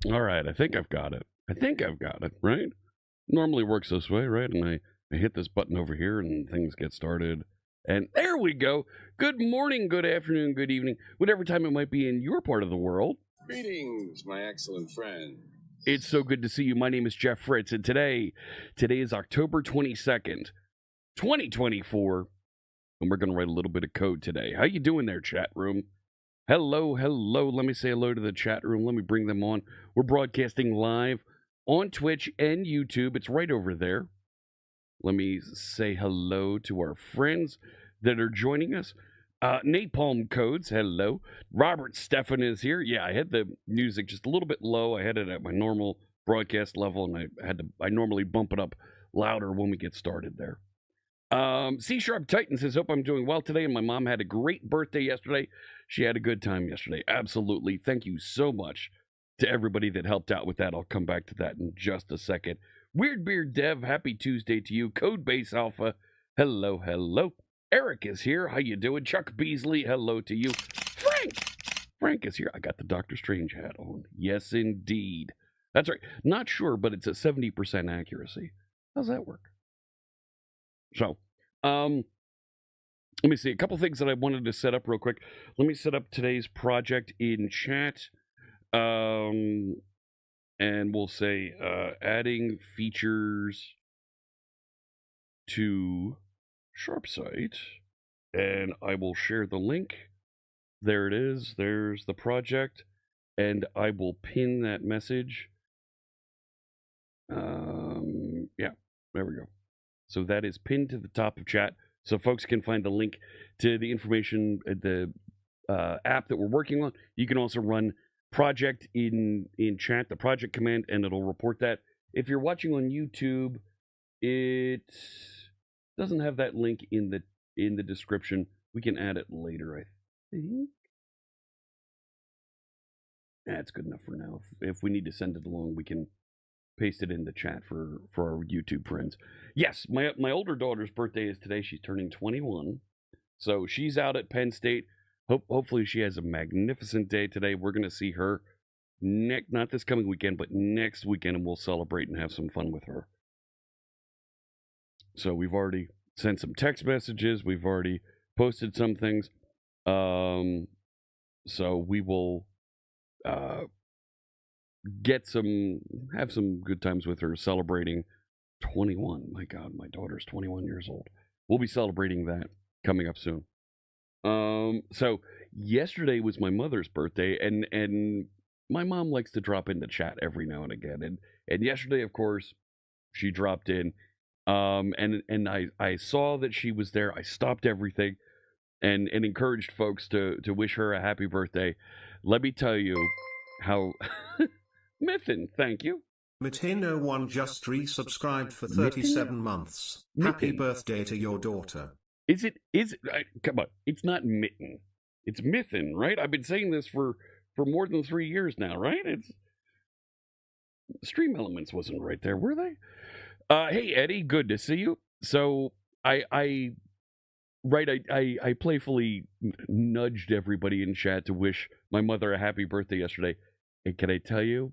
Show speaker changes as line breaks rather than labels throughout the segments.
All right, I think I've got it. Right? Normally works this way, right? And I hit this button over here and things get started. And there we go. Good morning, good afternoon, good evening, whatever time it might be in your part of the world.
Greetings, my excellent friend.
It's so good to see you. My name is Jeff Fritz, and today is October 22nd, 2024, and we're going to write a little bit of code today. How you doing there, chat room? Hello. Let me say hello to the chat room. Let me bring them on. We're broadcasting live on Twitch and YouTube. It's right over there. Let me say hello to our friends that are joining us. Napalm Codes, hello. Robert Stefan is here. Yeah, I had the music just a little bit low. I had it at my normal broadcast level, and I normally bump it up louder when we get started there. C Sharp Titan says, hope I'm doing well today, and my mom had a great birthday yesterday. She had a good time yesterday. Absolutely. Thank you so much to everybody that helped out with that. I'll come back to that in just a second. Weird Beard Dev, happy Tuesday to you. Codebase Alpha, hello. Eric is here. How you doing? Chuck Beasley, hello to you. Frank is here. I got the Doctor Strange hat on. Yes, indeed. That's right. Not sure, but it's a 70% accuracy. How's that work? So, let me see. A couple things that I wanted to set up real quick. Let me set up today's project in chat. And we'll say adding features to SharpSite, and I will share the link. There it is. There's the project, and I will pin that message. Yeah, there we go. So that is pinned to the top of chat, so folks can find the link to the information, the app that we're working on. You can also run project in chat, the project command, and it'll report that. If you're watching on YouTube, it doesn't have that link in the description. We can add it later, I think. That's good enough for now. If we need to send it along, we can paste it in the chat for our YouTube friends. Yes, my older daughter's birthday is today. She's turning 21, so she's out at Penn State. Hopefully she has a magnificent day today. We're going to see her not this coming weekend, but next weekend, and we'll celebrate and have some fun with her. So we've already sent some text messages. We've already posted some things. So we will have some good times with her celebrating 21. My God, my daughter's 21 years old. We'll be celebrating that coming up soon. So yesterday was my mother's birthday, and my mom likes to drop into chat every now and again. And yesterday, of course, she dropped in. And I saw that she was there. I stopped everything and encouraged folks to wish her a happy birthday. Let me tell you how Miffin, thank you.
Mithin01 just resubscribed for 37 months. Happy birthday to your daughter.
Is it come on, it's not Mitten. It's Miffin, right? I've been saying this for more than 3 years now, right? It's Stream Elements wasn't right there, were they? Hey Eddie, good to see you. So I playfully nudged everybody in chat to wish my mother a happy birthday yesterday. And can I tell you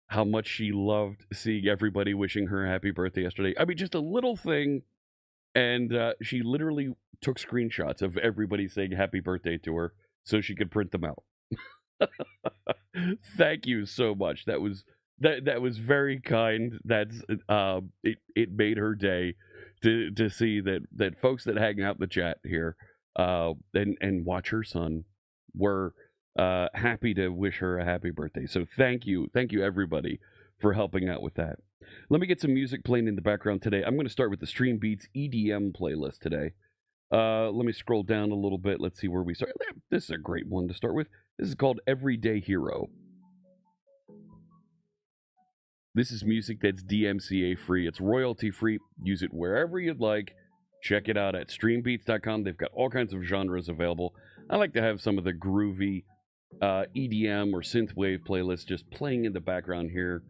how much she loved seeing everybody wishing her a happy birthday yesterday? I mean, just a little thing, and she literally took screenshots of everybody saying happy birthday to her so she could print them out. Thank you so much. That was very kind. That's it made her day to see that folks that hang out in the chat here and watch her son were happy to wish her a happy birthday. So thank you everybody for helping out with that. Let me get some music playing in the background today. I'm going to start with the Stream Beats EDM playlist today. Let me scroll down a little bit. Let's see where we start. This is a great one to start with. This is called Everyday Hero. This is music that's DMCA free. It's royalty free. Use it wherever you'd like. Check it out at streambeats.com. They've got all kinds of genres available. I like to have some of the groovy EDM or synthwave playlists just playing in the background here.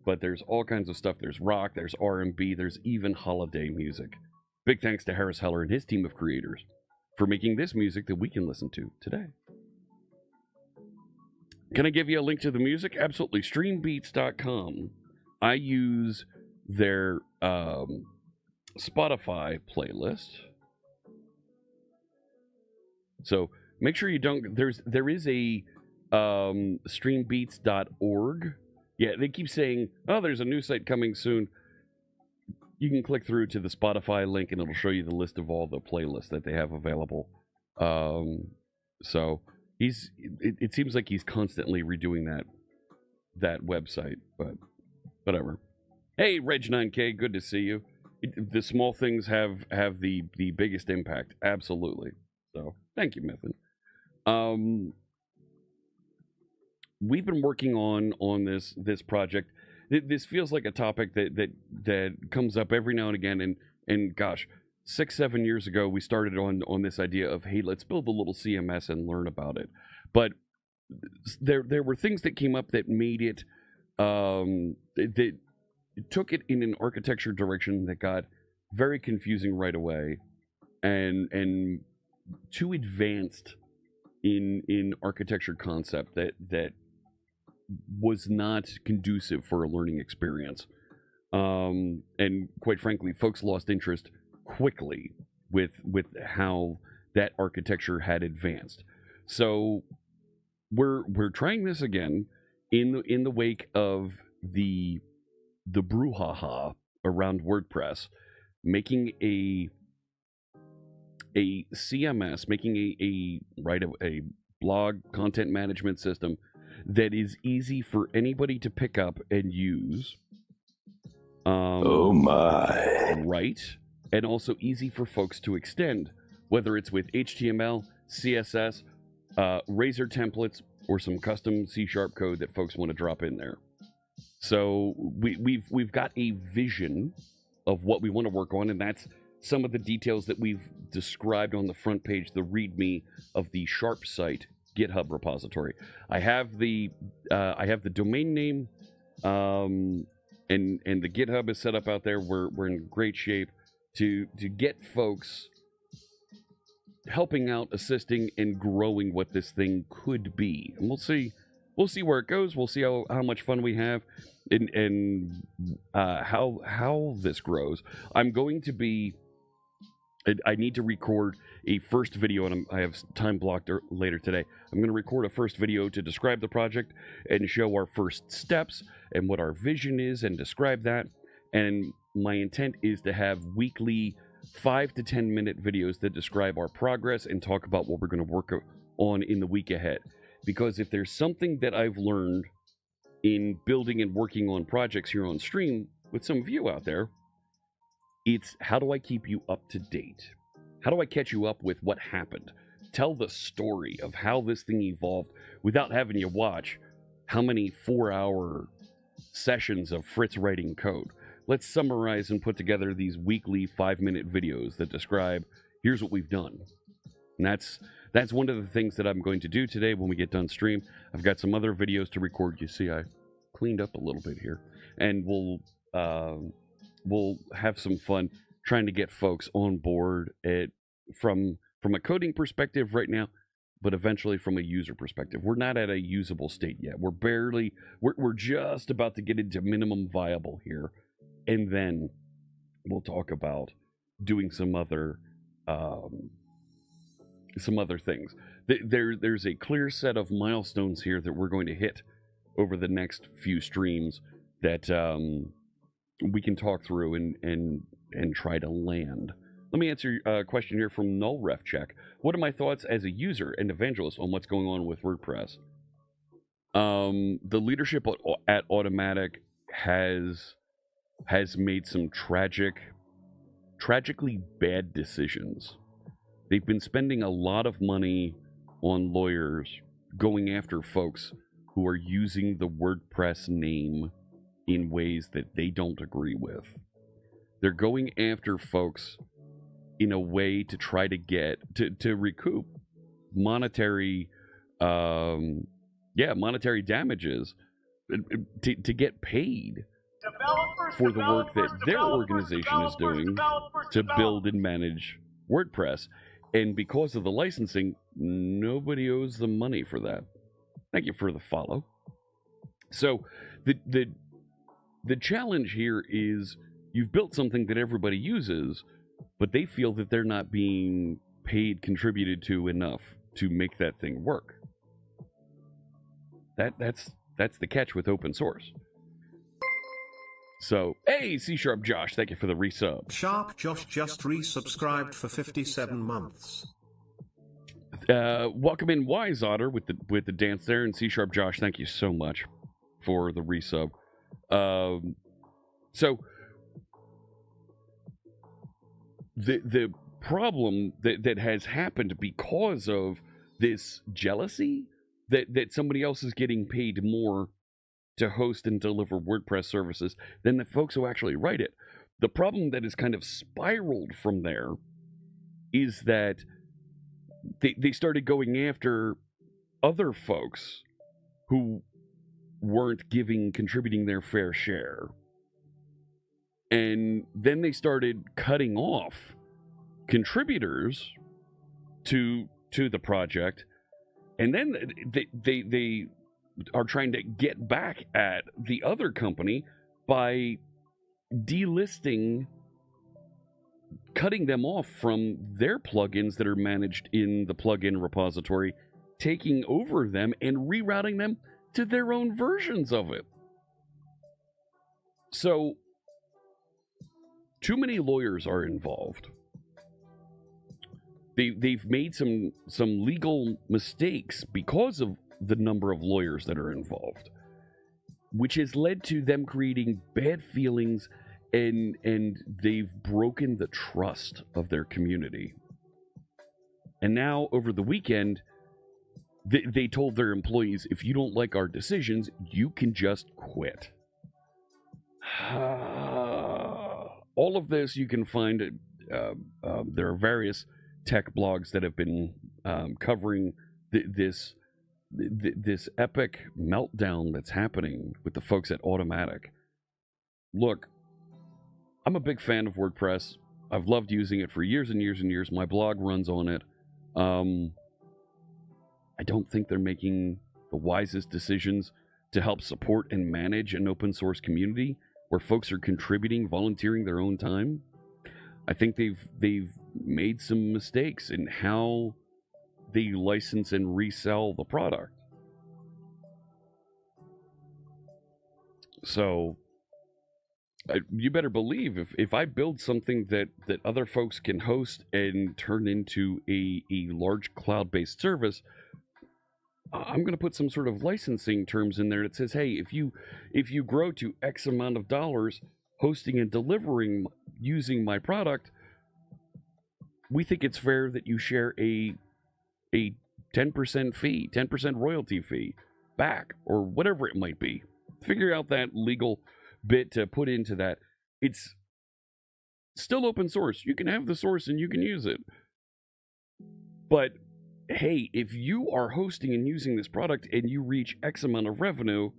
But there's all kinds of stuff. There's rock, there's R&B, there's even holiday music. Big thanks to Harris Heller and his team of creators for making this music that we can listen to today. Can I give you a link to the music? Absolutely. Streambeats.com. I use their Spotify playlist. So make sure you don't. There is a streambeats.org. Yeah, they keep saying, oh, there's a new site coming soon. You can click through to the Spotify link and it'll show you the list of all the playlists that they have available. So it seems like he's constantly redoing that website, but whatever. Hey, Reg9K, good to see you. The small things have the biggest impact, absolutely. So thank you, Mythin. We've been working on this project. This feels like a topic that comes up every now and again, and gosh, 6-7 years ago we started on this idea of, hey, let's build a little CMS and learn about it. But there were things that came up that made it that took it in an architecture direction that got very confusing right away, and too advanced in architecture concept that was not conducive for a learning experience. And quite frankly, folks lost interest quickly with how that architecture had advanced. So we're trying this again in the wake of the brouhaha around WordPress, making a CMS, making a blog content management system that is easy for anybody to pick up and use. Oh my! Right, and also easy for folks to extend, whether it's with HTML, CSS, Razor templates, or some custom C# code that folks want to drop in there. So we've got a vision of what we want to work on, and that's some of the details that we've described on the front page, the README of the Sharp site GitHub repository. I have the domain name, and the GitHub is set up out there. We're in great shape to get folks helping out, assisting, and growing what this thing could be. And we'll see where it goes. We'll see how much fun we have, and how this grows. I'm going to be. I need to record a first video, and I have time blocked later today. I'm going to record a first video to describe the project and show our first steps and what our vision is and describe that. And my intent is to have weekly 5 to 10 minute videos that describe our progress and talk about what we're going to work on in the week ahead. Because if there's something that I've learned in building and working on projects here on stream with some of you out there, it's how do I keep you up to date? How do I catch you up with what happened? Tell the story of how this thing evolved without having you watch how many 4-hour sessions of Fritz writing code. Let's summarize and put together these weekly 5-minute videos that describe, here's what we've done. And that's one of the things that I'm going to do today when we get done stream. I've got some other videos to record. You see, I cleaned up a little bit here. And we'll have some fun trying to get folks on board from a coding perspective right now, but eventually from a user perspective. We're not at a usable state yet. We're just about to get into minimum viable here, and then we'll talk about doing some other things. There's a clear set of milestones here that we're going to hit over the next few streams that we can talk through and try to land. Let me answer a question here from NullRefCheck. What are my thoughts as a user and evangelist on what's going on with WordPress? The leadership at Automatic has made some tragically bad decisions. They've been spending a lot of money on lawyers going after folks who are using the WordPress name in ways that they don't agree with. They're going after folks in a way to try to get to recoup monetary damages, to get paid for the work that their organization is doing to build and manage WordPress. And because of the licensing, nobody owes them money for that. Thank you for the follow. So the challenge here is you've built something that everybody uses, but they feel that they're not being paid, contributed to enough to make that thing work. That's the catch with open source. So, hey, C# Josh, thank you for the resub.
Sharp Josh just resubscribed for 57 months.
Welcome in Wise Otter with the dance there, and C# Josh, thank you so much for the resub. So the problem that has happened because of this jealousy that somebody else is getting paid more to host and deliver WordPress services than the folks who actually write it. The problem that has kind of spiraled from there is that they started going after other folks who weren't contributing their fair share. And then they started cutting off contributors to the project. And then they are trying to get back at the other company by delisting, cutting them off from their plugins that are managed in the plugin repository, taking over them and rerouting them to their own versions of it. So, too many lawyers are involved. They've made some legal mistakes because of the number of lawyers that are involved, which has led to them creating bad feelings, and they've broken the trust of their community. And now, over the weekend, they told their employees, if you don't like our decisions, you can just quit. All of this you can find. There are various tech blogs that have been covering this epic meltdown that's happening with the folks at Automatic. Look, I'm a big fan of WordPress. I've loved using it for years and years and years. My blog runs on it. I don't think they're making the wisest decisions to help support and manage an open source community where folks are contributing, volunteering their own time. I think they've made some mistakes in how they license and resell the product. So you better believe if I build something that other folks can host and turn into a large cloud-based service, I'm going to put some sort of licensing terms in there that says, hey, if you grow to X amount of dollars hosting and delivering using my product, we think it's fair that you share a 10% fee, 10% royalty fee back, or whatever it might be. Figure out that legal bit to put into that. It's still open source. You can have the source and you can use it. But hey, if you are hosting and using this product and you reach X amount of revenue,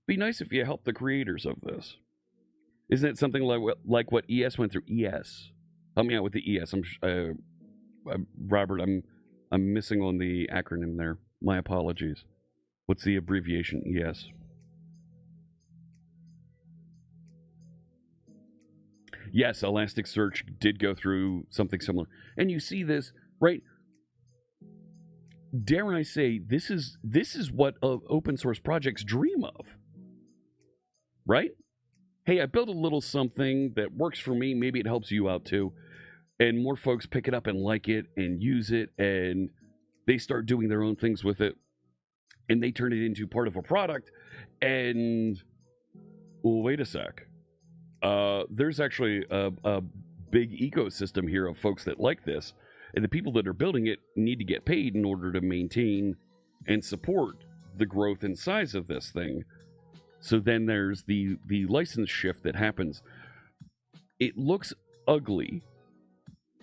be nice if you help the creators of this. Isn't it something like what ES went through? ES. Help me out with the ES. Robert, I'm missing on the acronym there. My apologies. What's the abbreviation? ES. Yes, Elasticsearch did go through something similar. And you see this, right? Dare I say, this is what open source projects dream of. Right? Hey, I built a little something that works for me. Maybe it helps you out too. And more folks pick it up and like it and use it, and they start doing their own things with it, and they turn it into part of a product. And well, wait a sec. There's actually a big ecosystem here of folks that like this, and the people that are building it need to get paid in order to maintain and support the growth and size of this thing. So then there's the license shift that happens. It looks ugly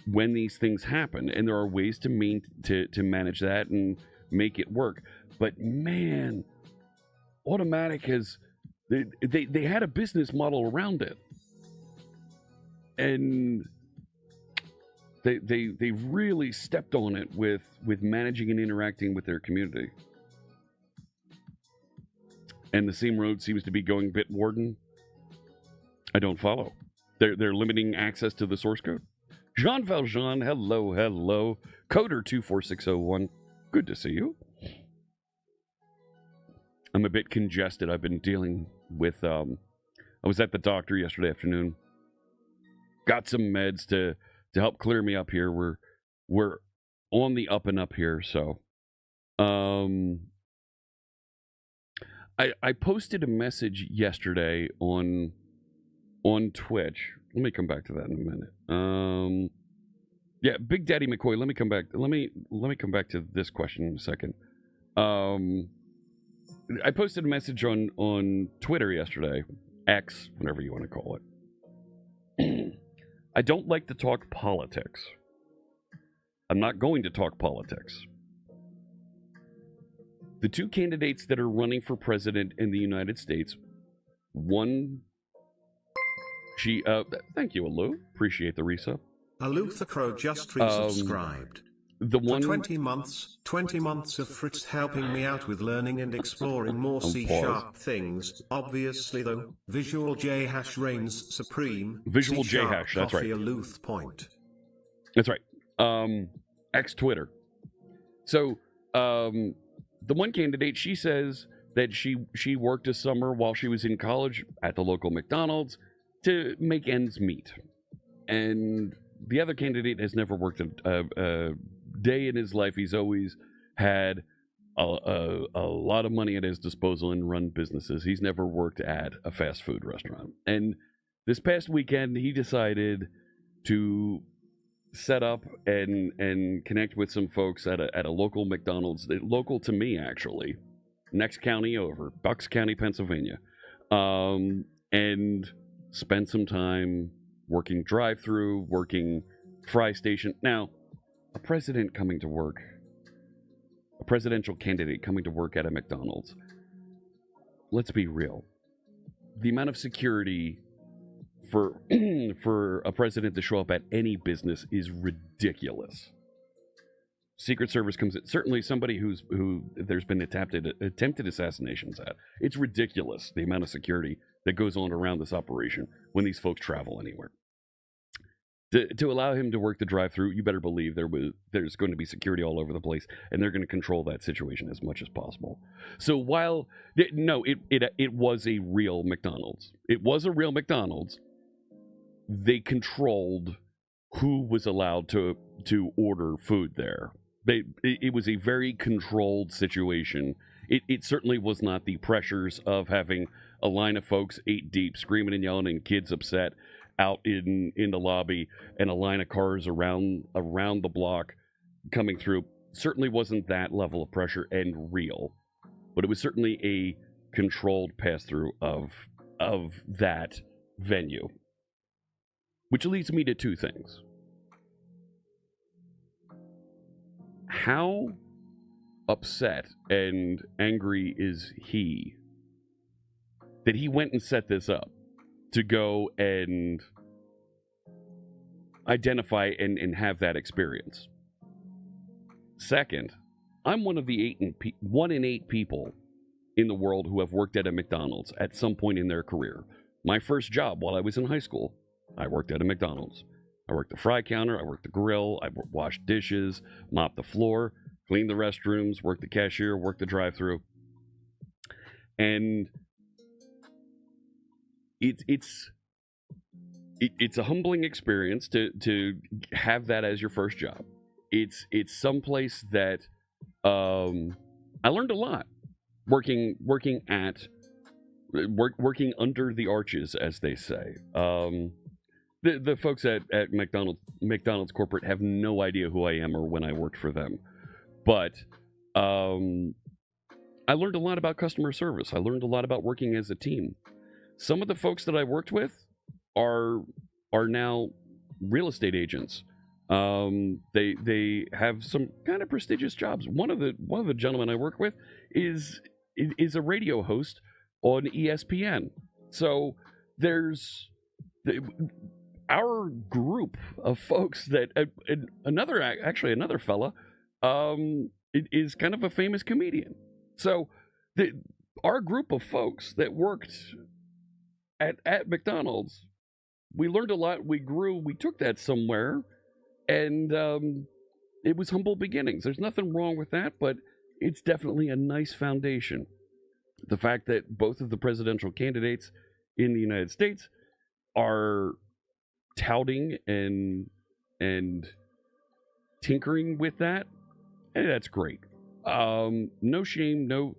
when these things happen, and there are ways to manage that and make it work. But man, Automatic has they had a business model around it, and they really stepped on it with managing and interacting with their community. and the same road seems to be going Bitwarden, I don't follow. They're limiting access to the source code. Jean Valjean, hello. Coder24601, good to see you. I'm a bit congested. I've been dealing with, I was at the doctor yesterday afternoon. Got some meds to help clear me up here. We're on the up and up here, so. I posted a message yesterday on Twitch. Let me come back to that in a minute. Yeah, Big Daddy McCoy, let me come back. Let me come back to this question in a second. I posted a message on Twitter yesterday, X, whatever you want to call it. I don't like to talk politics. I'm not going to talk politics. The two candidates that are running for president in the United States, one, thank you, Alu. Appreciate the resub.
Alu the Crow just resubscribed.
The one
For 20 months of Fritz helping me out with learning and exploring more C-sharp things. Obviously though, Visual J hash reigns supreme.
Visual J hash, that's right.
Aluth point.
That's right. X Twitter. So, the one candidate, she says that she worked a summer while she was in college at the local McDonald's to make ends meet. And the other candidate has never worked a day in his life. He's always had a lot of money at his disposal and run businesses. He's never worked at a fast food restaurant. And this past weekend, he decided to set up and connect with some folks at a local McDonald's, local to me actually, next county over, Bucks County, Pennsylvania, and spend some time working drive-through, working fry station. Now, a presidential candidate coming to work at a McDonald's, let's be real, the amount of security for a president to show up at any business is ridiculous. Secret Service comes in. Certainly somebody who there's been attempted assassinations at. It's ridiculous the amount of security that goes on around this operation when these folks travel anywhere. To allow him to work the drive-through, you better believe there's going to be security all over the place, and they're going to control that situation as much as possible. So while it was a real McDonald's. It was a real McDonald's. They controlled who was allowed to order food there. It was a very controlled situation. It certainly was not the pressures of having a line of folks 8 deep screaming and yelling and kids upset out in the lobby and a line of cars around the block coming through. Certainly wasn't that level of pressure and real, but it was certainly a controlled pass-through of that venue. Which leads me to two things. How upset and angry is he that he went and set this up to go and identify and have that experience? Second, I'm one of the 1 in 8 people in the world who have worked at a McDonald's at some point in their career. My first job while I was in high school, I worked at a McDonald's. I worked the fry counter, I worked the grill, I washed dishes, mopped the floor, cleaned the restrooms, worked the cashier, worked the drive-thru. And it's a humbling experience to have that as your first job. It's someplace that I learned a lot working under the arches, as they say. The folks at McDonald's corporate have no idea who I am or when I worked for them. But I learned a lot about customer service. I learned a lot about working as a team. Some of the folks that I worked with are now real estate agents. They have some kind of prestigious jobs. One of the gentlemen I work with is a radio host on ESPN. So there's our group of folks that another fella is kind of a famous comedian. So our group of folks that worked at McDonald's, we learned a lot. We grew. We took that somewhere, and it was humble beginnings. There's nothing wrong with that, but it's definitely a nice foundation. The fact that both of the presidential candidates in the United States are touting and tinkering with that, and that's great. No shame, no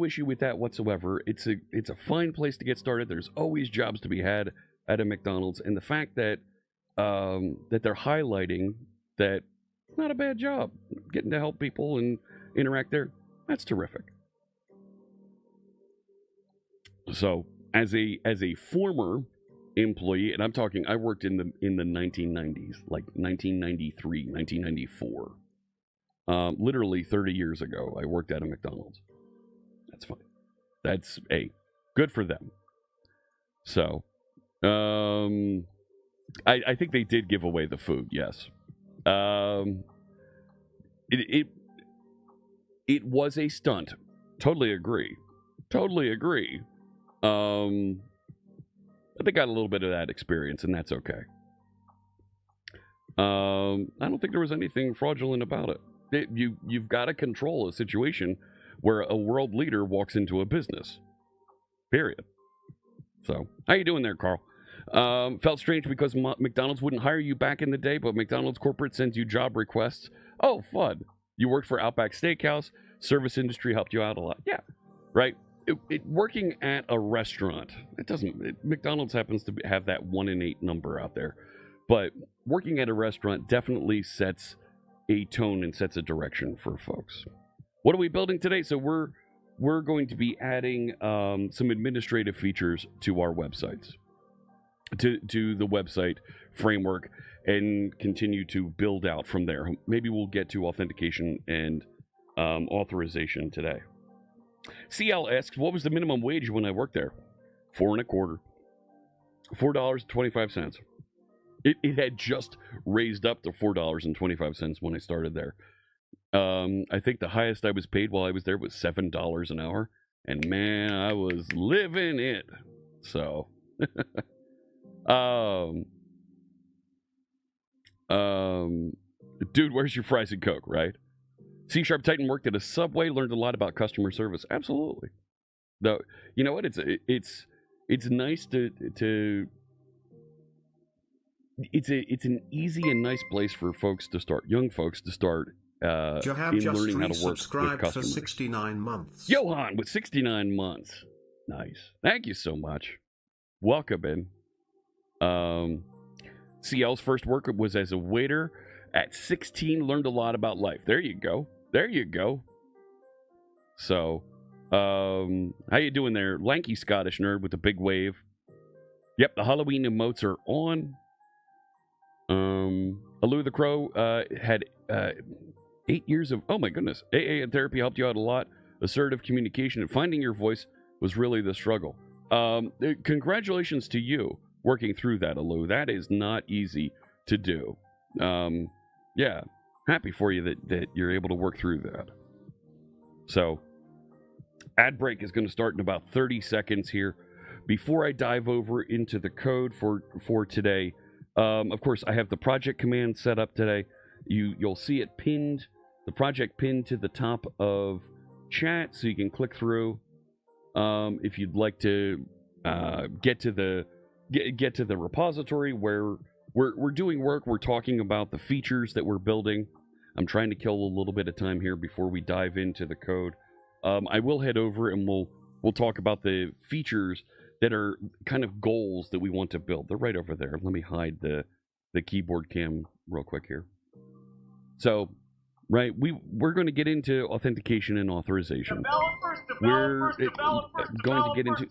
issue with that whatsoever. It's a fine place to get started. There's always jobs to be had at a McDonald's, and the fact that that they're highlighting that it's not a bad job getting to help people and interact there, that's terrific. So as a former employee, and I'm talking, I worked in the 1990s, like 1993, 1994. Literally 30 years ago, I worked at a McDonald's. That's fine. That's good for them. So, I think they did give away the food. Yes. It was a stunt. Totally agree. But they got a little bit of that experience, and that's okay. I don't think there was anything fraudulent about it. You've got to control a situation where a world leader walks into a business. Period. So, how you doing there, Carl? Felt strange because McDonald's wouldn't hire you back in the day, but McDonald's corporate sends you job requests. Oh, fun. You worked for Outback Steakhouse. Service industry helped you out a lot. Yeah, right. Working at a restaurant, McDonald's happens to have that 1 in 8 number out there. But working at a restaurant definitely sets a tone and sets a direction for folks. What are we building today? So we're going to be adding some administrative features to our websites, to the website framework, and continue to build out from there. Maybe we'll get to authentication and authorization today. CL asks, what was the minimum wage when I worked there? $4.25. $4.25. It had just raised up to $4.25 when I started there. I think the highest I was paid while I was there was $7 an hour. And man, I was living it. So, dude, where's your fries and Coke, right? C# Titan worked at a Subway, learned a lot about customer service. Absolutely. Though, you know what? It's nice to it's an easy and nice place for folks to start, young folks to start in learning how to work with customers.
For 69 months.
Johan with 69 months. Nice. Thank you so much. Welcome in. CL's first work was as a waiter at 16. Learned a lot about life. There you go. So, how you doing there, lanky Scottish nerd with the big wave? Yep, the Halloween emotes are on. Alou the Crow had 8 years of, oh my goodness, AA and therapy helped you out a lot. Assertive communication and finding your voice was really the struggle. Congratulations to you working through that, Alou. That is not easy to do. Yeah, happy for you that you're able to work through that. So, ad break is going to start in about 30 seconds here. Before I dive over into the code for today, of course, I have the project command set up today. You'll see it pinned, the project pinned to the top of chat, so you can click through if you'd like to get to the repository where we're doing work. We're talking about the features that we're building. I'm trying to kill a little bit of time here before we dive into the code. I will head over and we'll talk about the features that are kind of goals that we want to build. They're right over there. Let me hide the keyboard cam real quick here. So, right, we're going to get into authentication and authorization. We're going to get into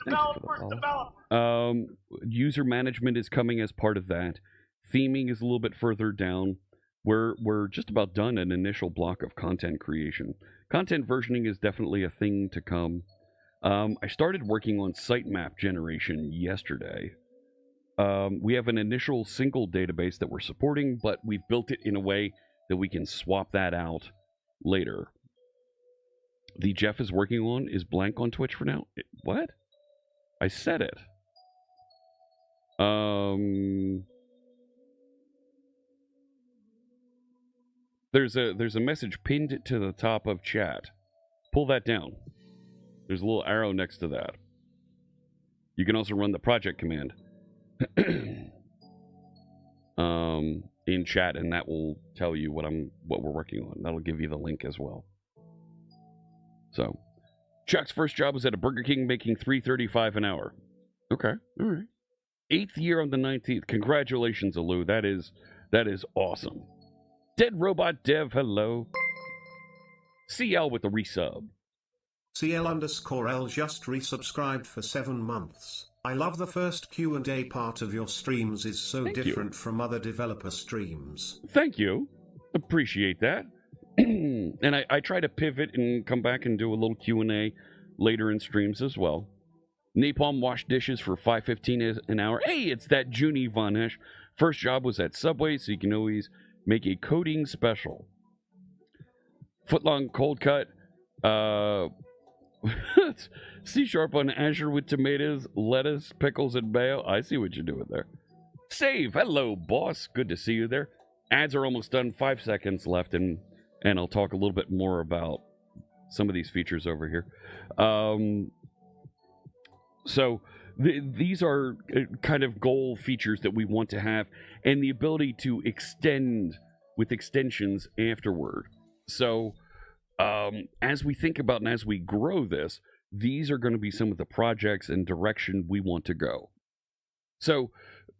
user management is coming as part of that. Theming is a little bit further down. We're just about done an initial block of content creation. Content versioning is definitely a thing to come. I started working on sitemap generation yesterday. We have an initial single database that we're supporting, but we've built it in a way that we can swap that out later. the Jeff is working on is blank on Twitch for now. What? I said it. There's a message pinned to the top of chat. Pull that down. There's a little arrow next to that. You can also run the project command in chat, and that will tell you what we're working on. That'll give you the link as well. So, Chuck's first job was at a Burger King, making $3.35 an hour. Okay, all right. 8th year on the 19th. Congratulations, Alu. That is awesome. Dead Robot Dev, hello. CL with the resub.
CL_L just resubscribed for 7 months. I love the first Q&A part of your streams is so different from other developer streams.
Thank you. Appreciate that. And I try to pivot and come back and do a little Q&A later in streams as well. Napalm washed dishes for $5.15 an hour. Hey, it's that Junie Von Esch. First job was at Subway, so you can always make a coding special. Footlong cold cut. C# on Azure with tomatoes, lettuce, pickles, and mayo. I see what you're doing there. Save. Hello, boss. Good to see you there. Ads are almost done. 5 seconds left, and I'll talk a little bit more about some of these features over here. So these are kind of goal features that we want to have, and the ability to extend with extensions afterward. So as we think about and as we grow this, these are going to be some of the projects and direction we want to go. So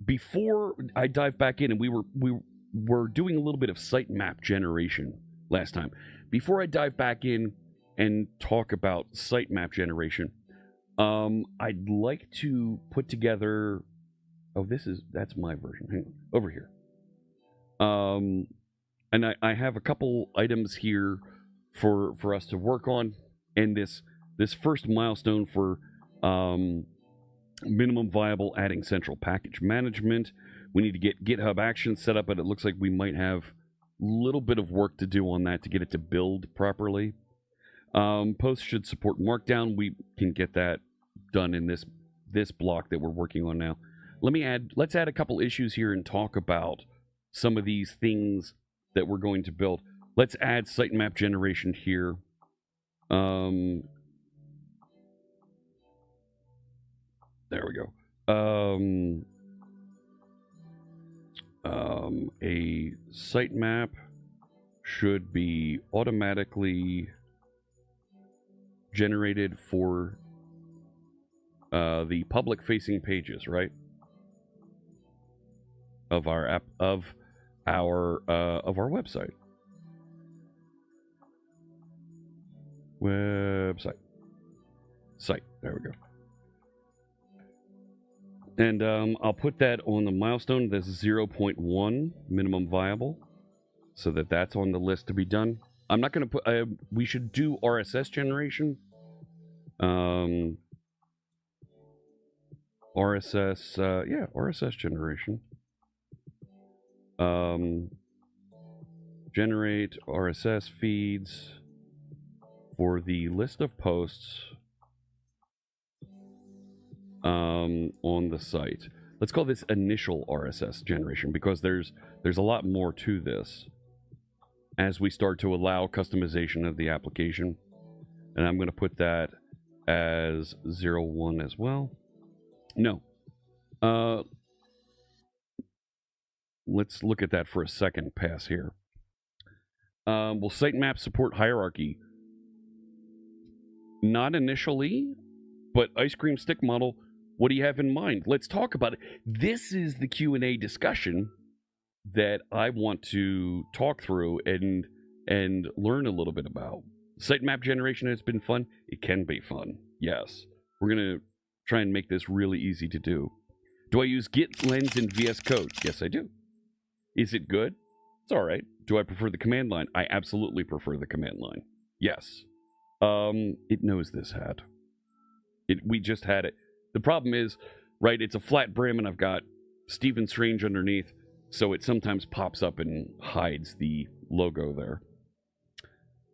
before I dive back in, and we were doing a little bit of sitemap generation last time. Before I dive back in and talk about sitemap generation, I'd like to put together. Oh, that's my version. Hang on, over here. And I have a couple items here for us to work on, and this first milestone for minimum viable adding central package management. We need to get GitHub Actions set up, but it looks like we might have a little bit of work to do on that to get it to build properly. Post should support Markdown. We can get that done in this block that we're working on now. Let's add a couple issues here and talk about some of these things that we're going to build. Let's add sitemap generation here. There we go. A sitemap should be automatically generated for the public-facing pages, right? Of our app, of our website. Site. There we go. And I'll put that on the milestone. That's 0.1 minimum viable, so that's on the list to be done. I'm not going to put. We should do RSS generation. RSS generation. Generate RSS feeds for the list of posts on the site. Let's call this initial RSS generation, because there's a lot more to this as we start to allow customization of the application. And I'm going to put that as 0.1 as well. No. Let's look at that for a second pass here. Will sitemap support hierarchy? Not initially, but ice cream stick model, what do you have in mind? Let's talk about it. This is the Q&A discussion that I want to talk through and learn a little bit about. Sitemap generation has been fun. It can be fun, yes. We're going to try and make this really easy to do. Do I use Git, Lens, and VS Code? Yes, I do. Is it good? It's all right. Do I prefer the command line? I absolutely prefer the command line. Yes. It knows this hat. We just had it. The problem is, right, it's a flat brim, and I've got Stephen Strange underneath, so it sometimes pops up and hides the logo there.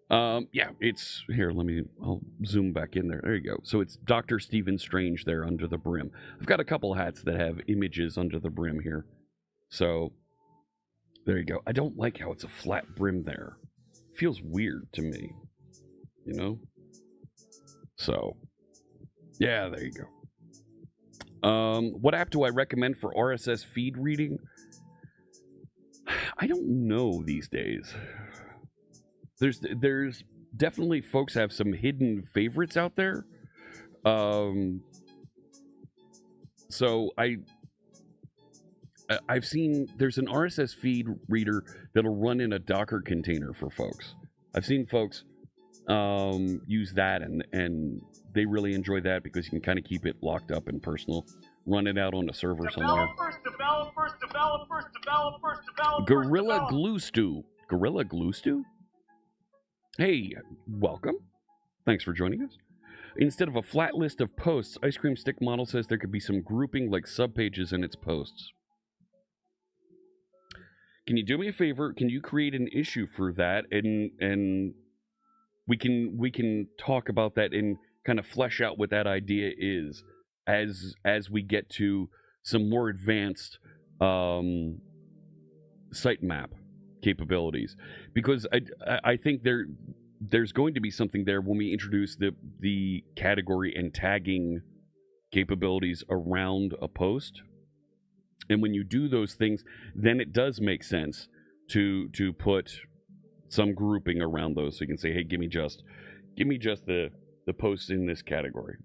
Yeah, it's here. I'll zoom back in there. There you go. So it's Dr. Stephen Strange there under the brim. I've got a couple hats that have images under the brim here. So there you go. I don't like how it's a flat brim there. It feels weird to me, you know? So, yeah, there you go. What app do I recommend for RSS feed reading? I don't know these days. There's definitely folks have some hidden favorites out there. So I've seen there's an RSS feed reader that'll run in a Docker container for folks. I've seen folks use that and they really enjoy that because you can kind of keep it locked up and personal. Run it out on a server somewhere. Developers. Gorilla Glue Stew. Gorilla Glue Stew? Hey, welcome. Thanks for joining us. Instead of a flat list of posts, Ice Cream Stick Model says there could be some grouping like subpages in its posts. Can you do me a favor? Can you create an issue for that and we can talk about that and kind of flesh out what that idea is as we get to some more advanced sitemap capabilities, because I think there's going to be something there when we introduce the category and tagging capabilities around a post. And when you do those things, then it does make sense to put some grouping around those, so you can say, hey, give me just the posts in this category.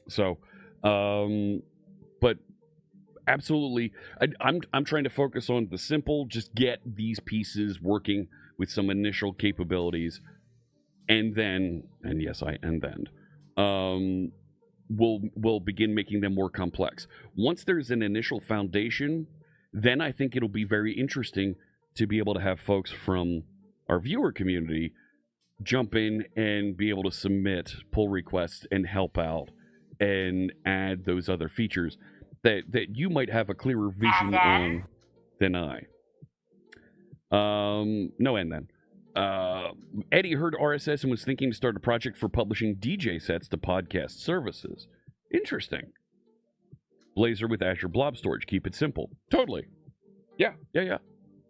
So but absolutely, I'm trying to focus on the simple, just get these pieces working with some initial capabilities, and then we'll begin making them more complex. Once there's an initial foundation, then I think it'll be very interesting to be able to have folks from our viewer community jump in and be able to submit pull requests and help out and add those other features that you might have a clearer vision on than I. No end then. Eddie heard RSS and was thinking to start a project for publishing DJ sets to podcast services. Interesting. Blazor with Azure Blob Storage. Keep it simple. Totally. Yeah.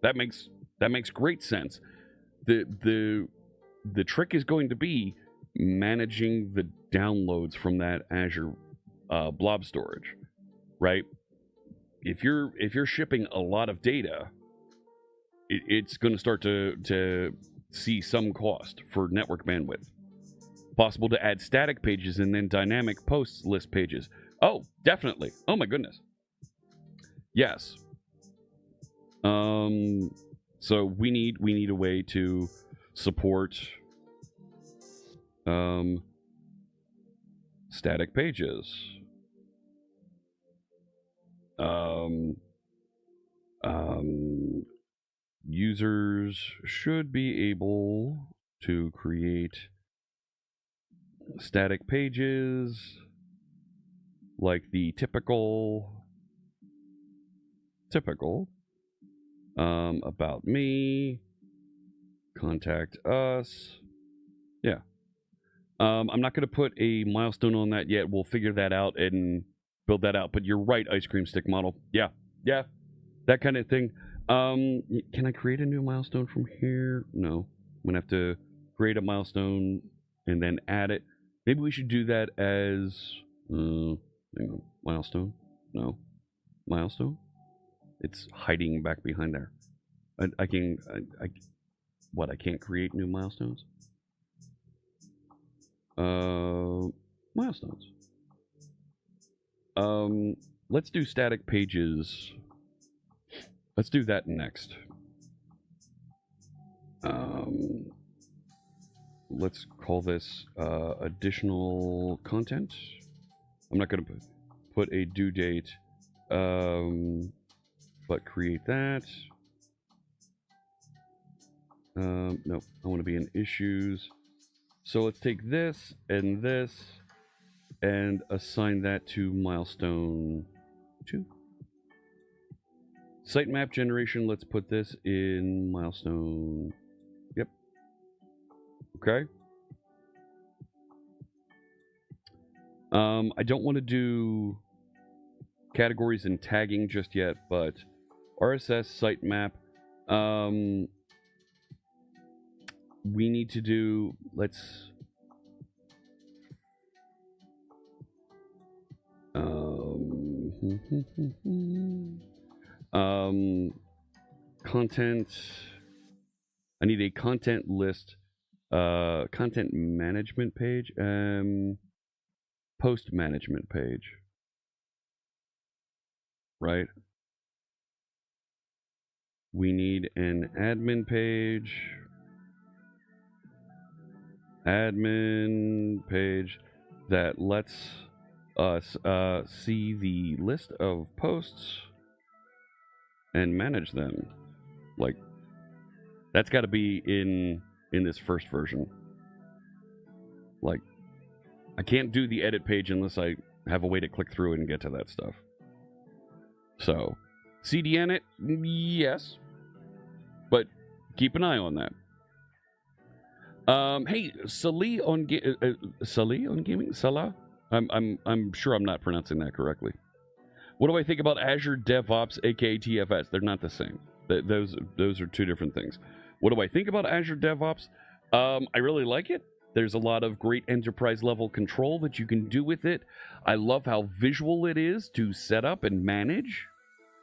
That makes great sense. The trick is going to be managing the downloads from that Azure Blob Storage, right? If you're shipping a lot of data, it's going to start to see some cost for network bandwidth. Possible to add static pages and then dynamic posts list pages. Oh, definitely. Oh my goodness. Yes. So we need a way to support static pages. Users should be able to create static pages like the typical about me, contact us. Yeah. I'm not going to put a milestone on that yet. We'll figure that out and build that out. But you're right, Ice Cream Stick Model. Yeah, that kind of thing. Can I create a new milestone from here? No. I'm going to have to create a milestone and then add it. Maybe we should do that as... hang on. Milestone? No. Milestone? It's hiding back behind there. I can't create new milestones? Milestones. Let's do static pages. Let's do that next. Let's call this additional content. I'm not going to put a due date, but create that. Nope, I want to be in issues. So let's take this and assign that to milestone 2. Sitemap generation, let's put this in milestone. Yep. Okay. I don't want to do categories and tagging just yet, but RSS sitemap. We need to do, let's content. I need a content list, content management page, post management page, right? We need an admin page, that lets us see the list of posts and manage them. Like, that's got to be in this first version. Like, I can't do the edit page unless I have a way to click through it and get to that stuff. So, CDN it, yes, but keep an eye on that. Hey, Salih on gaming, Salah. I'm sure I'm not pronouncing that correctly. What do I think about Azure DevOps, aka TFS? They're not the same. Those are two different things. What do I think about Azure DevOps? I really like it. There's a lot of great enterprise level control that you can do with it. I love how visual it is to set up and manage.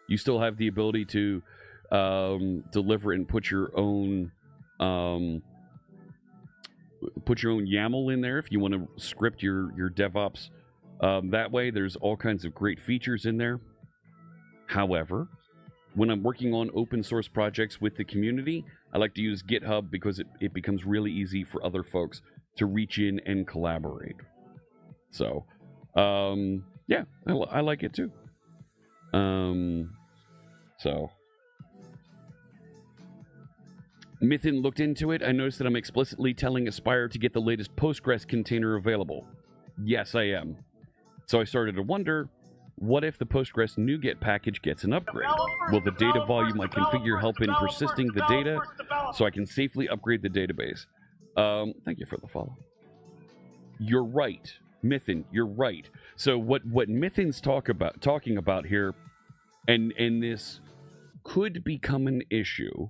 You still have the ability to deliver and put your own YAML in there if you want to script your DevOps that way. There's all kinds of great features in there. However, when I'm working on open source projects with the community, I like to use GitHub because it becomes really easy for other folks to reach in and collaborate. So, yeah, I like it too. So, Mythin looked into it. I noticed that I'm explicitly telling Aspire to get the latest Postgres container available. Yes, I am. So I started to wonder, what if the Postgres NuGet package gets an upgrade? Will the data volume I configure help in persisting the data so I can safely upgrade the database? Thank you for the follow. You're right, Mythin, you're right. So what Mythin's talking about here, and this could become an issue,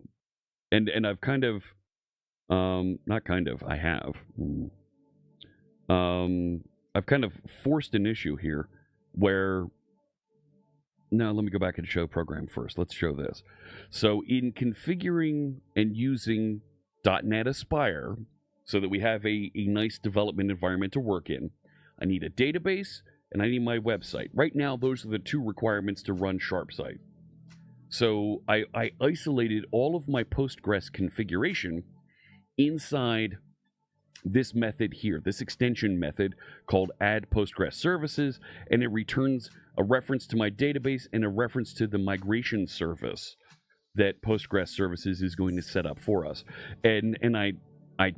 and I've kind of, not kind of, I have. I've kind of forced an issue here where, no, let me go back and show program first. Let's show this. So in configuring and using .NET Aspire so that we have a nice development environment to work in, I need a database and I need my website. Right now, those are the two requirements to run SharpSite. So I isolated all of my Postgres configuration inside this method here, this extension method called add Postgres services, and it returns a reference to my database and a reference to the migration service that Postgres services is going to set up for us. And I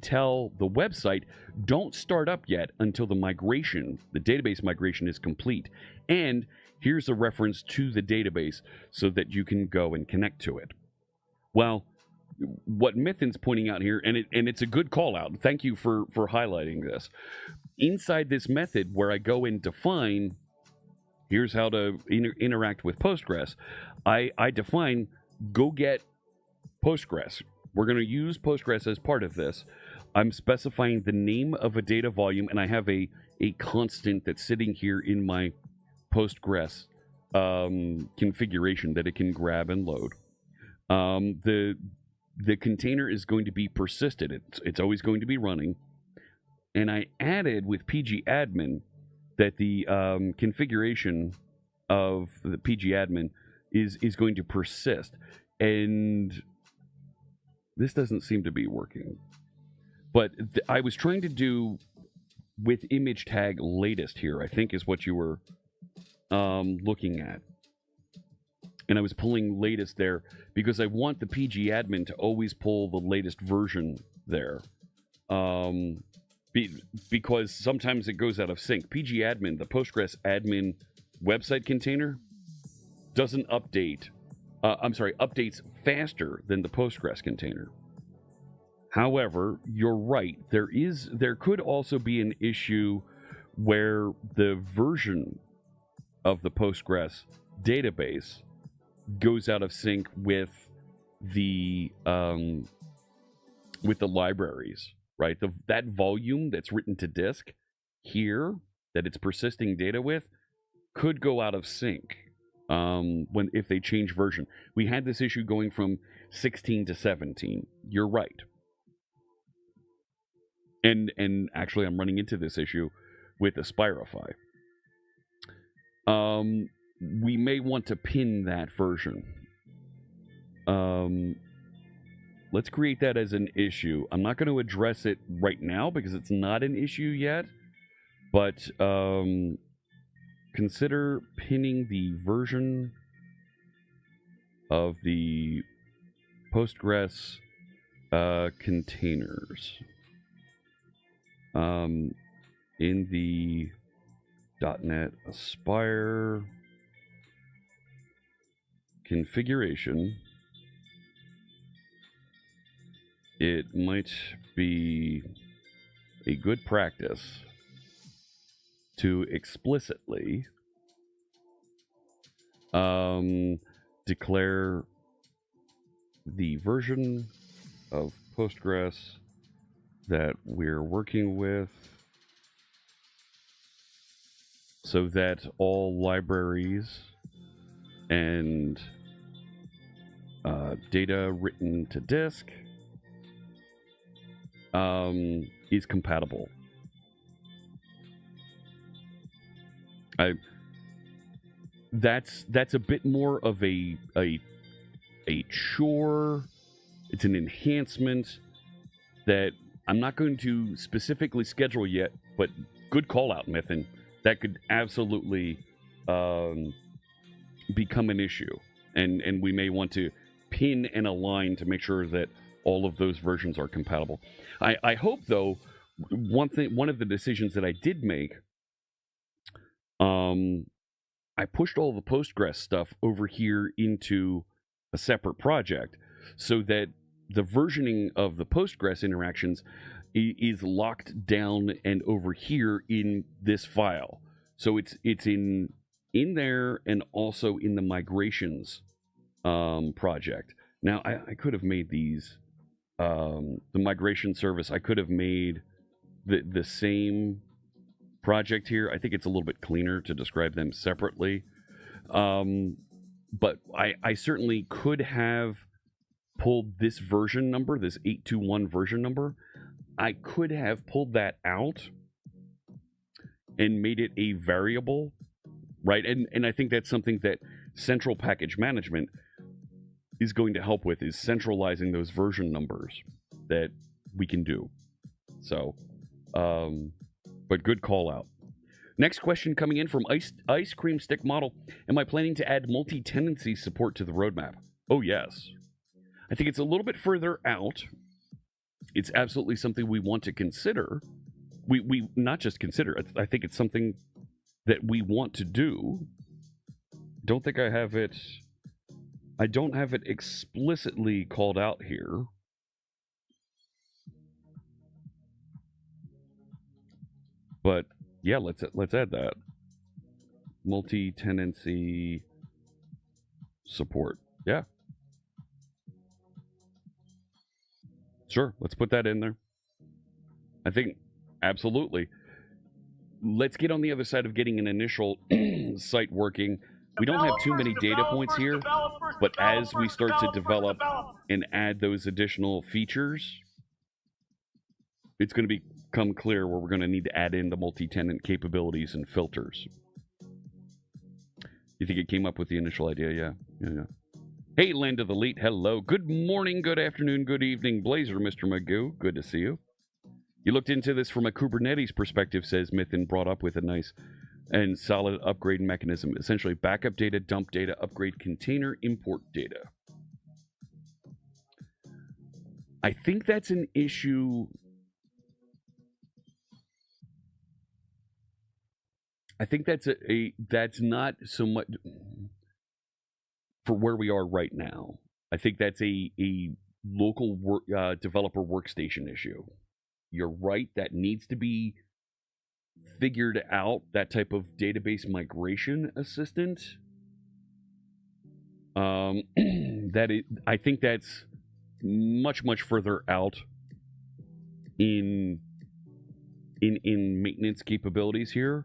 tell the website, don't start up yet until the database migration is complete. And here's a reference to the database so that you can go and connect to it. Well, what Mythin's pointing out here, and it's a good call out. Thank you for highlighting this. Inside this method where I go and define, here's how to interact with Postgres, I define go get Postgres. We're going to use Postgres as part of this. I'm specifying the name of a data volume, and I have a constant that's sitting here in my Postgres configuration that it can grab and load. The container is going to be persisted. It's always going to be running. And I added with pgadmin that the configuration of the pgadmin is going to persist. And this doesn't seem to be working. But I was trying to do with image tag latest here, I think is what you were looking at. And I was pulling latest there because I want the pgadmin to always pull the latest version there. Because sometimes it goes out of sync. pgadmin, the Postgres admin website container, doesn't update updates faster than the Postgres container. However, you're right. There could also be an issue where the version of the Postgres database goes out of sync with the libraries, right? That volume that's written to disk here that it's persisting data with could go out of sync if they change version. We had this issue going from 16 to 17. You're right. And actually, I'm running into this issue with Aspirify. We may want to pin that version. Let's create that as an issue. I'm not going to address it right now because it's not an issue yet. But consider pinning the version of the Postgres containers in the .NET Aspire configuration. It might be a good practice to explicitly declare the version of Postgres that we're working with so that all libraries and data written to disk is compatible. That's a bit more of a chore. It's an enhancement that I'm not going to specifically schedule yet, but good call out, Mythin. That could absolutely become an issue, and we may want to pin and align to make sure that all of those versions are compatible. I hope, though, one of the decisions that I did make, I pushed all the Postgres stuff over here into a separate project so that the versioning of the Postgres interactions is locked down and over here in this file. So it's in there and also in the migrations project. Now, I could have made these, the migration service, I could have made the same project here. I think it's a little bit cleaner to describe them separately. But I certainly could have pulled this version number, this 821 version number. I could have pulled that out and made it a variable, right? And I think that's something that central package management is going to help with, is centralizing those version numbers that we can do. So, but good call out. Next question coming in from Ice Cream Stick Model. Am I planning to add multi-tenancy support to the roadmap? Oh, yes. I think it's a little bit further out. It's absolutely something we want to consider. We not just consider, I think it's something that we want to do. Don't think I have it. I don't have it explicitly called out here. But yeah, let's add that. Multi-tenancy support. Yeah. Sure, let's put that in there. I think absolutely. Let's get on the other side of getting an initial site working. We don't have too many data points here, but as we start to develop and add those additional features, it's going to become clear where we're going to need to add in the multi-tenant capabilities and filters. You think it came up with the initial idea? Yeah. Hey, Land of the Elite, hello. Good morning, good afternoon, good evening, Blazor, Mr. Magoo. Good to see you. You looked into this from a Kubernetes perspective, says Mythin, brought up with a nice and solid upgrade mechanism. Essentially, backup data, dump data, upgrade container, import data. I think that's an issue. I think that's not so much. for where we are right now. I think that's a local developer workstation issue. You're right, that needs to be figured out, that type of database migration assistant. I think that's much further out in maintenance capabilities here.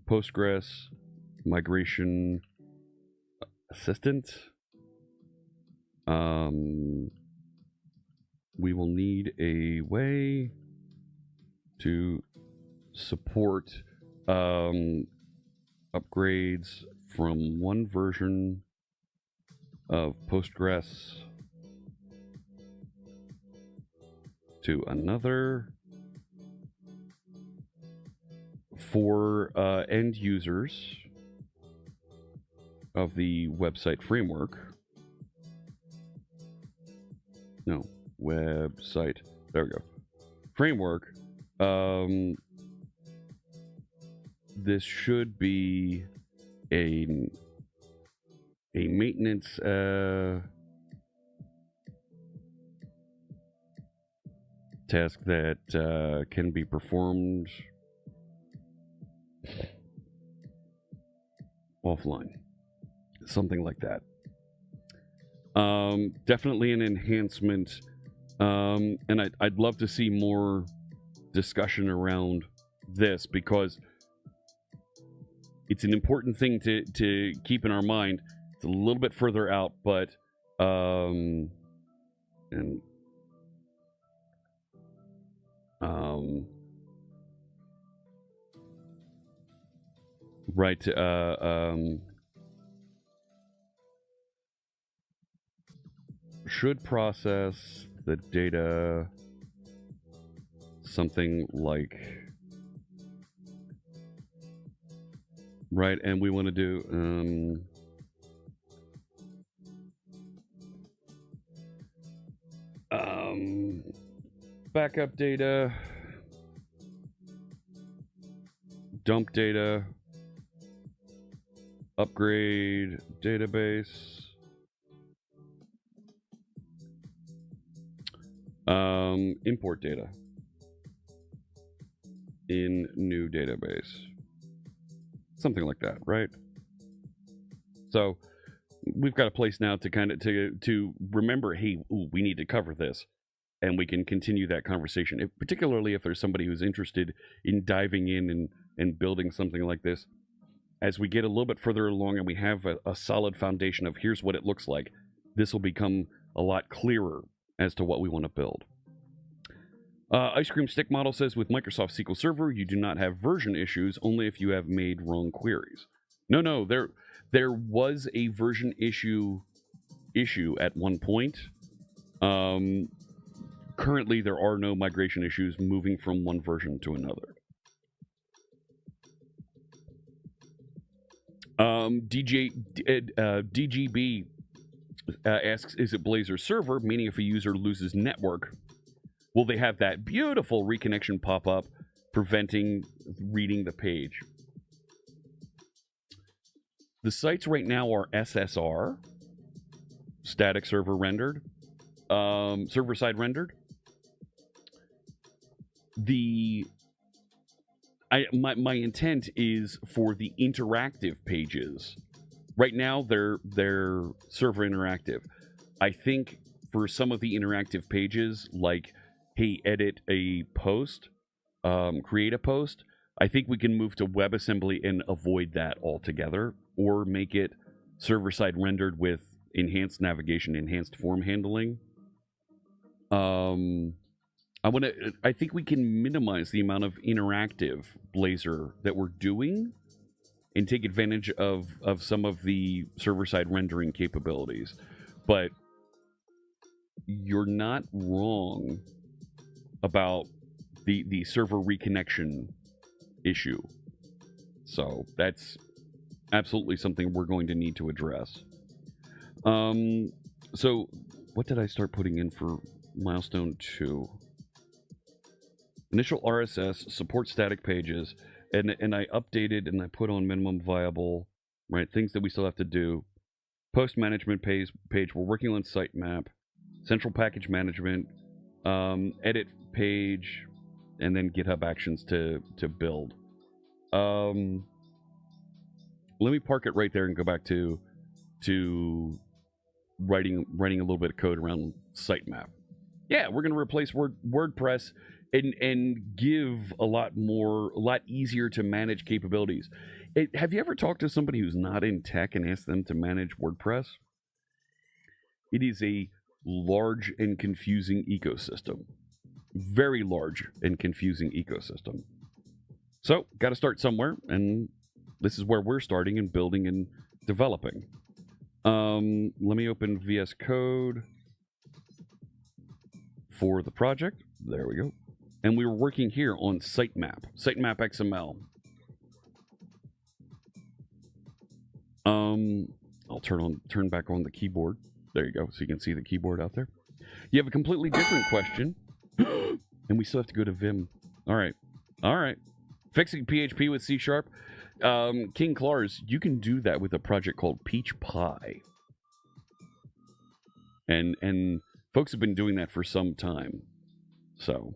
Postgres migration assistant. We will need a way to support upgrades from one version of Postgres to another for end users of the website framework. No, website. There we go. Framework. This should be a maintenance task that can be performed offline. Something like that. Definitely an enhancement. And I'd love to see more discussion around this, because it's an important thing to keep in our mind. It's a little bit further out, but right, should process the data something like, right, and we want to do backup data, dump data, upgrade database, import data in new database, something like that, right? So we've got a place now to kind of to remember, hey, we need to cover this, and we can continue that conversation, particularly if there's somebody who's interested in diving in and building something like this. As we get a little bit further along and we have a solid foundation of here's what it looks like, this will become a lot clearer as to what we want to build. Ice Cream Stick Model says, with Microsoft SQL Server, you do not have version issues, only if you have made wrong queries. No, there was a version issue at one point. Currently, there are no migration issues moving from one version to another. DGB asks, is it Blazor server? Meaning if a user loses network, will they have that beautiful reconnection pop up, preventing reading the page? The sites right now are SSR, static server rendered, server side rendered. My intent is for the interactive pages. Right now, they're server interactive. I think for some of the interactive pages, like, hey, edit a post, create a post, I think we can move to WebAssembly and avoid that altogether, or make it server-side rendered with enhanced navigation, enhanced form handling. I think we can minimize the amount of interactive Blazor that we're doing and take advantage of some of the server-side rendering capabilities. But you're not wrong about the server reconnection issue. So that's absolutely something we're going to need to address. So what did I start putting in for milestone 2? Initial RSS, support static pages, and I updated and I put on minimum viable right? Things that we still have to do. Post management page. We're working on Sitemap, central package management, edit page, and then GitHub Actions to build. Let me park it right there and go back to writing a little bit of code around Sitemap. Yeah, we're going to replace WordPress and give a lot easier to manage capabilities. Have you ever talked to somebody who's not in tech and asked them to manage WordPress? It is a large and confusing ecosystem. Very large and confusing ecosystem. So, got to start somewhere, and this is where we're starting and building and developing. Let me open VS Code for the project. There we go. And we were working here on Sitemap XML. I'll turn back on the keyboard. There you go, so you can see the keyboard out there. You have a completely different question, and we still have to go to Vim. All right. Fixing PHP with C#. King Clars, you can do that with a project called Peach Pie. And folks have been doing that for some time. So,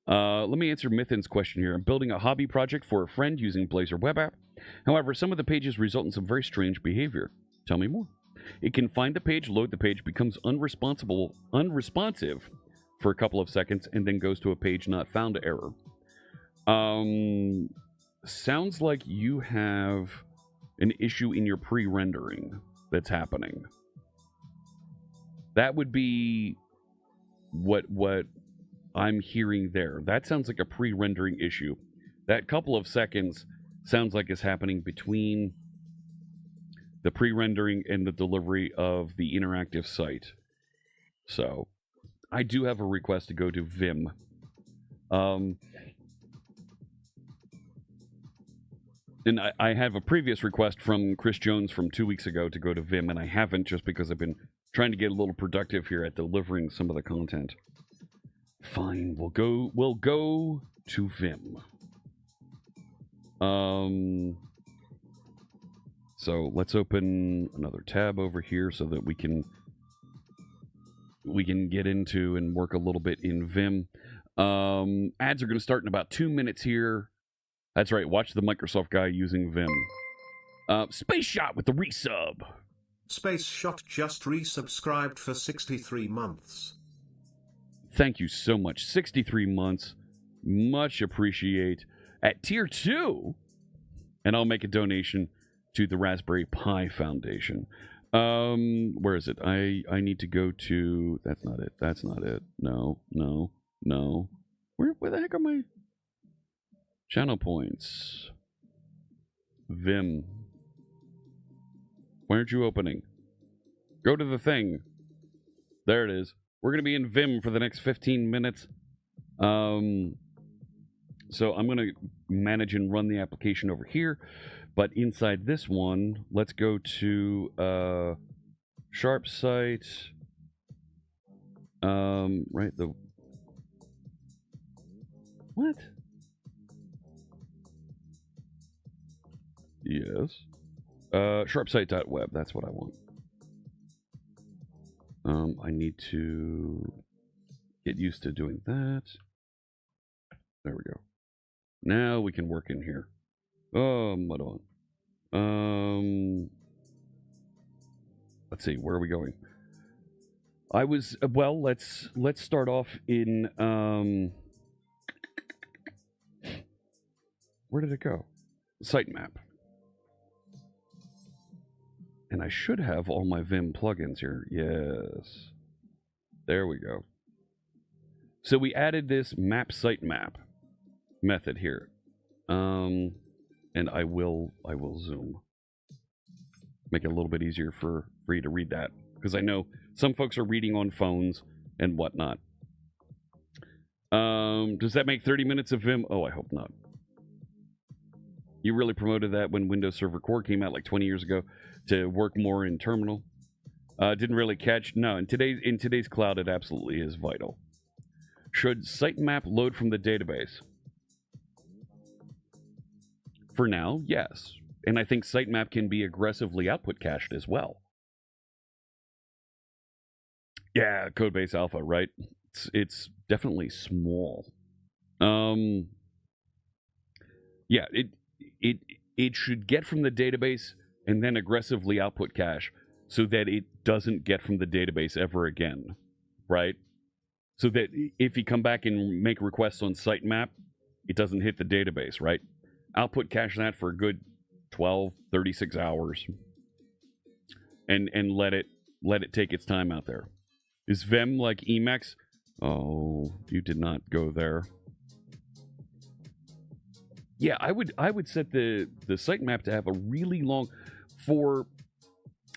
let me answer Mithin's question here. I'm building a hobby project for a friend using Blazor web app. However, some of the pages result in some very strange behavior. Tell me more. It can find the page, load the page, becomes unresponsive for a couple of seconds, and then goes to a page not found error. Sounds like you have an issue in your pre-rendering that's happening. That would be what I'm hearing there. That sounds like a pre-rendering issue. That couple of seconds sounds like it's happening between the pre-rendering and the delivery of the interactive site. So, I do have a request to go to Vim. And I have a previous request from Chris Jones from 2 weeks ago to go to Vim, and I haven't just because I've been trying to get a little productive here at delivering some of the content. Fine, we'll go to Vim. So let's open another tab over here so that we can get into and work a little bit in Vim. Ads are going to start in about 2 minutes here. That's right, watch the Microsoft guy using Vim. Space Shot with the resub.
Space Shot just resubscribed for 63 months.
Thank you so much. 63 months. Much appreciate. At tier 2, and I'll make a donation to the Raspberry Pi Foundation. Where is it? I need to go to... That's not it. No. Where the heck are my channel points? Vim. Why aren't you opening? Go to the thing. There it is. We're going to be in Vim for the next 15 minutes. So I'm going to manage and run the application over here. But inside this one, let's go to Sharp site. Right, the... What? Yes. Sharpsite.web, that's what I want. I need to get used to doing that. There we go. Now we can work in here. Hold on. Let's see, where are we going? I was, well, let's start off in, where did it go? Sitemap. And I should have all my Vim plugins here. Yes. There we go. So we added this map sitemap method here. And I will zoom. Make it a little bit easier for you to read that. Because I know some folks are reading on phones and whatnot. Does that make 30 minutes of Vim? Oh, I hope not. You really promoted that when Windows Server Core came out like 20 years ago to work more in terminal. Didn't really catch. No, in today's cloud, it absolutely is vital. Should sitemap load from the database? For now, yes. And I think Sitemap can be aggressively output cached as well. Yeah, Codebase Alpha, right? It's definitely small. Yeah, it should get from the database and then aggressively output cache so that it doesn't get from the database ever again, right? So that if you come back and make requests on Sitemap, it doesn't hit the database, right? Output cache that for a good 12, 36 hours and let it take its time out there. Is Vim like Emacs? Oh, you did not go there. Yeah, I would set the sitemap to have a really long for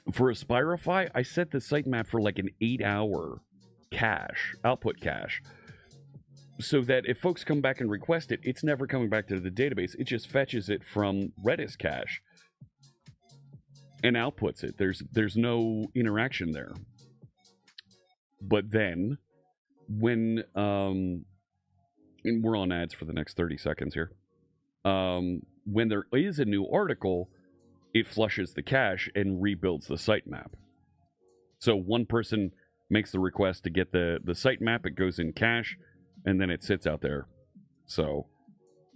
Aspirify. I set the sitemap for like an 8-hour cache, output cache, so that if folks come back and request it, it's never coming back to the database. It just fetches it from Redis cache and outputs it. There's no interaction there. But then when and we're on ads for the next 30 seconds here. When there is a new article, it flushes the cache and rebuilds the sitemap. So one person makes the request to get the sitemap, it goes in cache, and then it sits out there. So,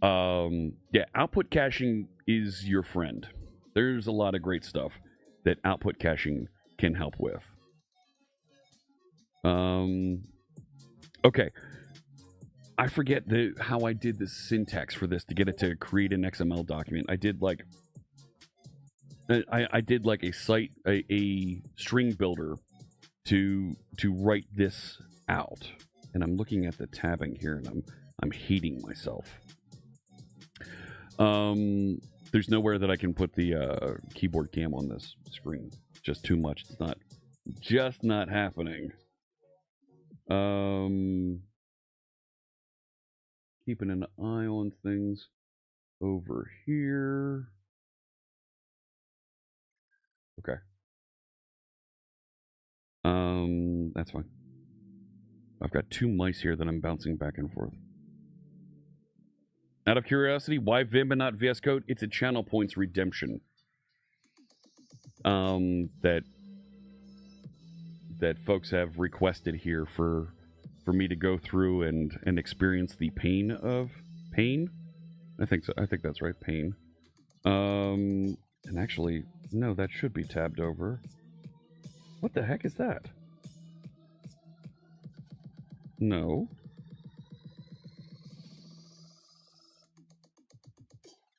yeah, output caching is your friend. There's a lot of great stuff that output caching can help with. Okay. I forget how I did the syntax for this to get it to create an XML document. I did like I did like a string builder to write this out. And I'm looking at the tabbing here and I'm hating myself. There's nowhere that I can put the keyboard cam on this screen. Just too much. It's just not happening. Keeping an eye on things over here. Okay. That's fine. I've got 2 mice here that I'm bouncing back and forth. Out of curiosity, why Vim and not VS Code? It's a channel points redemption. That folks have requested here for me to go through and experience the pain of pain. I think so. I think that's right, pain. And actually, no, that should be tabbed over. What the heck is that? No.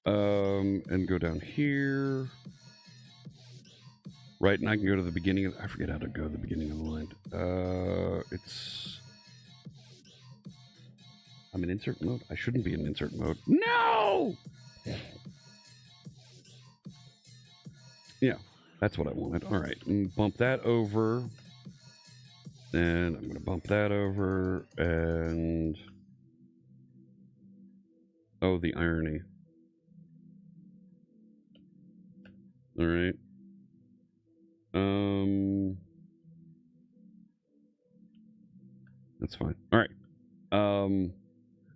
And go down here. Right, and I can go to the beginning of... I forget how to go to the beginning of the line. It's... I'm in insert mode? I shouldn't be in insert mode. No! Yeah, that's what I wanted. All right, and bump that over. And I'm going to bump that over. And... oh, the irony. All right. That's fine. All right.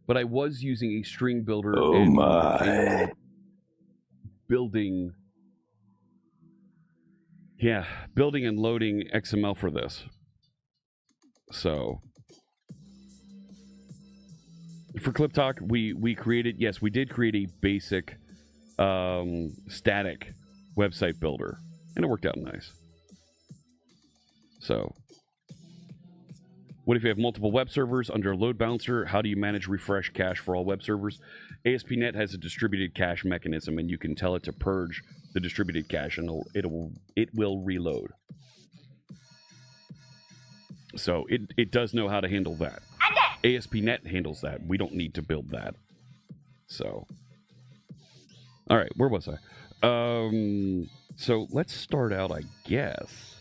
But I was using a string builder and building and loading XML for this. So for Clip Talk, we created, yes, we did create a basic static website builder, and it worked out nice. So what if you have multiple web servers under a load balancer? How do you manage refresh cache for all web servers? ASP.NET has a distributed cache mechanism, and you can tell it to purge the distributed cache, and it will reload. So it does know how to handle that. ASP.NET handles that. We don't need to build that. So, all right, where was I? So let's start out, I guess.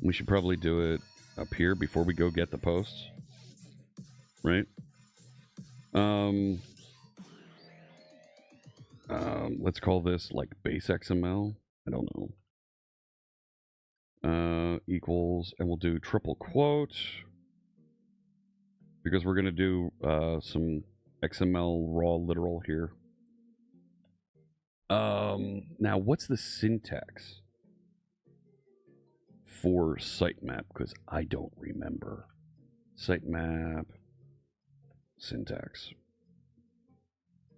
We should probably do it up here before we go get the posts, right? Let's call this like base XML. I don't know. Equals, and we'll do triple quote because we're gonna do some XML raw literal here. Now, what's the syntax for sitemap? Because I don't remember. Sitemap syntax.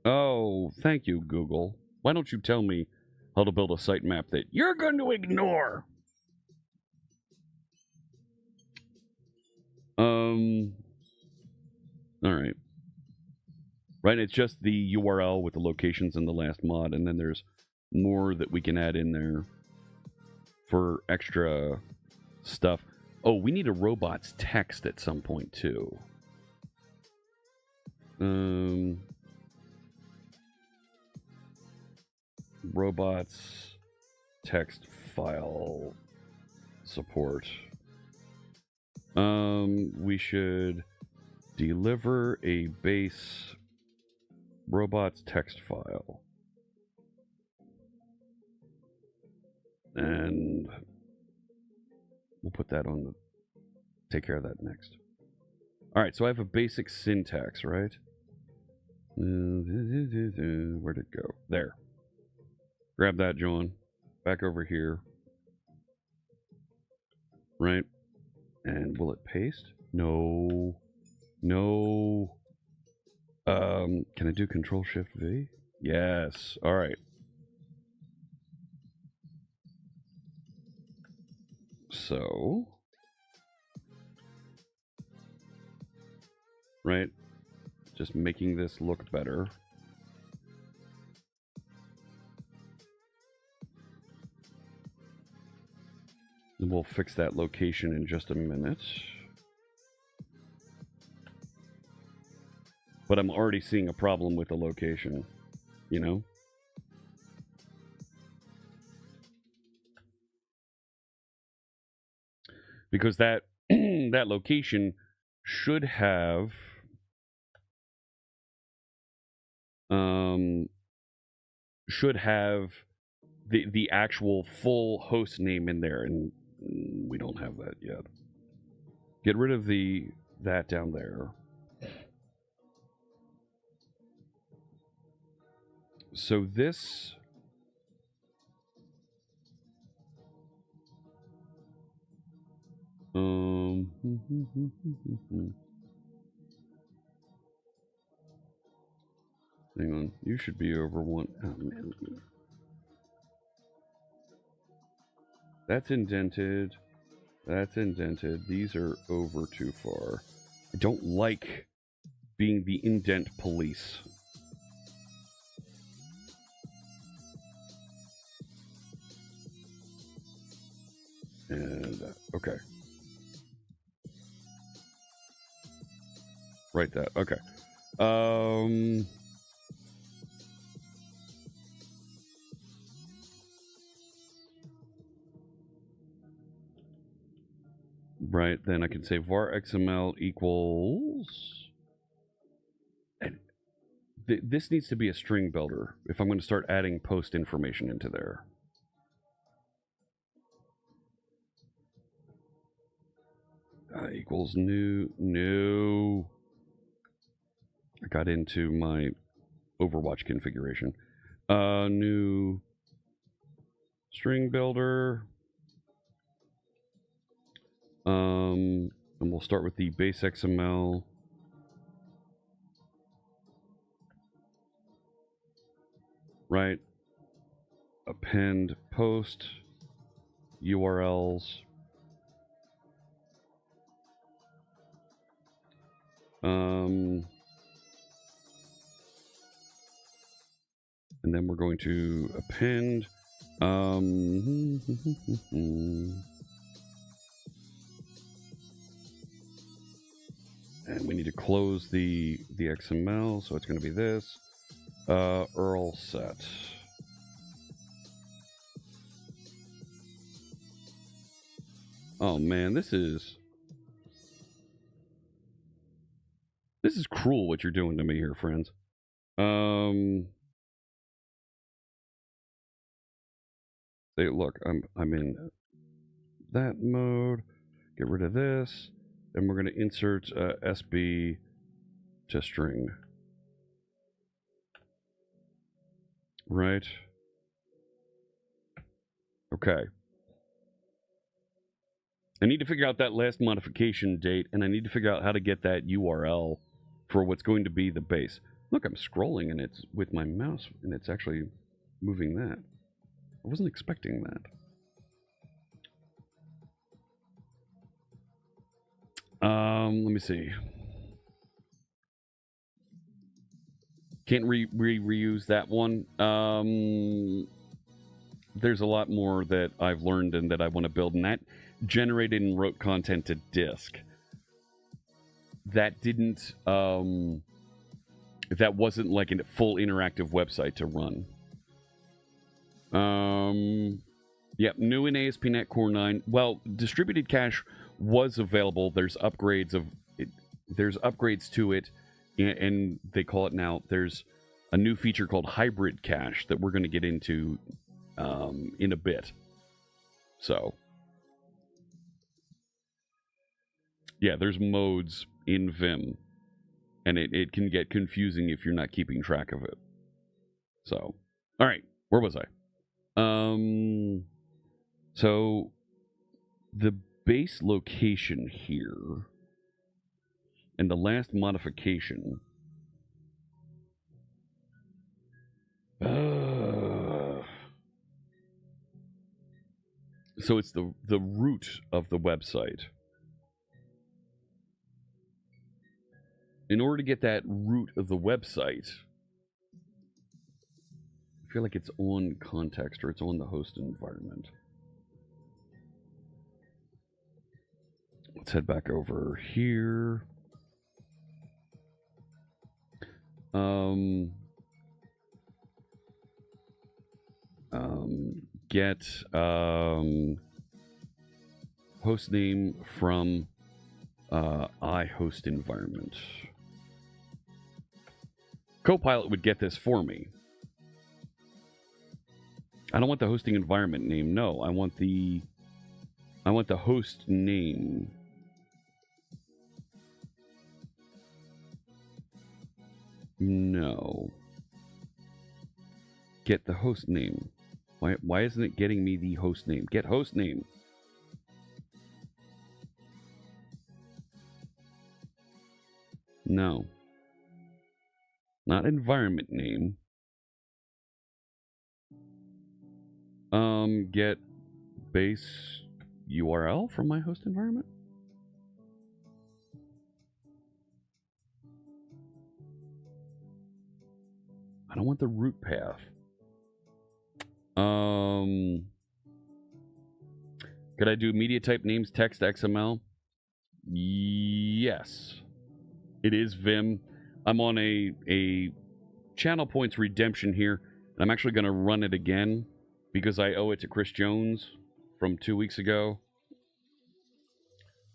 Oh, thank you, Google. Why don't you tell me how to build a sitemap that you're going to ignore? All right. Right, it's just the URL with the locations in the last mod, and then there's more that we can add in there for extra stuff. Oh, we need a robots text at some point, too. Robots text file support. We should deliver a base robots text file. And we'll put that on the... Take care of that next. Alright, so I have a basic syntax, right? Where'd it go? There. Grab that, John. Back over here. Right? And will it paste? No. No. Can I do Control-Shift-V? Yes. All right. So. Right. Just making this look better. And we'll fix that location in just a minute. But I'm already seeing a problem with the location, you know? Because that that location should have the actual full host name in there, and we don't have that yet. Get rid of that down there. So this hang on, you should be over one. Oh, man. That's indented. That's indented. These are over too far. I don't like being the indent police. And, okay. Write that. Okay. Right, then I can say var XML equals... And this needs to be a string builder if I'm going to start adding post information into there. Equals new. No. I got into my Overwatch configuration. New string builder. And we'll start with the base XML. Right. Append post URLs. And then we're going to append. And we need to close the XML, so it's going to be this. URL set. Oh man, this is cruel what you're doing to me here, friends. Say, look, I'm in that mode. Get rid of this. Then we're going to insert SB to string. Right. Okay. I need to figure out that last modification date, and I need to figure out how to get that URL for what's going to be the base. Look, I'm scrolling, and it's with my mouse, and it's actually moving that. I wasn't expecting that. Let me see. Can't reuse that one. There's a lot more that I've learned and that I want to build, and that generated and wrote content to disk. That didn't, that wasn't like a full interactive website to run. Yep, new in ASP.NET Core 9. Well, distributed cache was available. There's upgrades of it. There's upgrades to it, and they call it now. There's a new feature called hybrid cache that we're going to get into in a bit. So, yeah, there's modes in Vim, and it can get confusing if you're not keeping track of it. So, all right, where was I? So the base location here and the last modification. So it's the root of the website. In order to get that root of the website, I feel like it's on context or it's on the host environment. Let's head back over here. Get host name from iHost environment. Copilot would get this for me. I don't want the hosting environment name. No, I want the host name. No. Get the host name. Why isn't it getting me the host name? Get host name. No. Not environment name. Get base URL from my host environment? I don't want the root path. Could I do media type names, text, XML? Yes. It is Vim. I'm on a channel points redemption here. And I'm actually going to run it again because I owe it to Chris Jones from 2 weeks ago.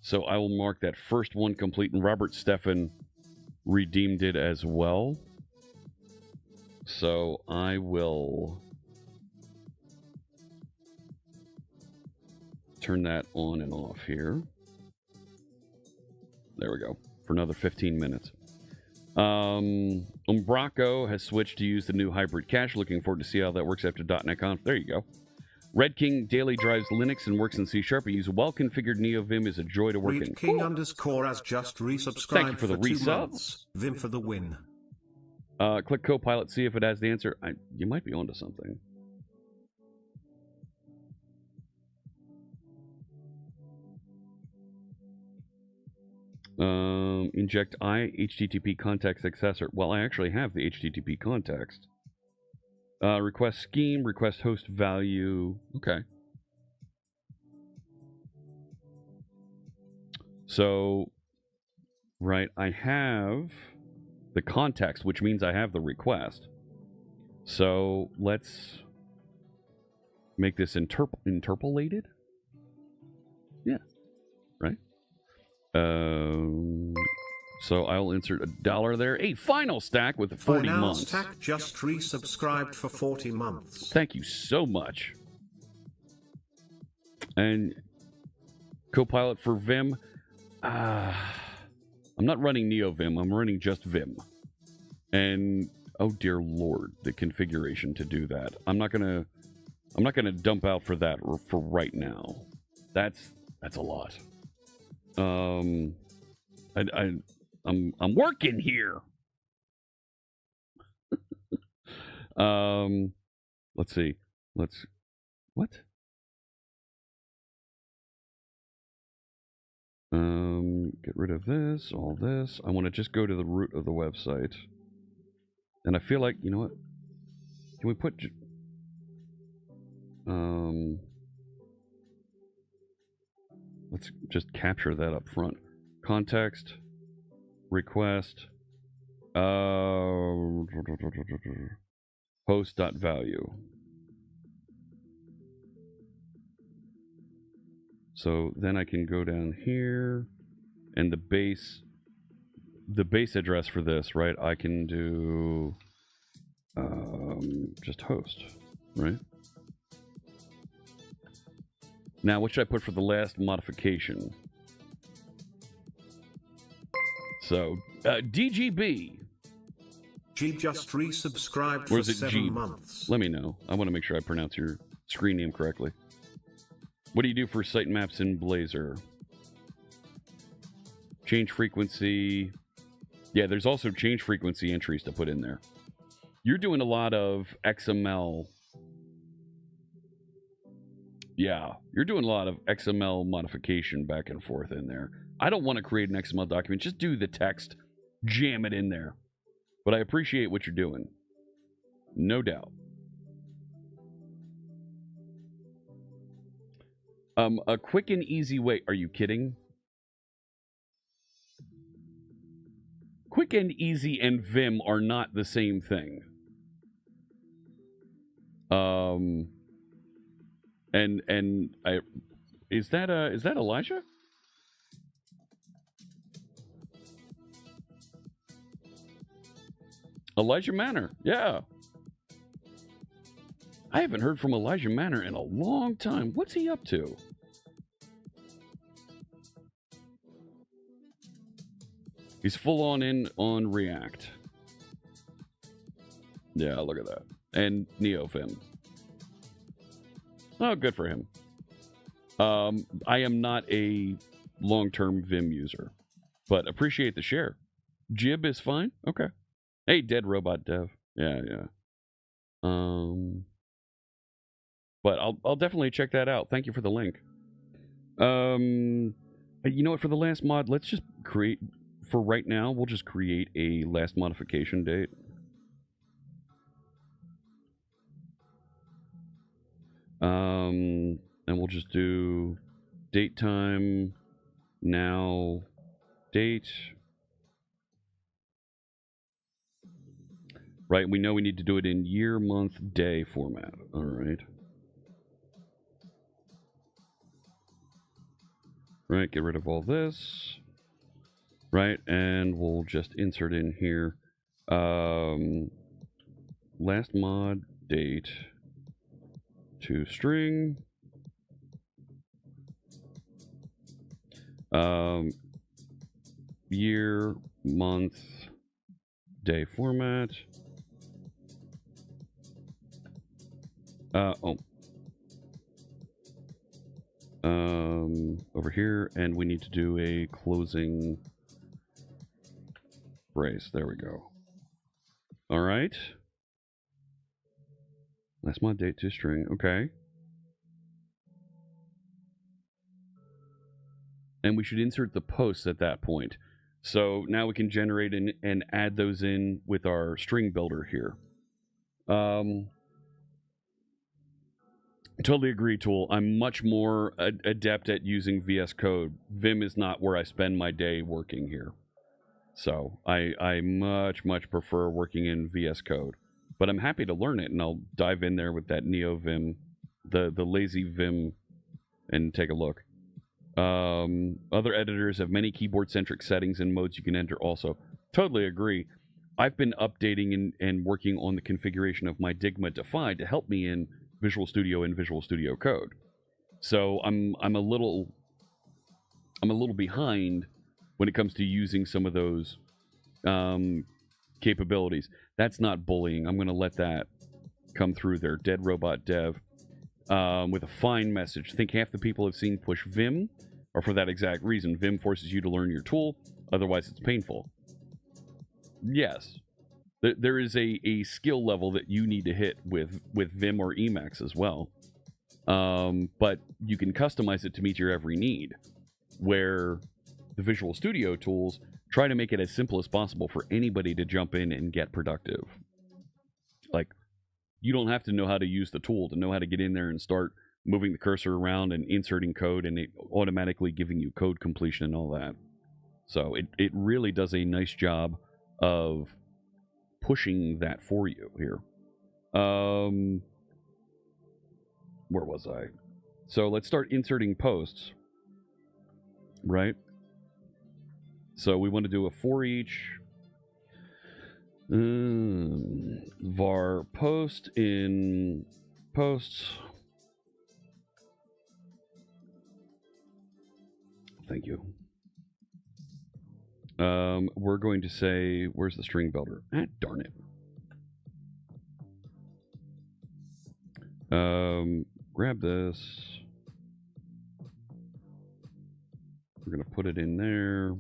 So I will mark that first one complete, and Robert Steffen redeemed it as well. So I will turn that on and off here. There we go. For another 15 minutes. Umbraco has switched to use the new hybrid cache. Looking forward to see how that works after .NET Conf. There you go. Red King daily drives Linux and works in C#. I use a well-configured NeoVim. Is a joy to work in.
Red King _ has just resubscribed.
Thank you for the
2
resub.
months. Vim for the win.
Click Copilot, see if it has the answer. You might be onto something. Inject HTTP context accessor. Well, I actually have the HTTP context. Request scheme, request host value. Okay. So, right, I have the context, which means I have the request. So let's make this interpolated. Yeah, right. So I'll insert $1 there. A final stack with 40
Final
months.
Stack just resubscribed for 40 months.
Thank you so much. And Copilot for Vim. I'm not running NeoVim. I'm running just Vim. And, oh dear Lord, the configuration to do that. I'm not going to I'm not going to dump out for that for right now. That's a lot. I'm working here. Let's see. What? Get rid of this, all this. I want to just go to the root of the website. And I feel like, you know what? Can we put let's just capture that up front. Context, request, host.value. So then I can go down here, and the base address for this, right? I can do just host, right? Now, what should I put for the last modification? So, DGB.
Jeeb just resubscribed
Or
for
is it
7
Jeeb?
months.
Let me know. I want to make sure I pronounce your screen name correctly. What do you do for sitemaps in Blazor? Change frequency. Yeah, there's also change frequency entries to put in there. You're doing a lot of XML. Yeah, you're doing a lot of XML modification back and forth in there. I don't want to create an XML document. Just do the text, jam it in there. But I appreciate what you're doing. No doubt. A quick and easy way. Are you kidding? Quick and easy and Vim are not the same thing. Is that Elijah? Elijah Manor, yeah. I haven't heard from Elijah Manor in a long time. What's he up to? He's full on React. Yeah, look at that. And NeoVim. Oh, good for him. I am not a long-term Vim user, but appreciate the share. Jib is fine? Okay. Hey, Dead Robot Dev. Yeah. But I'll definitely check that out. Thank you for the link. You know what? For the last mod, let's just create... For right now, we'll just create a last modification date. And we'll just do date time, now, date. Right, we know we need to do it in year, month, day format. All right. Right, get rid of all this. Right, and we'll just insert in here. Last mod, date, to string. Year, month, day format. Over here, and we need to do a closing brace. There we go. All right. Last mod, date to string. Okay. And we should insert the posts at that point. So now we can generate and add those in with our string builder here. Totally agree, Tool. I'm much more adept at using VS Code. Vim is not where I spend my day working here. So I much prefer working in VS Code. But I'm happy to learn it, and I'll dive in there with that NeoVim, the lazy Vim, and take a look. Other editors have many keyboard-centric settings and modes you can enter also. Totally agree. I've been updating and working on the configuration of my Digma Defy to help me in Visual Studio and Visual Studio Code. So I'm a little behind when it comes to using some of those capabilities. That's not bullying. I'm going to let that come through there. Dead Robot Dev. with a fine message. I think half the people have seen push Vim, or for that exact reason. Vim forces you to learn your tool, otherwise it's painful. Yes. There is a skill level that you need to hit with Vim or Emacs as well. But you can customize it to meet your every need, where the Visual Studio tools try to make it as simple as possible for anybody to jump in and get productive. Like, you don't have to know how to use the tool to know how to get in there and start moving the cursor around and inserting code and it automatically giving you code completion and all that. So it really does a nice job of pushing that for you here. Where was I? So let's start inserting posts, right? So we want to do a for each var post in posts. Thank you. We're going to say, where's the string builder? Ah, darn it. Grab this. We're going to put it in there.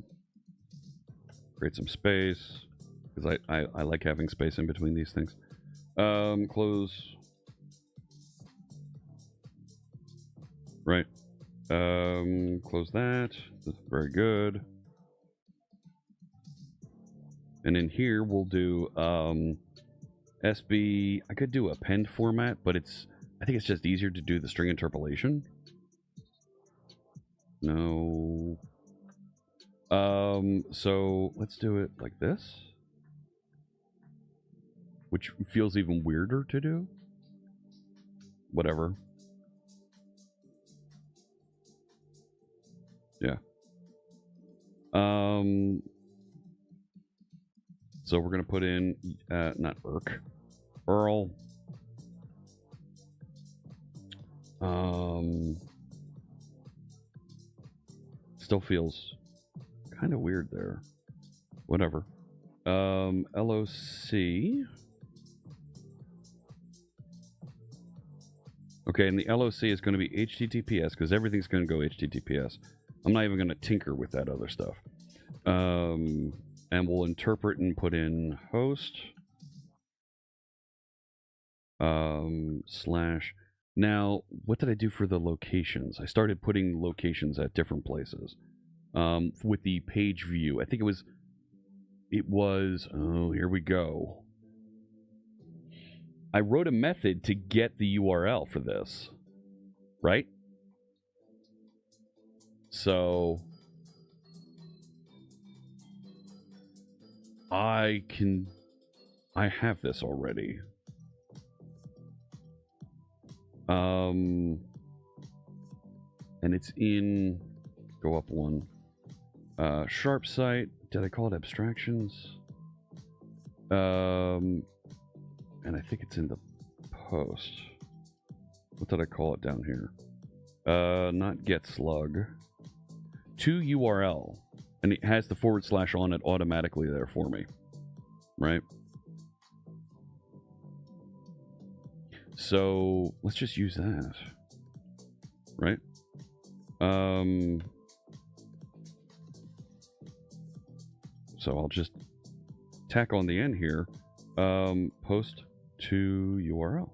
Create some space. Because I like having space in between these things. Close. Right. Close that. That's very good. And in here, we'll do SB. I could do append format, but I think it's just easier to do the string interpolation. No. So let's do it like this, which feels even weirder to do. Whatever. Yeah. So we're going to put in, not Earl. Still feels kind of weird there. Whatever. LOC. Okay, and the LOC is going to be HTTPS because everything's going to go HTTPS. I'm not even going to tinker with that other stuff. And we'll interpret and put in host slash. Now, what did I do for the locations? I started putting locations at different places with the page view. I think it was, oh, here we go. I wrote a method to get the URL for this, right? So I have this already. And it's in, go up one, sharp site. Did I call it abstractions? And I think it's in the post. What did I call it down here? Not get slug. To URL. And it has the / on it automatically there for me. Right? So let's just use that. Right? So I'll just tack on the end here. Post to URL.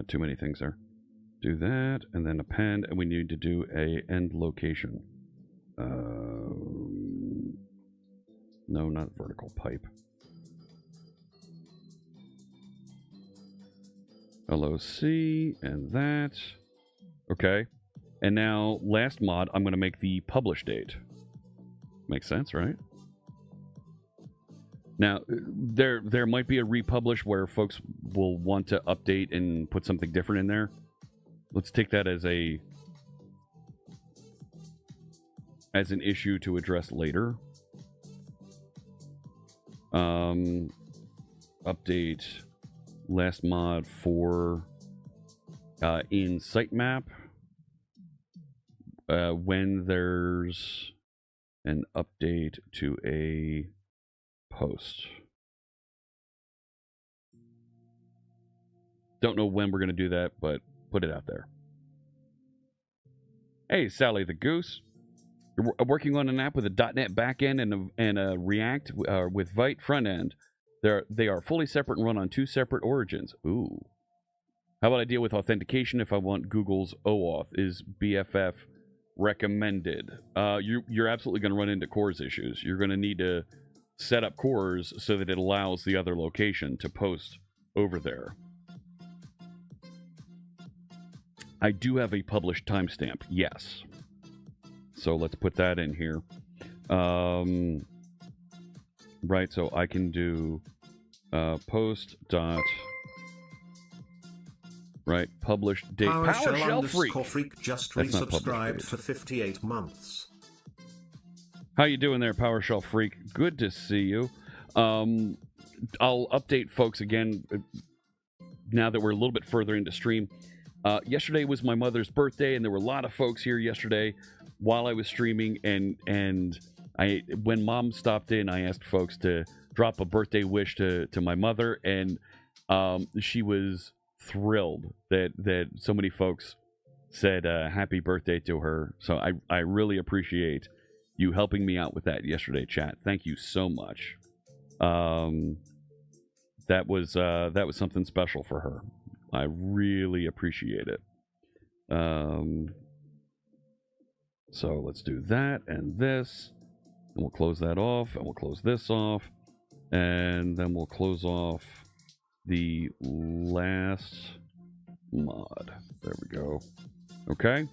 Too many things there. Do that, and then append, and we need to do a end location. No, not vertical pipe. LOC, and that. Okay. And now, last mod, I'm going to make the publish date. Makes sense, right? Now, there might be a republish where folks will want to update and put something different in there. Let's take that as an issue to address later. Update last mod for in Sitemap when there's an update to a post. Don't know when we're going to do that, but put it out there. Hey, Sally the Goose. You're working on an app with a .NET backend and a React with Vite front end. They are fully separate and run on 2 separate origins. Ooh. How about I deal with authentication if I want Google's OAuth? Is BFF recommended? You're absolutely going to run into CORS issues. You're going to need to set up CORS so that it allows the other location to post over there. I do have a published timestamp, yes. So let's put that in here. Right, so I can do post dot right published date.
PowerShell
Freak.
Freak just resubscribed for 58 months.
How you doing there, PowerShell Freak? Good to see you. I'll update folks again now that we're a little bit further into stream. Yesterday was my mother's birthday, and there were a lot of folks here yesterday while I was streaming, and when Mom stopped in, I asked folks to drop a birthday wish to my mother, and she was thrilled that so many folks said happy birthday to her. So I really appreciate you helping me out with that yesterday, chat. Thank you so much. That was something special for her. I really appreciate it. So let's do that and this, and we'll close that off, and we'll close this off, and then we'll close off the last mod. There we go. Okay.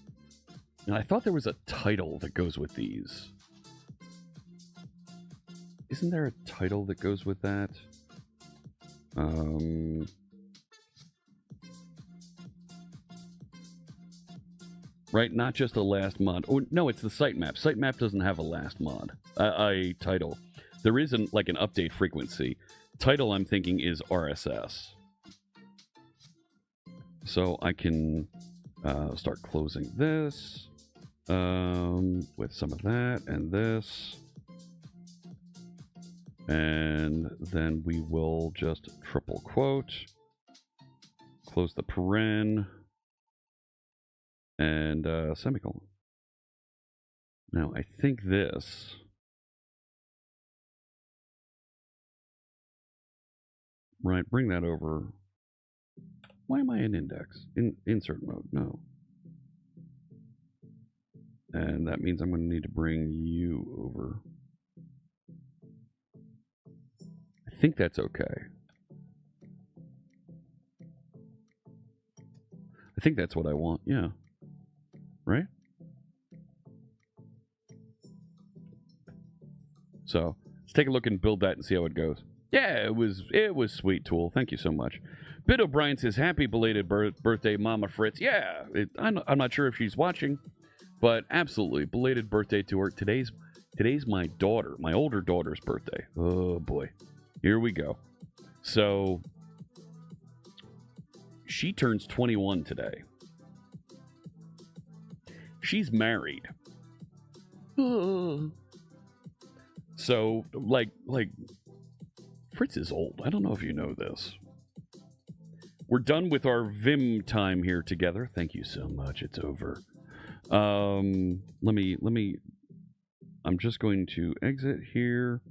And I thought there was a title that goes with these. Isn't there a title that goes with that? Right, not just a last mod. Oh, no, it's the Sitemap. Sitemap doesn't have a last mod, a title. There isn't like an update frequency. Title, I'm thinking, is RSS. So I can start closing this with some of that and this. And then we will just triple quote, close the paren, and semicolon. Now, I think this right, bring that over. Why am I in index? In insert mode, no. And that means I'm going to need to bring you over. I think that's okay. I think that's what I want, yeah. Right? So let's take a look and build that and see how it goes. Yeah, it was sweet, Tool. Thank you so much. Bit O'Brien says, happy belated birthday, Mama Fritz. Yeah, I'm not sure if she's watching, but absolutely, belated birthday to her. Today's my daughter, my older daughter's birthday. Oh, boy. Here we go. So, she turns 21 today. She's married. So, like, Fritz is old. I don't know if you know this. We're done with our Vim time here together. Thank you so much. It's over. Let me. I'm just going to exit here,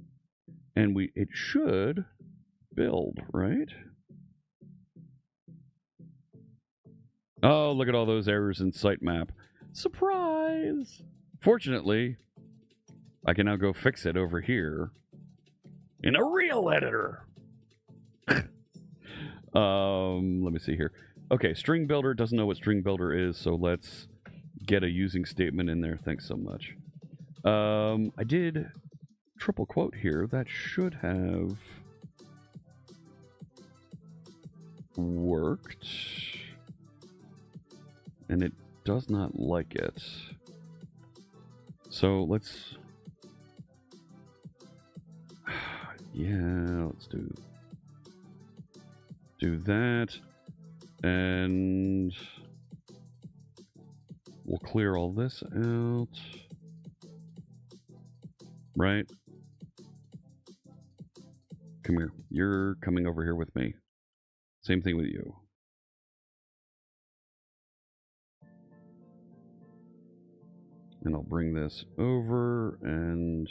and it should build, right? Oh, look at all those errors in Sitemap. Surprise! Fortunately, I can now go fix it over here in a real editor. Let me see here. Okay, string builder doesn't know what string builder is, so let's get a using statement in there. Thanks so much. I did triple quote here. That should have worked. And it does not like it. So let's... yeah, let's do that. And we'll clear all this out. Right? Come here. You're coming over here with me. Same thing with you. And I'll bring this over and...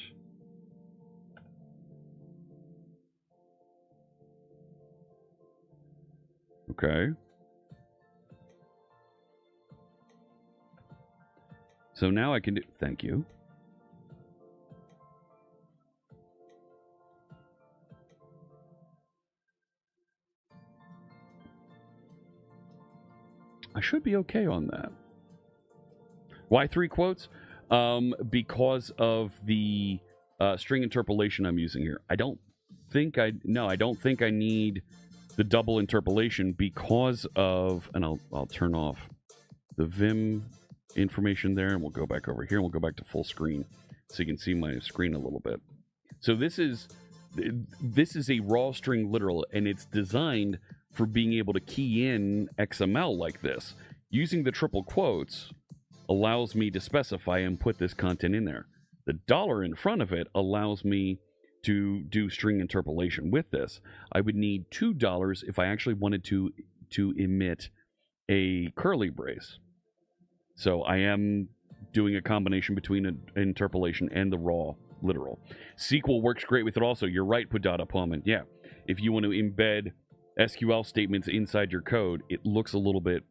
Okay. So now I can do... Thank you. I should be okay on that. Why 3 quotes? Because of the string interpolation I'm using here. I don't think I need the double interpolation because of, and I'll turn off the Vim information there, and we'll go back over here, and we'll go back to full screen so you can see my screen a little bit. So this is a raw string literal, and it's designed for being able to key in XML like this. Using the triple quotes allows me to specify and put this content in there. The dollar in front of it allows me to do string interpolation with this. I would need $2 if I actually wanted to emit a curly brace. So I am doing a combination between an interpolation and the raw literal. SQL works great with it also. You're right, Pudata Pullman. Yeah, if you want to embed SQL statements inside your code, it looks a little bit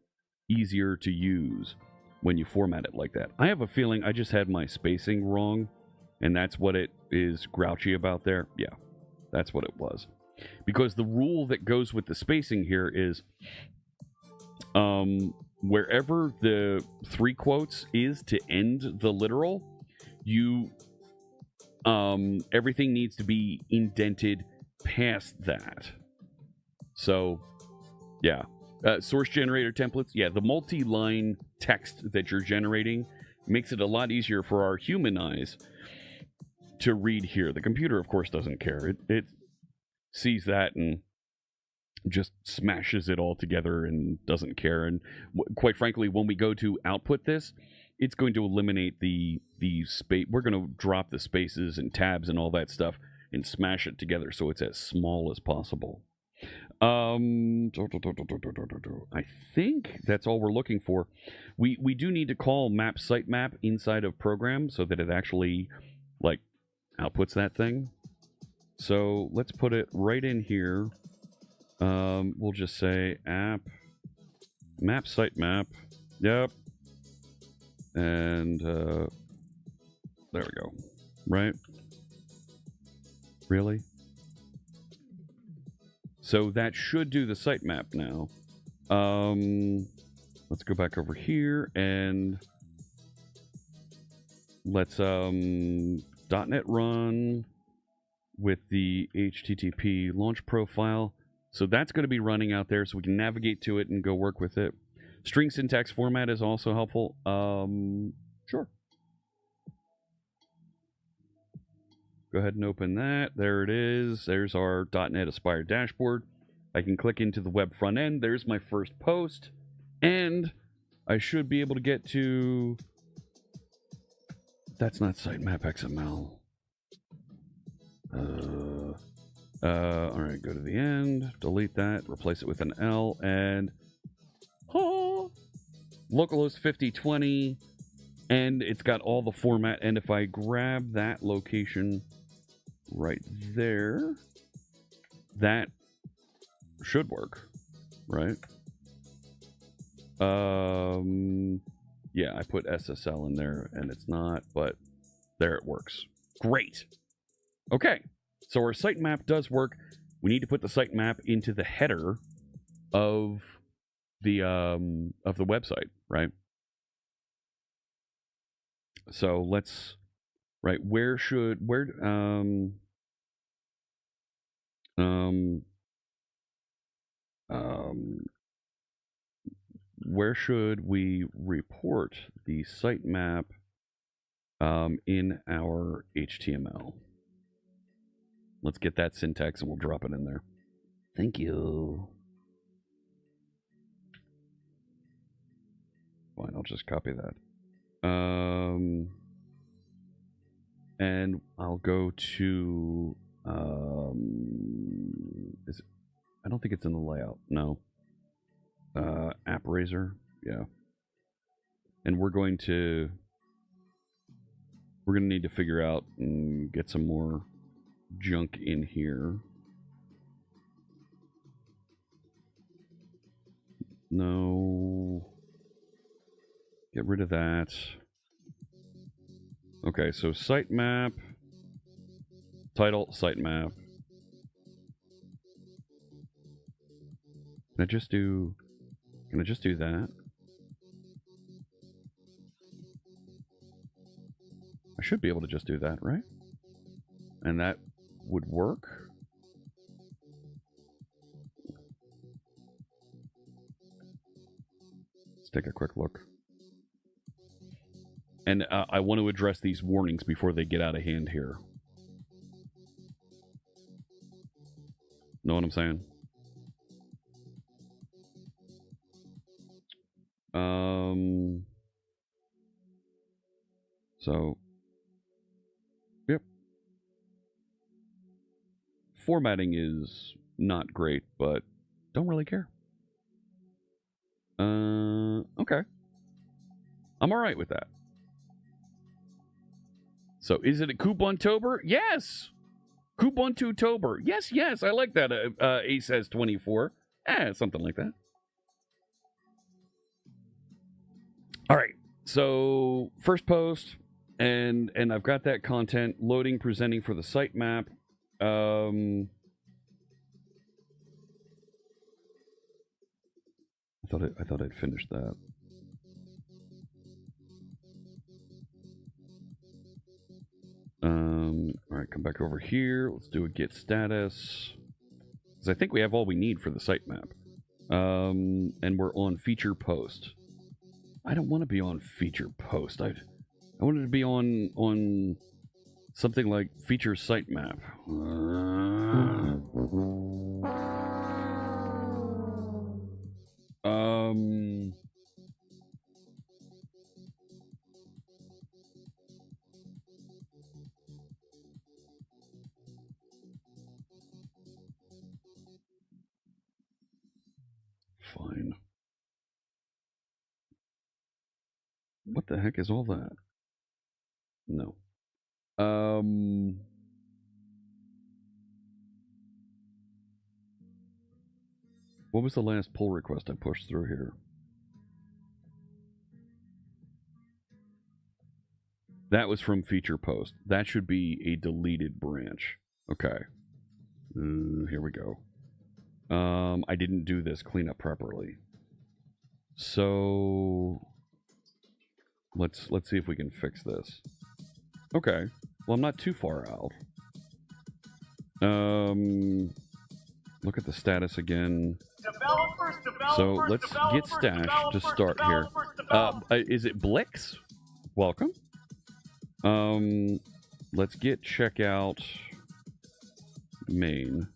easier to use when you format it like that. I have a feeling I just had my spacing wrong, and that's what it is grouchy about there. Yeah, that's what it was. Because the rule that goes with the spacing here is wherever the 3 quotes is to end the literal, everything needs to be indented past that. So, yeah. Source generator templates. Yeah, the multi-line text that you're generating makes it a lot easier for our human eyes to read here. The computer, of course, doesn't care. It sees that and just smashes it all together and doesn't care. And quite frankly, when we go to output this, it's going to eliminate the space. We're going to drop the spaces and tabs and all that stuff and smash it together so it's as small as possible. I think that's all we're looking for. We do need to call map sitemap inside of program so that it actually like outputs that thing. So let's put it right in here. We'll just say app map sitemap. Yep. And there we go. Right? Really? So that should do the sitemap now. Let's go back over here and let's .NET run with the HTTP launch profile. So that's going to be running out there so we can navigate to it and go work with it. String syntax format is also helpful. Sure. Go ahead and open that. There it is. There's our .NET Aspire dashboard. I can click into the web front end. There's my first post. And I should be able to get to... That's not sitemap XML. All right, go to the end. Delete that. Replace it with an L. And... localhost 5020. And it's got all the format. And if I grab that location... right there, that should work, right? Yeah, I put SSL in there and it's not, but there it works. Great. Okay, so our sitemap does work. We need to put the sitemap into the header of the website, right? So let's, right, where should we report the sitemap in our HTML? Let's get that syntax and we'll drop it in there. Thank you. Fine, I'll just copy that. And I'll go to I don't think it's in the layout. No. App Razor. Yeah. And we're going to We're going to need to figure out and get some more junk in here. No. Get rid of that. Okay, so sitemap. Title, sitemap. Can I just do that? I should be able to just do that, right? And that would work. Let's take a quick look. And I want to address these warnings before they get out of hand here. Know what I'm saying? So, yep. Formatting is not great, but don't really care. Okay. I'm all right with that. So, is it a Ubuntober? Yes! Ubuntober. Yes, yes, I like that. Ace has 24. Something like that. All right. So, first post, and I've got that content loading, presenting for the sitemap. I thought I'd finished that. All right, come back over here. Let's do a get status. Because I think we have all we need for the sitemap. And we're on feature post. I don't want to be on feature post. I wanted to be on something like feature sitemap. Fine. What the heck is all that? No. What was the last pull request I pushed through here? That was from feature post. That should be a deleted branch. Okay. Here we go. I didn't do this cleanup properly. So let's see if we can fix this. Okay. Well, I'm not too far out. Look at the status again. So let's get stash to start here. Is it Blix? Welcome. Let's get checkout main.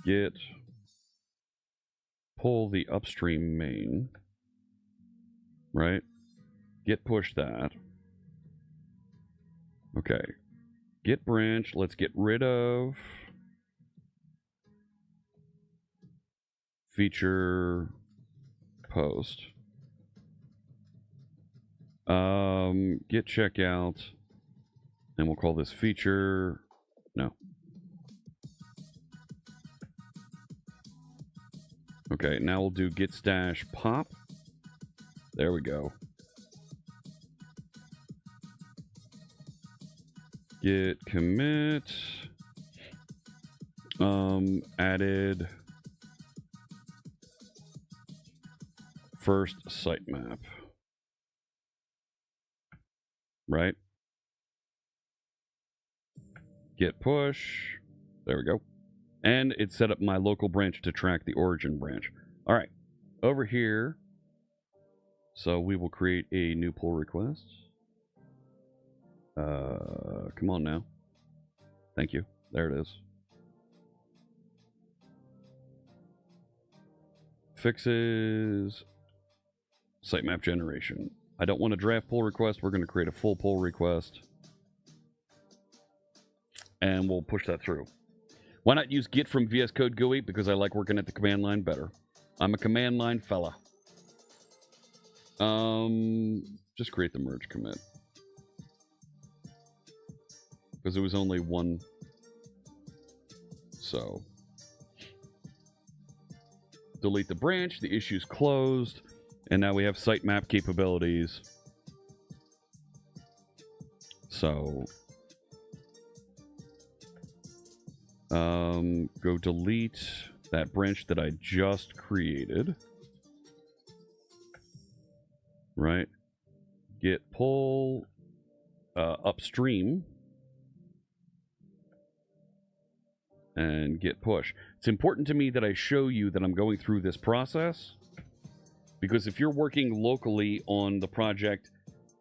Get pull the upstream main. Right? Get push that. Okay. Get branch. Let's get rid of feature post. Get checkout. And we'll call this feature. No. Okay, now we'll do get stash pop. There we go. Get commit. Added first sitemap. Right? Get push. There we go. And it set up my local branch to track the origin branch. All right. Over here. So we will create a new pull request. Come on now. Thank you. There it is. Fixes sitemap generation. I don't want a draft pull request. We're going to create a full pull request. And we'll push that through. Why not use Git from VS Code GUI? Because I like working at the command line better. I'm a command line fella. Just create the merge commit. because it was only one. So delete the branch, the issue's closed, and now we have sitemap capabilities. So go delete that branch that I just created. Right? Git pull upstream and git push. It's important to me that I show you that I'm going through this process, because if you're working locally on the project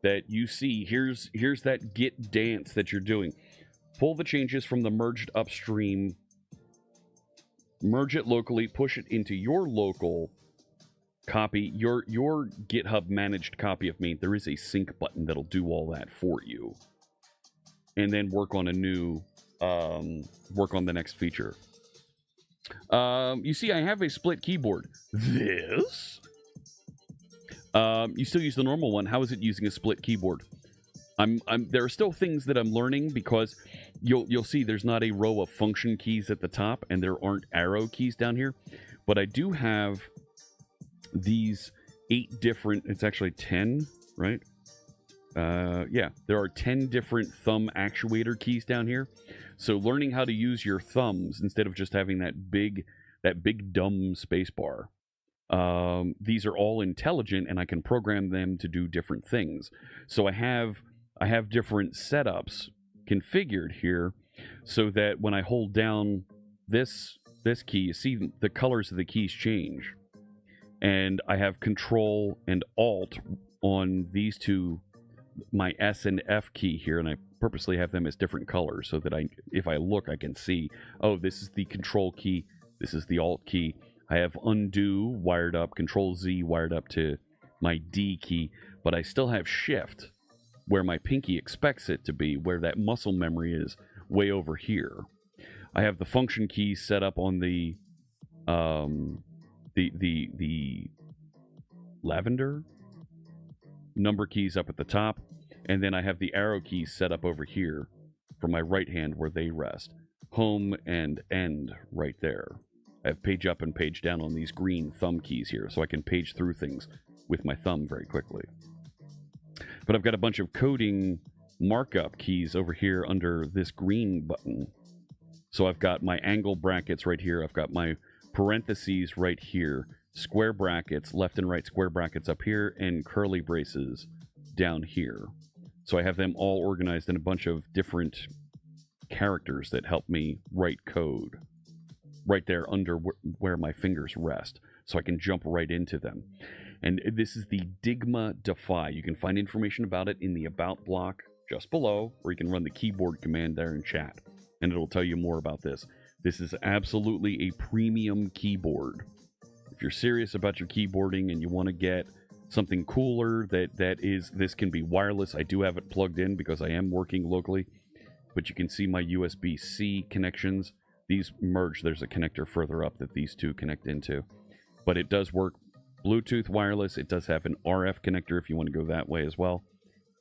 that you see, here's that git dance that you're doing. Pull the changes from the merged upstream, merge it locally, push it into your local copy, your GitHub managed copy of me. There is a sync button that'll do all that for you. And then work on a new, work on the next feature. You see, I have a split keyboard. This? You still use the normal one. How is it using a split keyboard? There are still things that I'm learning, because you'll see there's not a row of function keys at the top, and there aren't arrow keys down here. But I do have these 8 different, it's actually 10, right? Yeah, there are 10 different thumb actuator keys down here. So learning how to use your thumbs instead of just having that big dumb space bar. These are all intelligent, and I can program them to do different things. So I have different setups configured here, so that when I hold down this key, you see the colors of the keys change. And I have Control and Alt on these two, my S and F key here, and I purposely have them as different colors so that if I look, I can see, oh, this is the Control key, this is the Alt key. I have Undo wired up, Control Z wired up to my D key, but I still have Shift where my pinky expects it to be, where that muscle memory is way over here. I have the function keys set up on the lavender number keys up at the top, and then I have the arrow keys set up over here for my right hand where they rest. Home and end right there. I have page up and page down on these green thumb keys here, so I can page through things with my thumb very quickly. But I've got a bunch of coding markup keys over here under this green button. So I've got my angle brackets right here, I've got my parentheses right here, square brackets, left and right square brackets up here, and curly braces down here. So I have them all organized in a bunch of different characters that help me write code right there under where my fingers rest, so I can jump right into them. And this is the Digma Defy. You can find information about it in the About block just below, or you can run the keyboard command there in chat, and it'll tell you more about this. This is absolutely a premium keyboard. If you're serious about your keyboarding and you want to get something cooler this can be wireless. I do have it plugged in because I am working locally, but you can see my USB-C connections. These merge. There's a connector further up that these two connect into. But it does work Bluetooth wireless. It does have an RF connector if you want to go that way as well.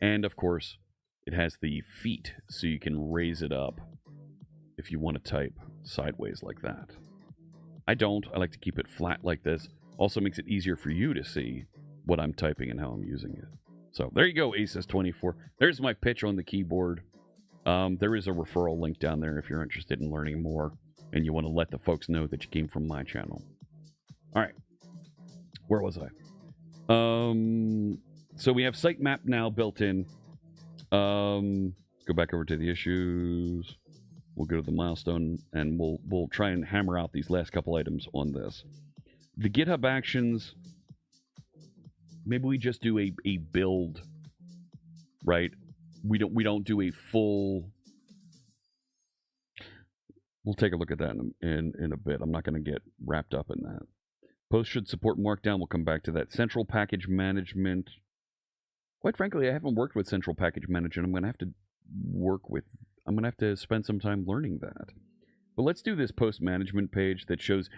And, of course, it has the feet, so you can raise it up if you want to type sideways like that. I don't. I like to keep it flat like this. Also makes it easier for you to see what I'm typing and how I'm using it. So there you go, Asus24. There's my pitch on the keyboard. There is a referral link down there if you're interested in learning more and you want to let the folks know that you came from my channel. All right. Where was I? So we have Sitemap now built in. Let's go back over to the issues. We'll go to the milestone, and we'll try and hammer out these last couple items on this. The GitHub Actions, maybe we just do a build, right? We don't do a full. We'll take a look at that in a bit. I'm not going to get wrapped up in that. Post should support Markdown. We'll come back to that. Central Package Management. Quite frankly, I haven't worked with Central Package Management. I'm going to have to spend some time learning that. But let's do this post management page that shows,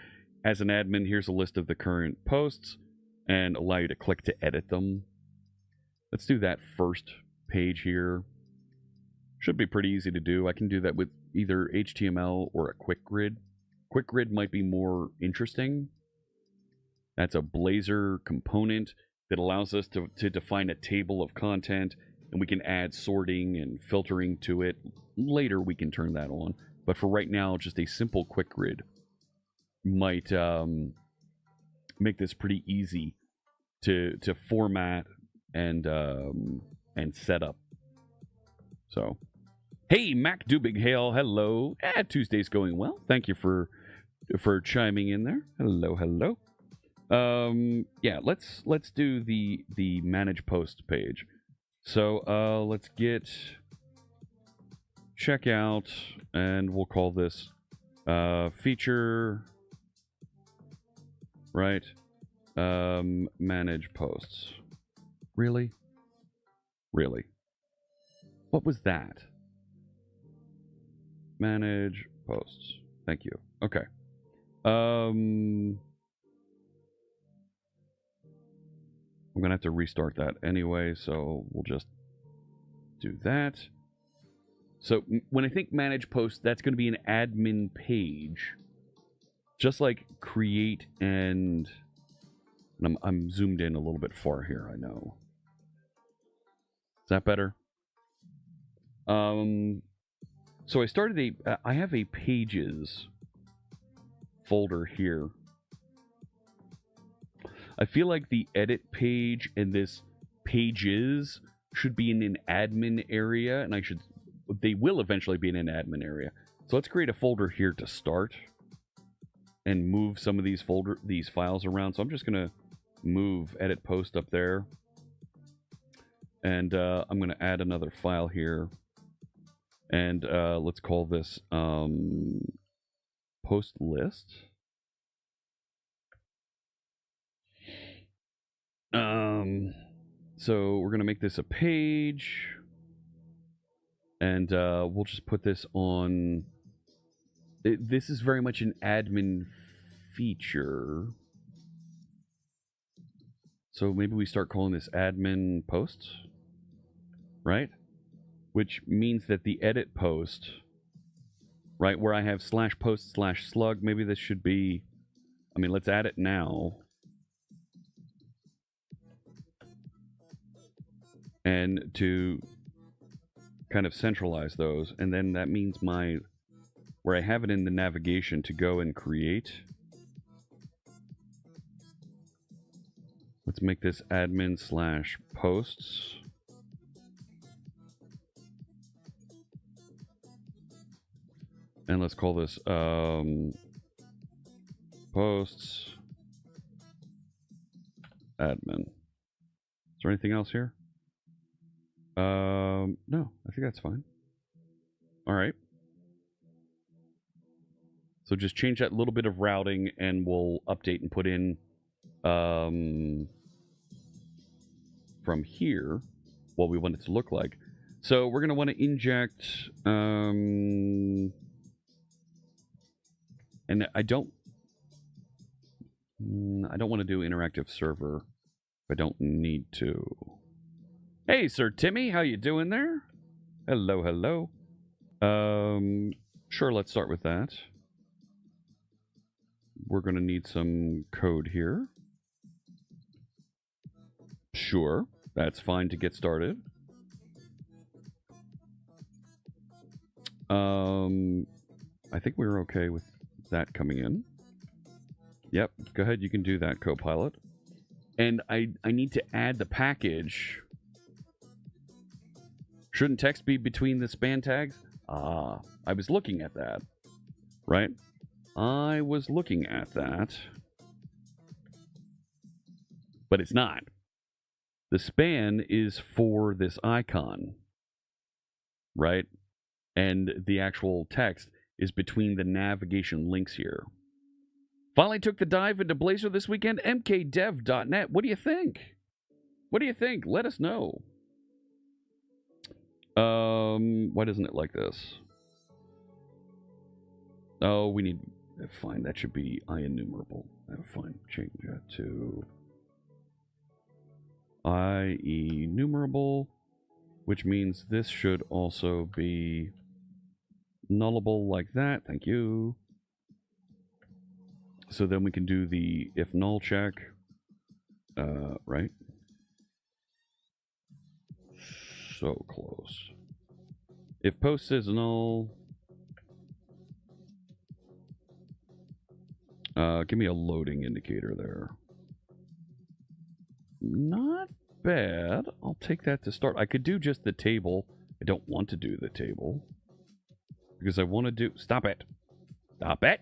as an admin, here's a list of the current posts and allow you to click to edit them. Let's do that first page here. Should be pretty easy to do. I can do that with either HTML or a quick grid. Quick grid might be more interesting. That's a Blazor component that allows us to define a table of content, and we can add sorting and filtering to it. Later we can turn that on. But for right now, just a simple quick grid might make this pretty easy to format and set up. So, hey, Mac Dubig Hale, hello. Tuesday's going well. Thank you for chiming in there. Hello, hello. Yeah, let's do the manage posts page. So let's get checkout, and we'll call this feature, right? Manage posts. Really? What was that? Manage posts. Thank you. Okay. I'm going to have to restart that anyway, so we'll just do that. So when I think manage posts, that's going to be an admin page. Just like create and I'm zoomed in a little bit far here, I know. Is that better? So I started I have a pages folder here. I feel like the edit page and this pages should be in an admin area, and they will eventually be in an admin area. So let's create a folder here to start and move some of these files around. So I'm just gonna move edit post up there, and I'm gonna add another file here, and let's call this post list. So we're gonna make this a page, and we'll just put this on. This is very much an admin feature, so maybe we start calling this admin posts, right? Which means that the edit post, right, where I have /post/slug, maybe this should be, I mean, let's add it now. And to kind of centralize those, and then that means where I have it in the navigation to go and create. Let's make this admin/posts. And let's call this posts admin. Is there anything else here? No, I think that's fine. All right. So just change that little bit of routing, and we'll update and put in from here what we want it to look like. So we're going to want to inject, and I don't want to do interactive server if I don't need to. Hey, Sir Timmy, how you doing there? Hello, hello. Sure, let's start with that. We're going to need some code here. Sure, that's fine to get started. I think we're okay with that coming in. Yep, go ahead, you can do that, Copilot. And I need to add the package. Shouldn't text be between the span tags? Ah, I was looking at that, right? I was looking at that, but it's not. The span is for this icon, right? And the actual text is between the navigation links here. Finally took the dive into Blazor this weekend. mkdev.net. What do you think? What do you think? Let us know. Why doesn't it like this? Oh, we need... Fine, that should be IEnumerable. Fine, change that to IEnumerable. which means this should also be nullable like that. Thank you. So then we can do the if null check, right? So close. If post is null, give me a loading indicator there. Not bad. I'll take that to start. I could do just the table. I don't want to do the table because I want to do... Stop it. Stop it.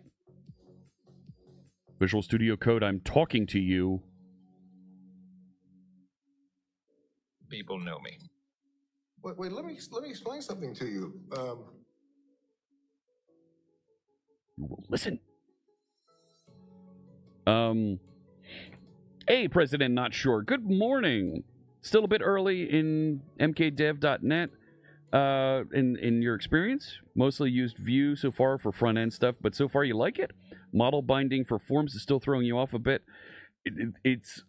Visual Studio Code, I'm talking to you.
People know me.
Wait, let me explain something to you.
You will listen. Hey, President Not Sure. Good morning. Still a bit early in mkdev.net. In your experience, mostly used Vue so far for front-end stuff, but so far you like it? Model binding for forms is still throwing you off a bit. It's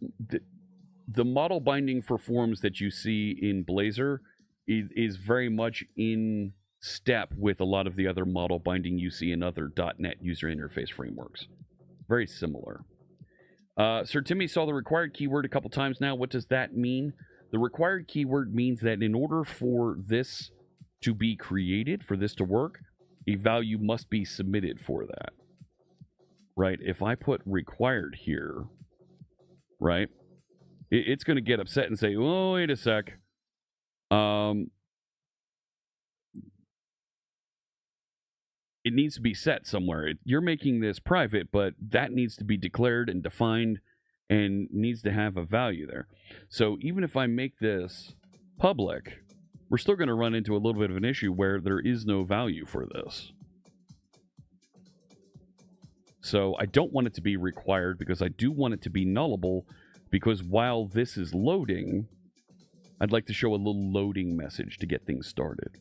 the model binding for forms that you see in Blazor is very much in step with a lot of the other model binding you see in other .NET user interface frameworks. Very similar. Sir Timmy saw the required keyword a couple times now. What does that mean? The required keyword means that in order for this to be created, for this to work, a value must be submitted for that. Right? If I put required here, right, it's going to get upset and say, oh, wait a sec. It needs to be set somewhere. You're making this private, but that needs to be declared and defined and needs to have a value there. So even if I make this public, we're still going to run into a little bit of an issue where there is no value for this. So I don't want it to be required because I do want it to be nullable, because while this is loading, I'd like to show a little loading message to get things started.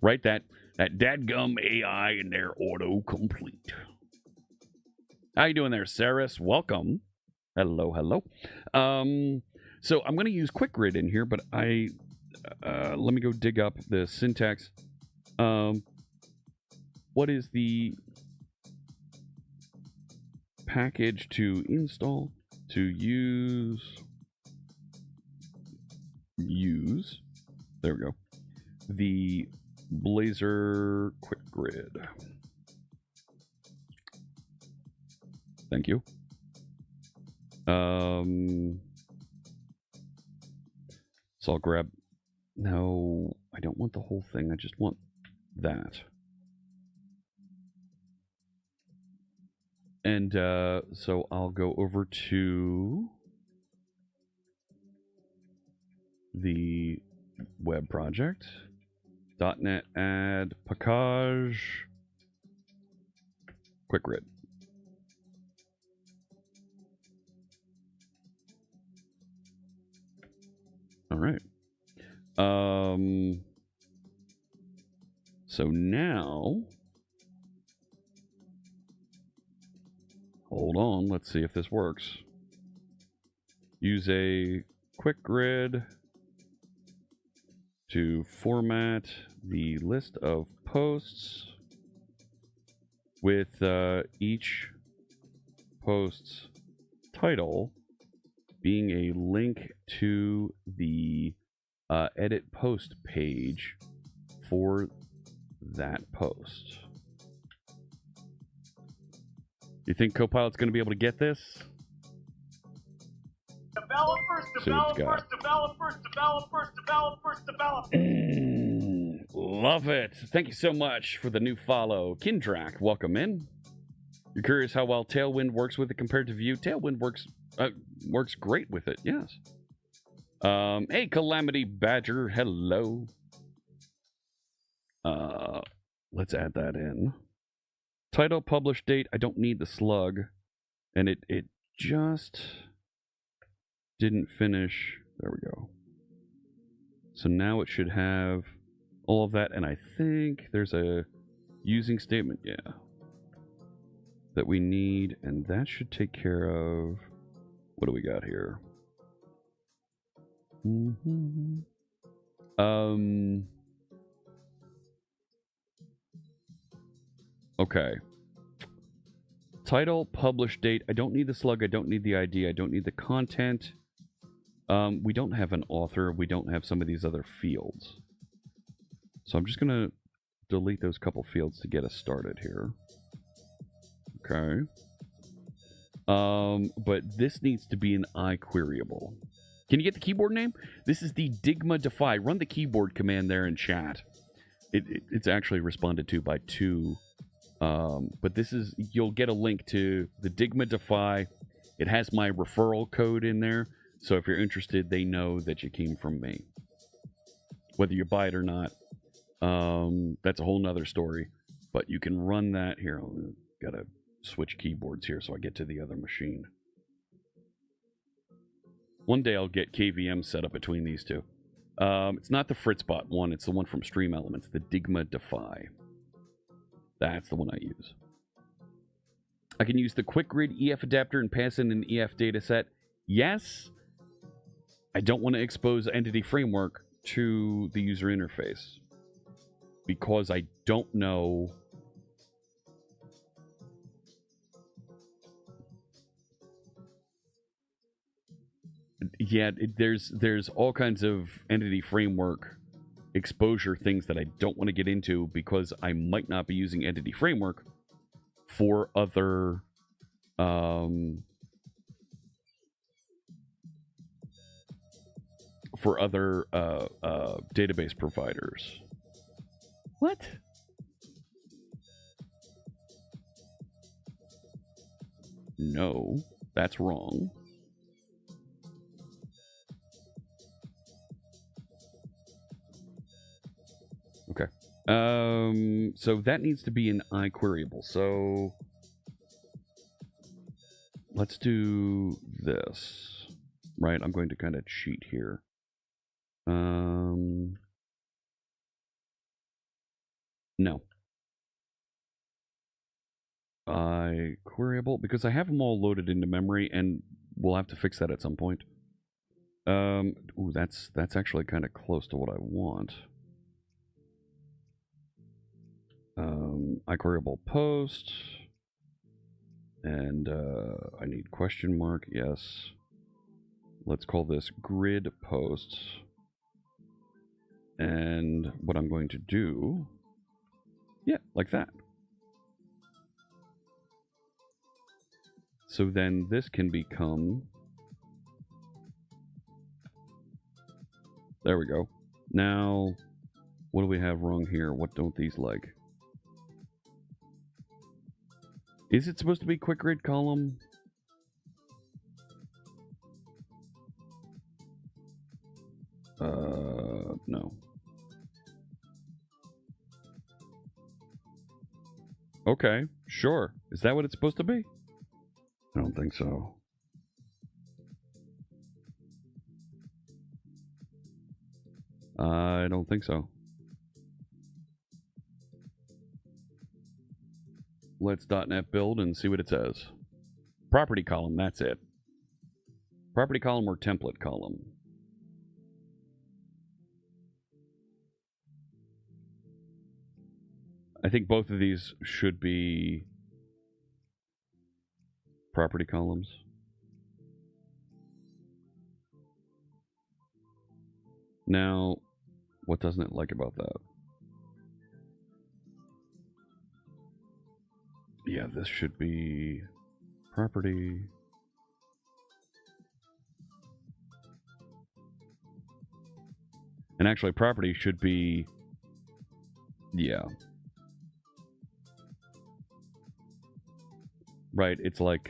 Right? That dadgum AI and their autocomplete. How you doing there, Saris? Welcome. Hello, hello. So I'm going to use QuickGrid in here, but let me go dig up the syntax. What is the package to install? To use. There we go. The Blazor QuickGrid. Thank you. So I'll grab... No, I don't want the whole thing. I just want that. And so I'll go over to the web project. .NET add package QuickGrid. All right. So now, hold on. Let's see if this works. Use a QuickGrid to format the list of posts with each post's title being a link to the edit post page for that post. You think Copilot's going to be able to get this? Developers. Love it. Thank you so much for the new follow. Kindrak, welcome in. You're curious how well Tailwind works with it compared to Vue? Tailwind works great with it, yes. Hey, Calamity Badger, hello. Let's add that in. Title, publish date, I don't need the slug. And it just didn't finish. There we go. So now it should have all of that, and I think there's a using statement, yeah, that we need, and that should take care of... What do we got here? Okay. Title, publish date. I don't need the slug. I don't need the ID. I don't need the content. We don't have an author. We don't have some of these other fields. So I'm just going to delete those couple fields to get us started here. Okay. But this needs to be an iQueryable. Can you get the keyboard name? This is the Digma Defy. Run the keyboard command there in chat. It's actually responded to by 2. But this is, you'll get a link to the Digma Defy. It has my referral code in there. So if you're interested, they know that you came from me. Whether you buy it or not, that's a whole nother story. But you can run that here. I've got to switch keyboards here so I get to the other machine. One day I'll get KVM set up between these two. It's not the Fritzbot one. It's the one from Stream Elements, the Digma Defy. That's the one I use. I can use the QuickGrid EF adapter and pass in an EF dataset. Yes. I don't want to expose Entity Framework to the user interface because I don't know. Yeah, there's all kinds of Entity Framework exposure things that I don't want to get into because I might not be using Entity Framework for other database providers. What? No, that's wrong. Okay. So that needs to be an iQueryable. So let's do this. Right, I'm going to kind of cheat here. No. iQueryable, because I have them all loaded into memory, and we'll have to fix that at some point. Ooh, that's actually kind of close to what I want. iQueryable post, and I need question mark. Yes. Let's call this grid posts. And what I'm going to do, yeah, like that. So then this can become, there we go. Now, what do we have wrong here? What don't these like? Is it supposed to be quick grid column? No. Okay, sure. Is that what it's supposed to be? I don't think so. I don't think so. Let's .NET build and see what it says. Property column, that's it. Property column or template column. I think both of these should be property columns. Now, what doesn't it like about that? Yeah, this should be property. And actually, property should be, yeah. Right, it's like,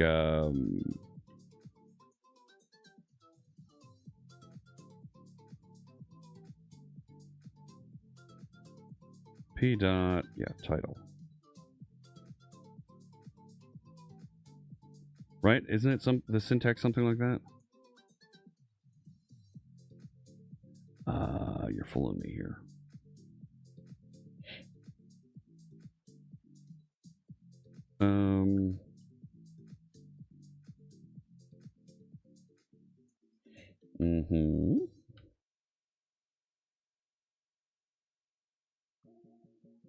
P dot, yeah, title. Right, isn't it the syntax something like that? You're fooling me here.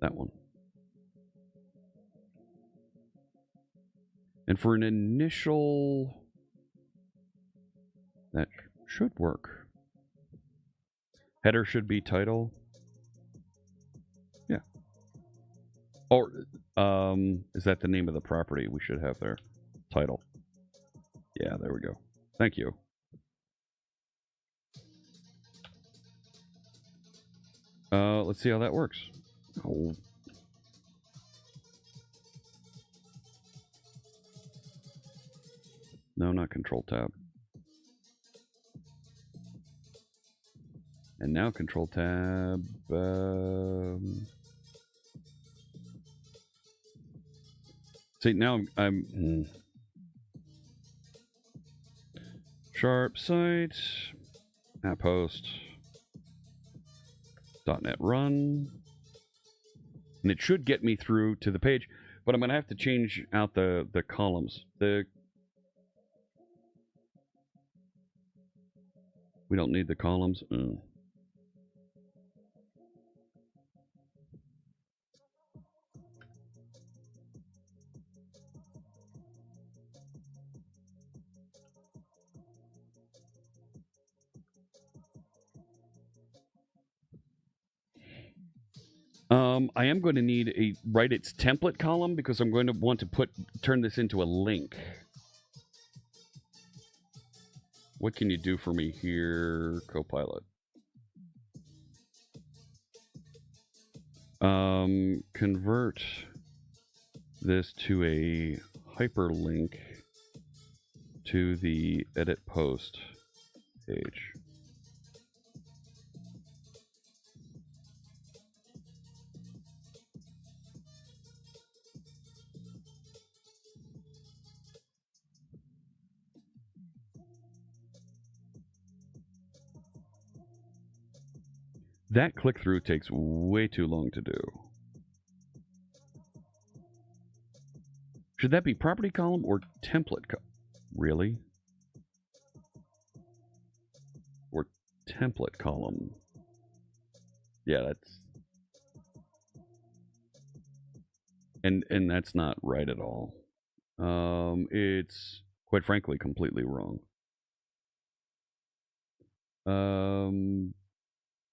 That one. And for an initial, that should work. Header should be title. Yeah. Or, is that the name of the property we should have there? Title. Yeah, there we go. Thank you. Let's see how that works. Oh. No, not Control Tab. And now Control Tab. See, now I'm Sharp Site, App Host, .NET Run, and it should get me through to the page, but I'm going to have to change out the columns. We don't need the columns. I am going to need a write its template column because I'm going to want to turn this into a link. What can you do for me here, Copilot? Convert this to a hyperlink to the edit post page. That click-through takes way too long to do. Should that be property column or template column? Really? Or template column? Yeah, that's... And that's not right at all. It's, quite frankly, completely wrong.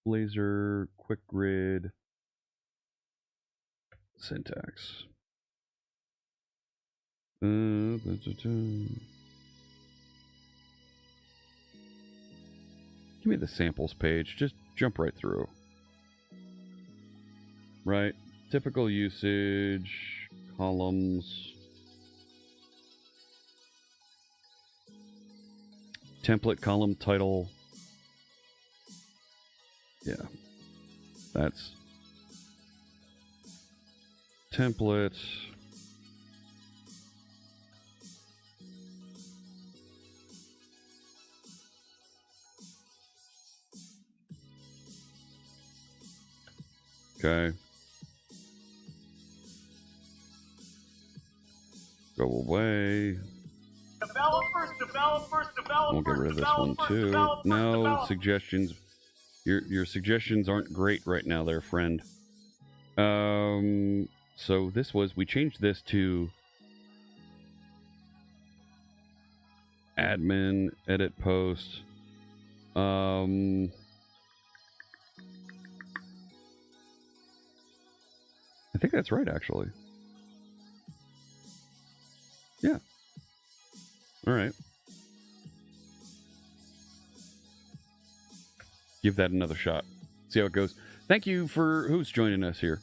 Blazor, quick grid, syntax. Give me the samples page. Just jump right through. Right. Typical usage, columns, template column title. Yeah, that's template. Okay. Go away. Developers. We'll get rid of this one too. No suggestions. Your suggestions aren't great right now there, friend. So this was, we changed this to admin, edit post. I think that's right, actually. Yeah. All right. Give that another shot. See how it goes. Thank you for who's joining us here.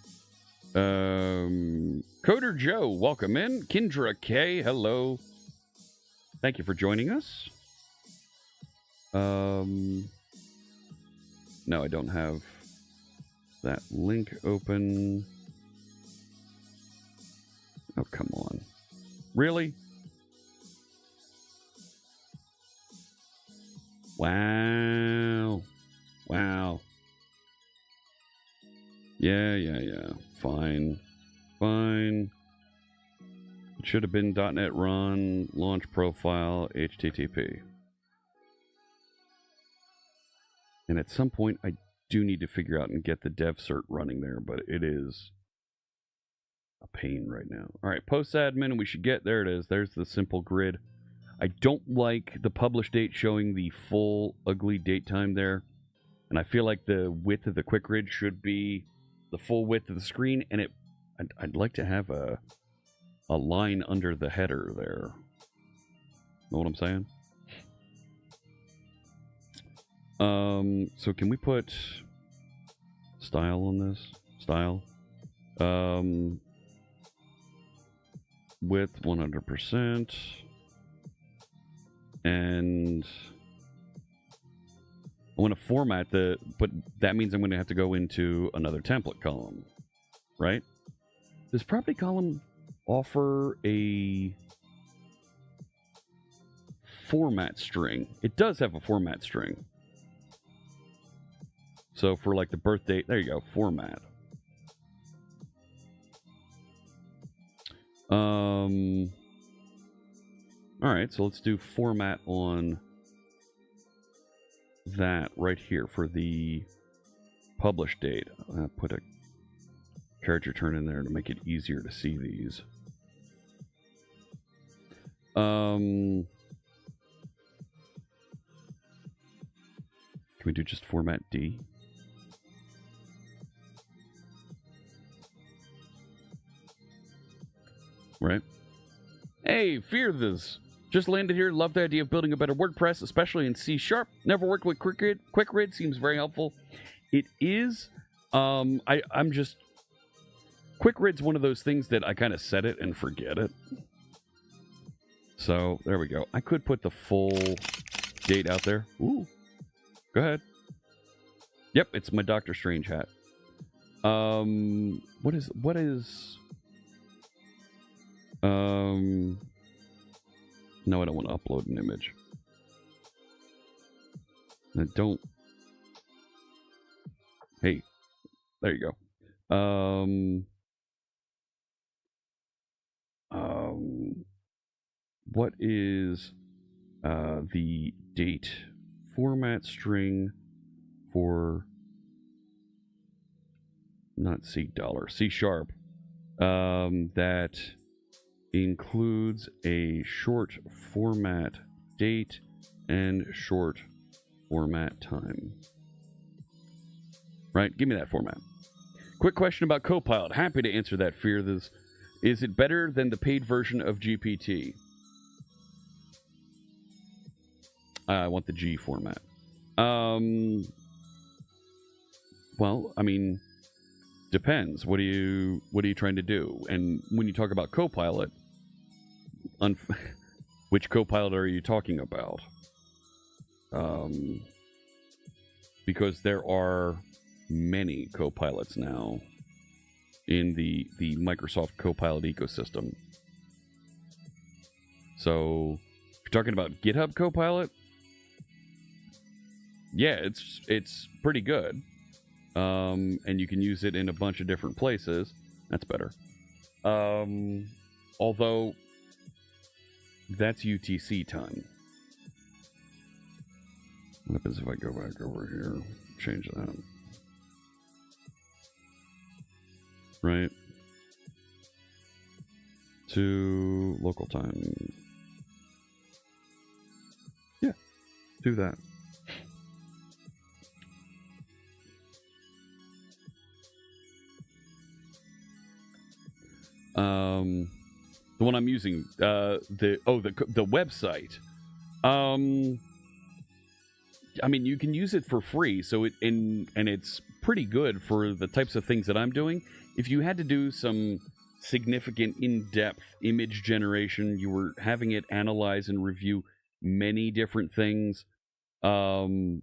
Coder Joe, welcome in. Kendra K, hello. Thank you for joining us. No, I don't have that link open. Oh, come on. Really? Wow. Wow. Yeah. Fine. It should have been .NET Run, launch profile, HTTP. And at some point, I do need to figure out and get the dev cert running there, but it is a pain right now. All right, post admin, we should get, there it is. There's the simple grid. I don't like the publish date showing the full ugly date time there. And I feel like the width of the quick grid should be the full width of the screen. And I'd like to have a line under the header there. Know what I'm saying? So can we put style on this? Style. Width 100%. And I want to format but that means I'm going to have to go into another template column, right? Does property column offer a format string? It does have a format string. So for like the birth date, there you go, format. All right, so let's do format on that right here for the publish date. Put a character turn in there to make it easier to see these. Can we do just format D? Right. Hey, fear this. Just landed here. Love the idea of building a better WordPress, especially in C#. Never worked with QuickRid. Seems very helpful. It is. I'm just. QuickRid's one of those things that I kind of set it and forget it. So there we go. I could put the full date out there. Ooh. Go ahead. Yep, it's my Doctor Strange hat. What is no, I don't want to upload an image. I don't. Hey, there you go. What is the date format string for not C#, C#, that includes a short format date and short format time. Right? Give me that format. Quick question about Copilot. Happy to answer that, Fear. Is it better than the paid version of GPT? I want the G format. Well, I mean, depends. What are you trying to do? And when you talk about Copilot, which Copilot are you talking about? Because there are many Copilots now in the Microsoft Copilot ecosystem. So, if you're talking about GitHub Copilot, yeah, it's pretty good. And you can use it in a bunch of different places. That's better. Although, that's UTC time. What happens if I go back over here, change that? Right? To local time. Yeah, do that. The one I'm using, the website. I mean, you can use it for free, so and it's pretty good for the types of things that I'm doing. If you had to do some significant in-depth image generation, you were having it analyze and review many different things, run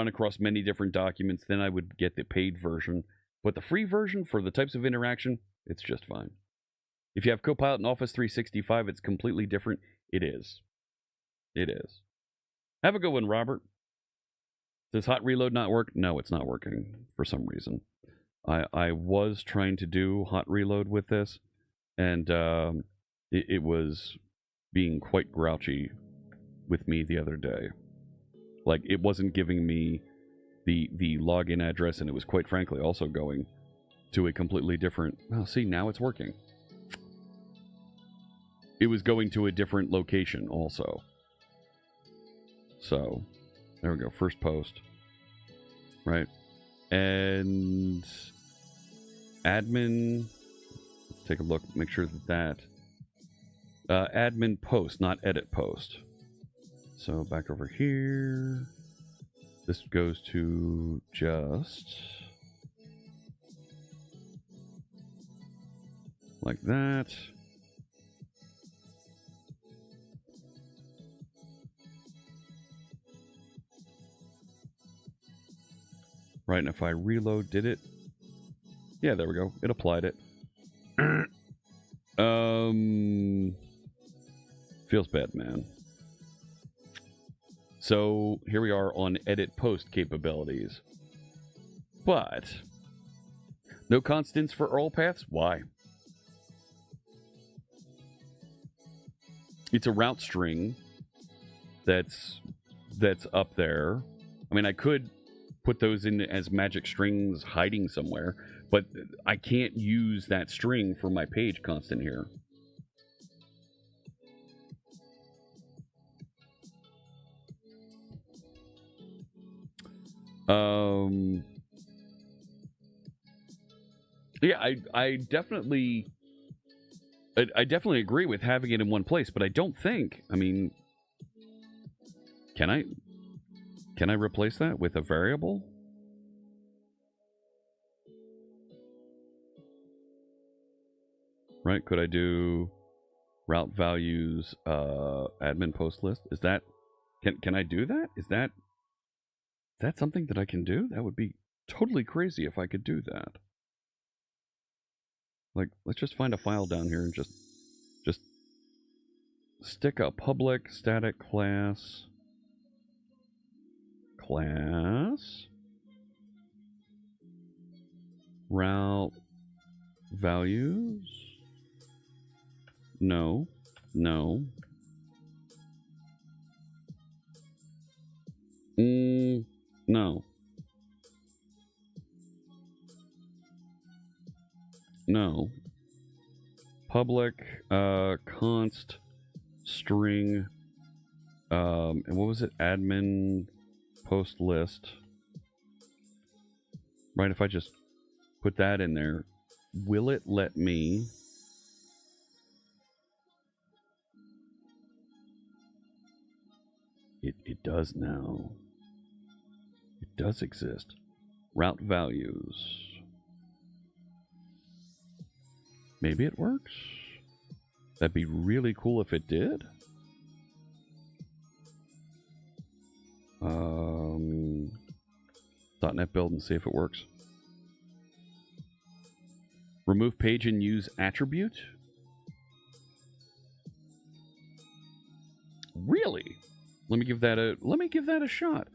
across many different documents, then I would get the paid version. But the free version for the types of interaction, it's just fine. If you have Copilot in Office 365, it's completely different. It is. It is. Have a good one, Robert. Does Hot Reload not work? No, it's not working for some reason. I was trying to do Hot Reload with this, and it was being quite grouchy with me the other day. Like, it wasn't giving me the login address, and it was quite frankly also going to a completely different... Oh, see, now it's working. It was going to a different location also. So, there we go. First post. Right. And admin... Let's take a look. Make sure that admin post, not edit post. So, back over here. This goes to just... like that. Right, and if I reload, did it? Yeah, there we go. It applied it. Feels bad, man. So here we are on edit post capabilities. But no constants for all paths? Why? It's a route string that's up there. I mean, I could put those in as magic strings hiding somewhere, but I can't use that string for my page constant here. Yeah, I definitely agree with having it in one place, but I don't think, I mean, can I replace that with a variable? Right, could I do route values admin post list? Is that can I do that? Is that something that I can do? That would be totally crazy if I could do that. Like, let's just find a file down here and just stick a public static class route values. No. No. No. Public const string and what was it? Admin post list. Right, if I just put that in there, will it let me it does now. It does exist. Route values. Maybe it works. That'd be really cool if it did. .NET build and see if it works. Remove page and use attribute. Really? Let me give that a shot.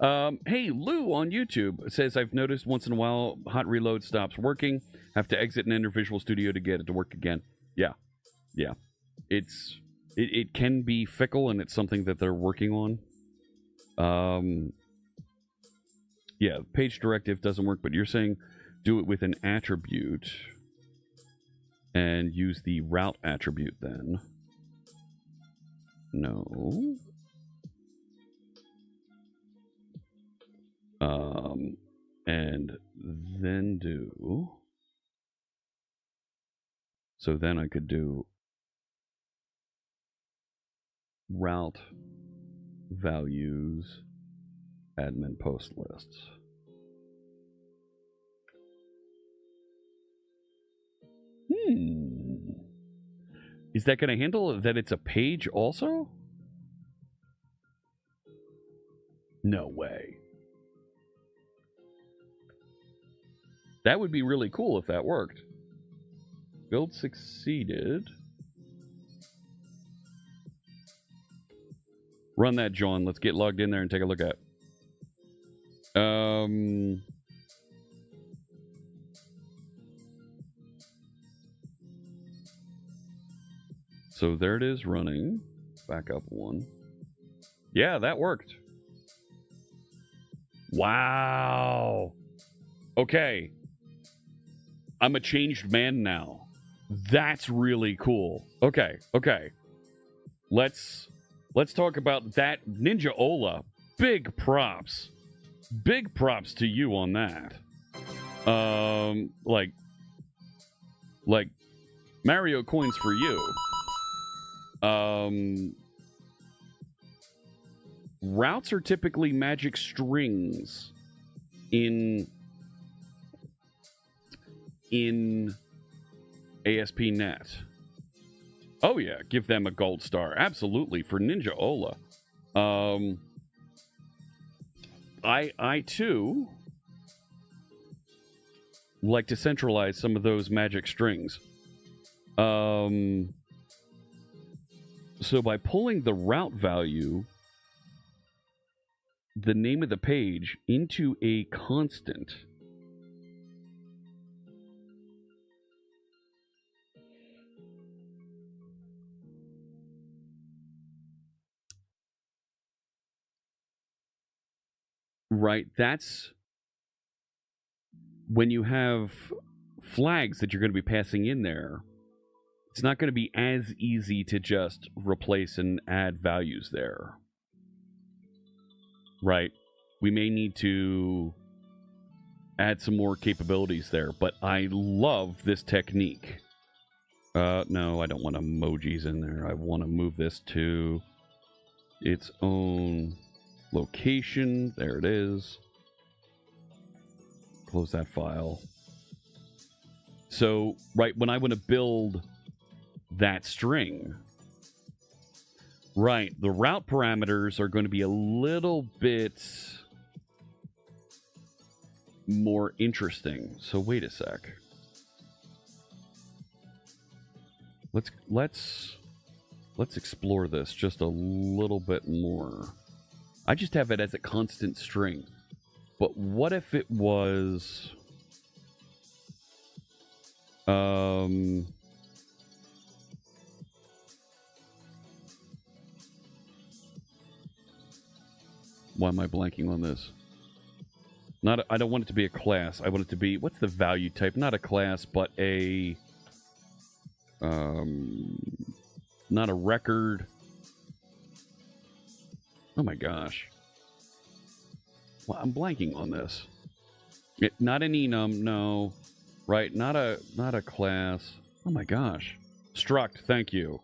Hey, Lou on YouTube says, I've noticed once in a while hot reload stops working. Have to exit and enter Visual Studio to get it to work again. Yeah. Yeah. It can be fickle, and it's something that they're working on. Yeah, page directive doesn't work, but you're saying do it with an attribute and use the route attribute then. No. And then do... So then I could do route values admin post lists. Is that going to handle that it's a page also? No way. That would be really cool if that worked. Build succeeded. Run that, John. Let's get logged in there and take a look at. So there it is running. Back up one. Yeah, that worked. Wow. Okay. I'm a changed man now. That's really cool. Okay. Let's talk about that. Ninja Ola. Big props. Big props to you on that. Like Mario coins for you. Routes are typically magic strings in ASP.NET. Oh yeah, give them a gold star. Absolutely, for Ninja Ola. I too like to centralize some of those magic strings. So by pulling the route value, the name of the page, into a constant, right, that's when you have flags that you're going to be passing in there, it's not going to be as easy to just replace and add values there. Right? We may need to add some more capabilities there, but I love this technique. No, I don't want emojis in there. I want to move this to its own location. There it is. Close that file. So, right, when I want to build that string, right, the route parameters are going to be a little bit more interesting. So wait a sec. Let's explore this just a little bit more. I just have it as a constant string. But what if it was why am I blanking on this? I don't want it to be a class. I want it to be, what's the value type? Not a class, but a not a record. Oh my gosh. Well, I'm blanking on this. Not an enum, no. Right, not a class. Oh my gosh. Struct, thank you.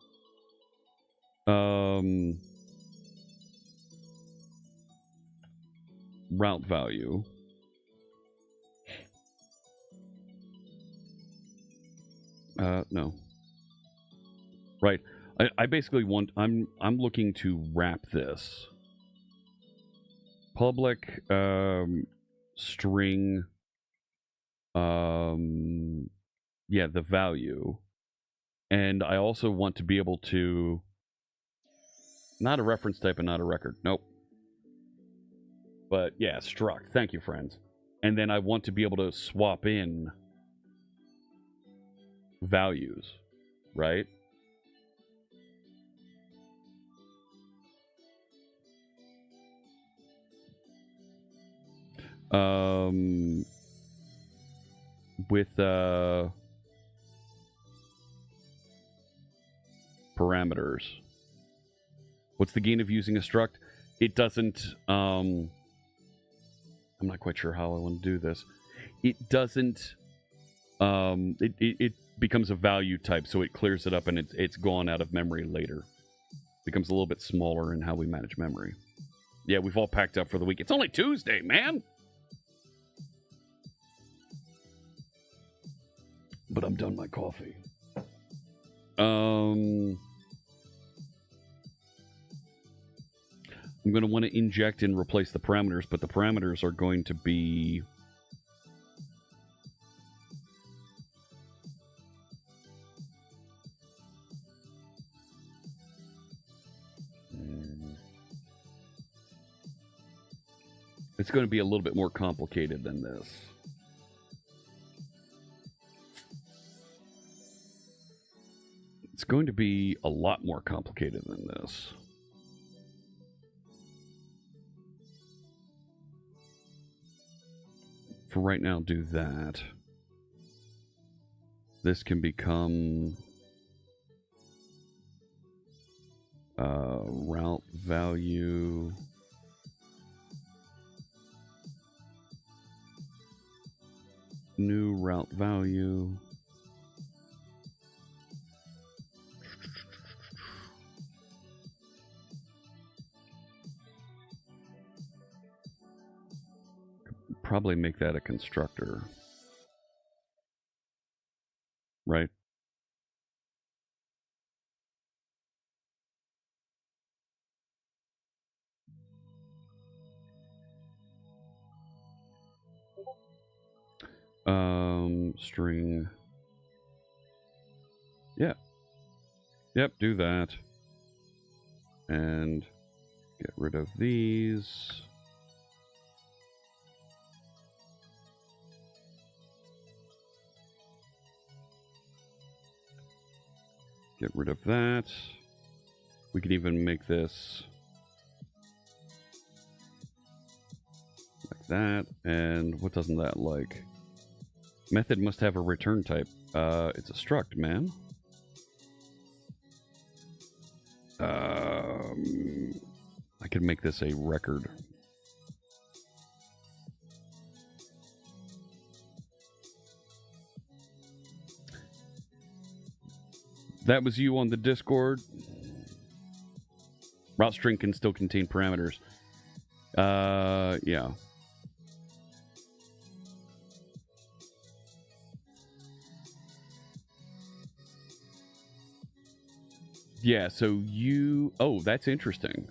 Route value. No. Right. I basically want, I'm looking to wrap this. Public string, yeah, the value. And I also want to be able to, not a reference type and not a record. Nope. But yeah, struct. Thank you, friends. And then I want to be able to swap in values, right? With parameters. What's the gain of using a struct? It doesn't, I'm not quite sure how I want to do this. It doesn't, it becomes a value type, so it clears it up and it's gone out of memory later. Becomes a little bit smaller in how we manage memory. Yeah, we've all packed up for the week. It's only Tuesday, man! But I'm done my coffee. I'm going to want to inject and replace the parameters, but the parameters are going to be... It's going to be a little bit more complicated than this. It's going to be a lot more complicated than this. For right now, do that. this can become route value. New route value. Probably make that a constructor. Right? String. Yeah. Yep, do that. And get rid of these. Get rid of that. We can even make this like that. And what doesn't that like? Method must have a return type. It's a struct, man. I could make this a record. That was you on the Discord. Route string can still contain parameters. Yeah. Yeah, so you... Oh, that's interesting.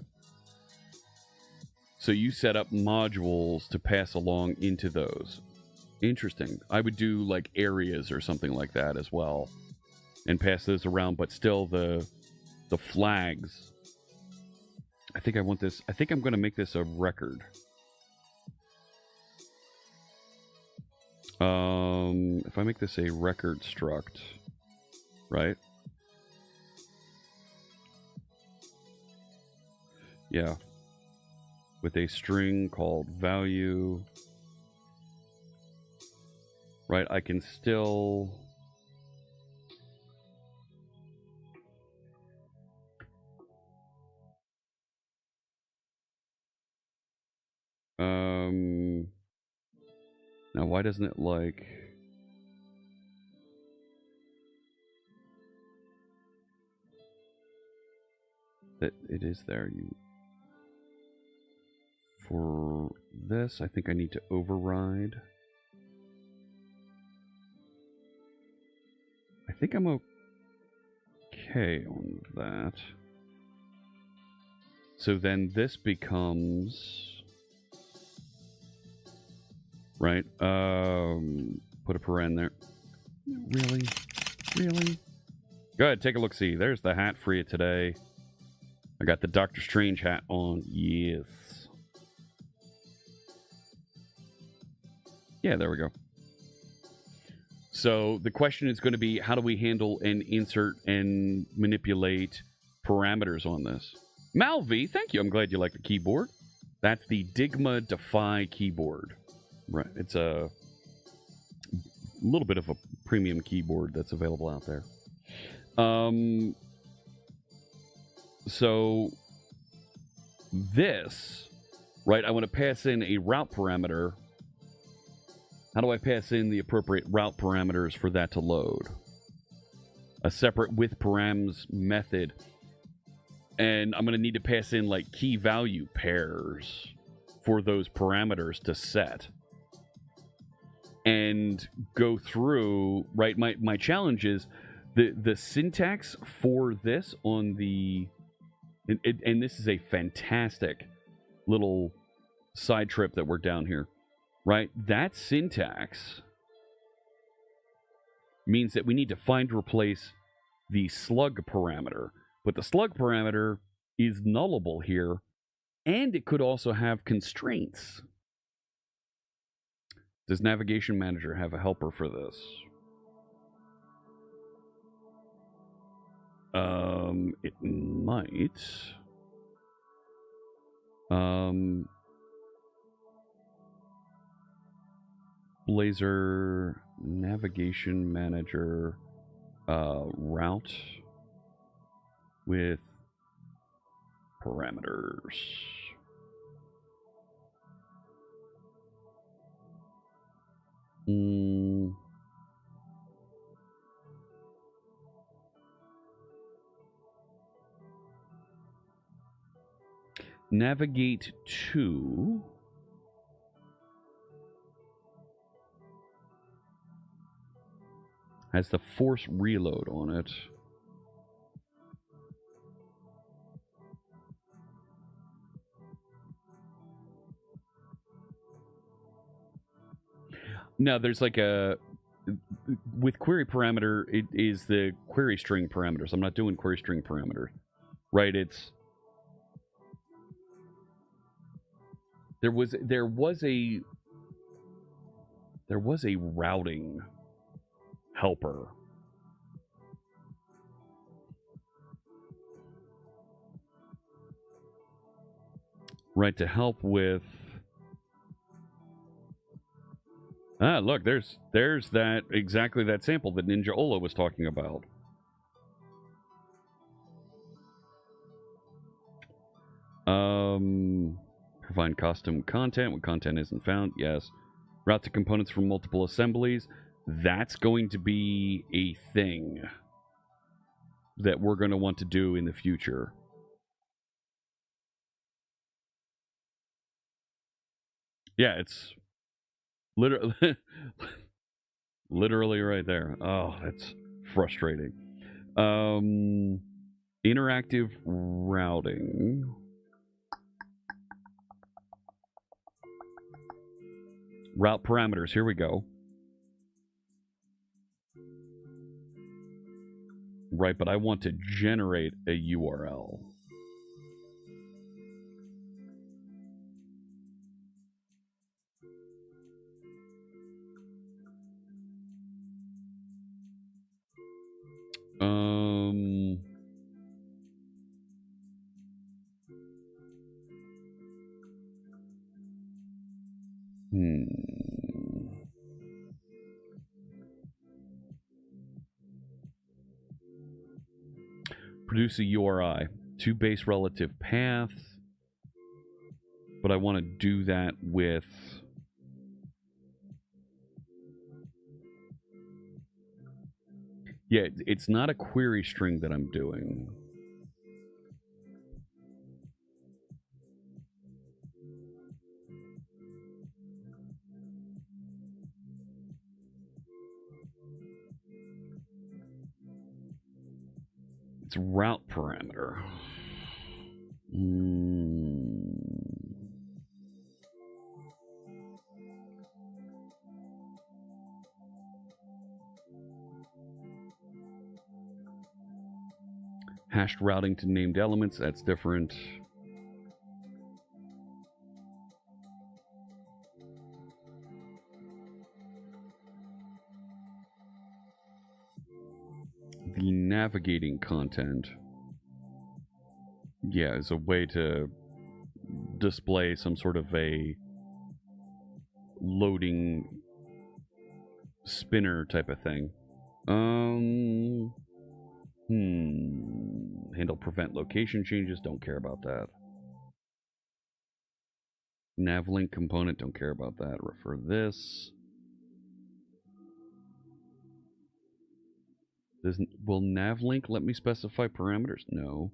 So you set up modules to pass along into those. Interesting. I would do, like, areas or something like that as well. And pass those around, but still the flags. I think I want this... I think I'm going to make this a record. If I make this a record struct, right? Yeah. With a string called value. Right, I can still... Now why doesn't it like... That it is there. You... For this, I think I need to override. I think I'm okay on that. So then this becomes... Right? Put a paren there. Really? Really? Go ahead, take a look-see. There's the hat for you today. I got the Doctor Strange hat on. Yes. Yeah, there we go. So the question is going to be, how do we handle and insert and manipulate parameters on this? Malvi, thank you. I'm glad you like the keyboard. That's the Digma Defy keyboard. Right. It's a little bit of a premium keyboard that's available out there. So this, right, I want to pass in a route parameter. How do I pass in the appropriate route parameters for that to load? A separate with params method. And I'm going to need to pass in like key value pairs for those parameters to set. And go through, right, my challenge is the syntax for this on the... And this is a fantastic little side trip that we're down here. Right? That syntax means that we need to find replace the slug parameter. But the slug parameter is nullable here, and it could also have constraints. Does Navigation Manager have a helper for this? It might. Blazor Navigation Manager route with parameters. Navigate to has the force reload on it. No, there's like a with query parameter, it is the query string parameters. I'm not doing query string parameter, right? It's there was a routing helper. Right, to help with look, there's that exactly that sample that Ninja Ola was talking about. Provide custom content when content isn't found. Yes. Route to components from multiple assemblies. That's going to be a thing that we're going to want to do in the future. Yeah, it's literally literally right there. Oh, that's frustrating. Interactive routing. Route parameters. Here we go. Right, but I want to generate a URL. Produce a URI. To base relative path. But I want to do that with... Yeah, it's not a query string that I'm doing. It's route parameter. Hashed routing to named elements, that's different. The navigating content, yeah, is a way to display some sort of a loading spinner type of thing. Handle prevent location changes, don't care about that. Navlink component, don't care about that. Refer this. Will Navlink let me specify parameters? No.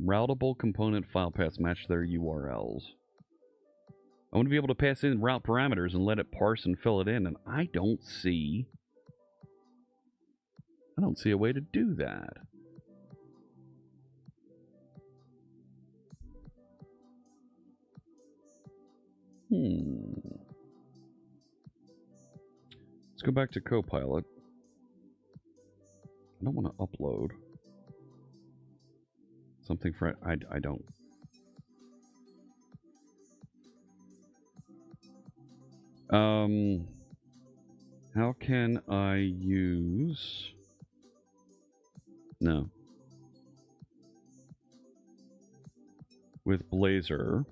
Routable component file paths match their URLs. I want to be able to pass in route parameters and let it parse and fill it in, and I don't see a way to do that. Let's go back to Copilot. I don't want to upload something for... I don't... How can I use... No. With Blazor,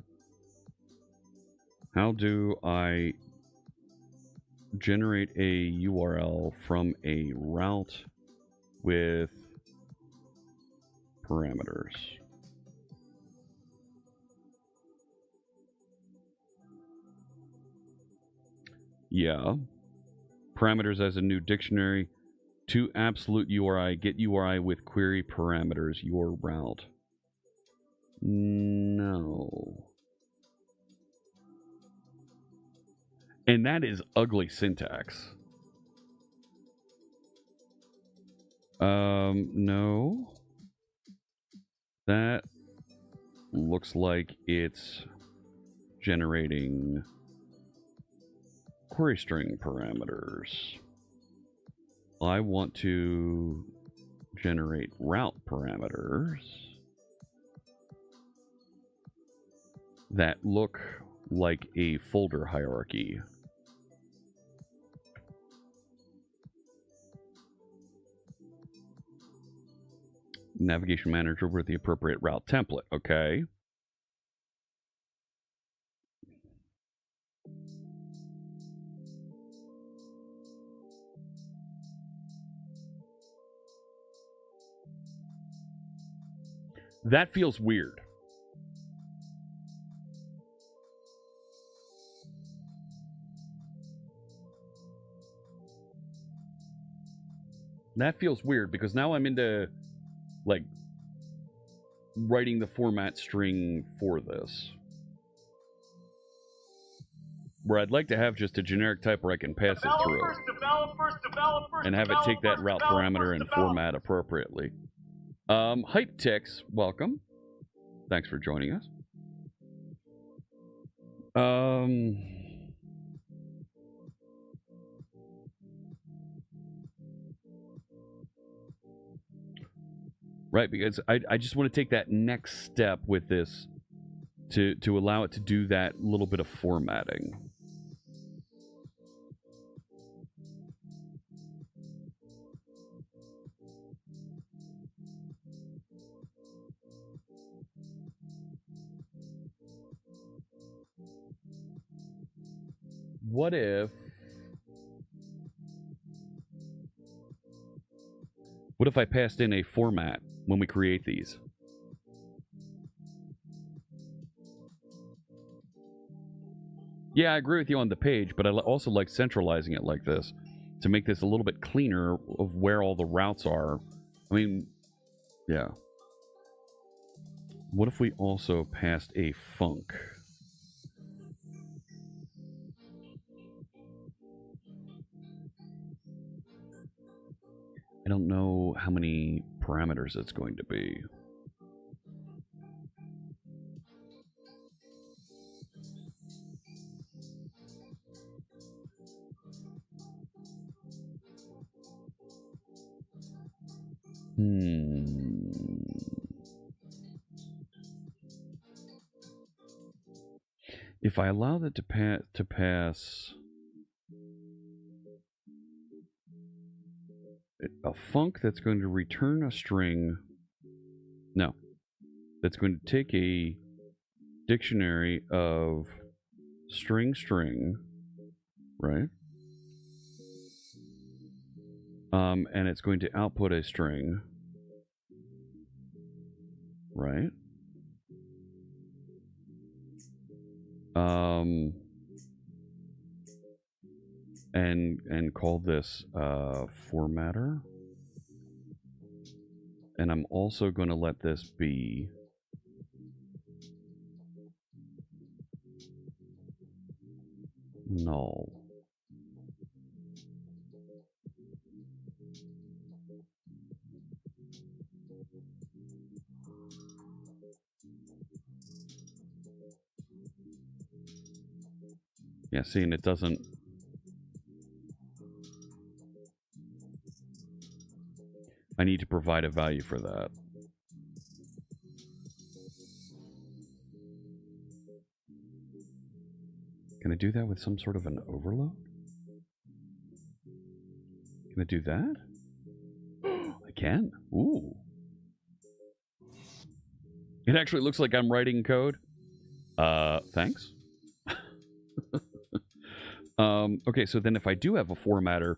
how do I generate a URL from a route with parameters. Yeah. Parameters as a new dictionary. To absolute URI, get URI with query parameters, your route. No. And that is ugly syntax. No. That looks like it's generating query string parameters. I want to generate route parameters that look like a folder hierarchy. Navigation manager with the appropriate route template. Okay. That feels weird. That feels weird because now I'm into, like, writing the format string for this. Where I'd like to have just a generic type where I can pass it through. And have it take that route parameter and format appropriately. Hype Ticks, welcome. Thanks for joining us. Right, because I just want to take that next step with this to allow it to do that little bit of formatting. What if I passed in a format when we create these? Yeah, I agree with you on the page, but I also like centralizing it like this to make this a little bit cleaner of where all the routes are. I mean, yeah. What if we also passed a func? I don't know how many parameters it's going to be. If I allow that to pass a func that's going to return a string, no, that's going to take a dictionary of string, right? And it's going to output a string, right? And call this formatter. And I'm also going to let this be null. Yeah, see, and it doesn't. I need to provide a value for that. Can I do that with some sort of an overload? Can I do that? I can. Ooh. It actually looks like I'm writing code. Thanks. Okay, so then if I do have a formatter,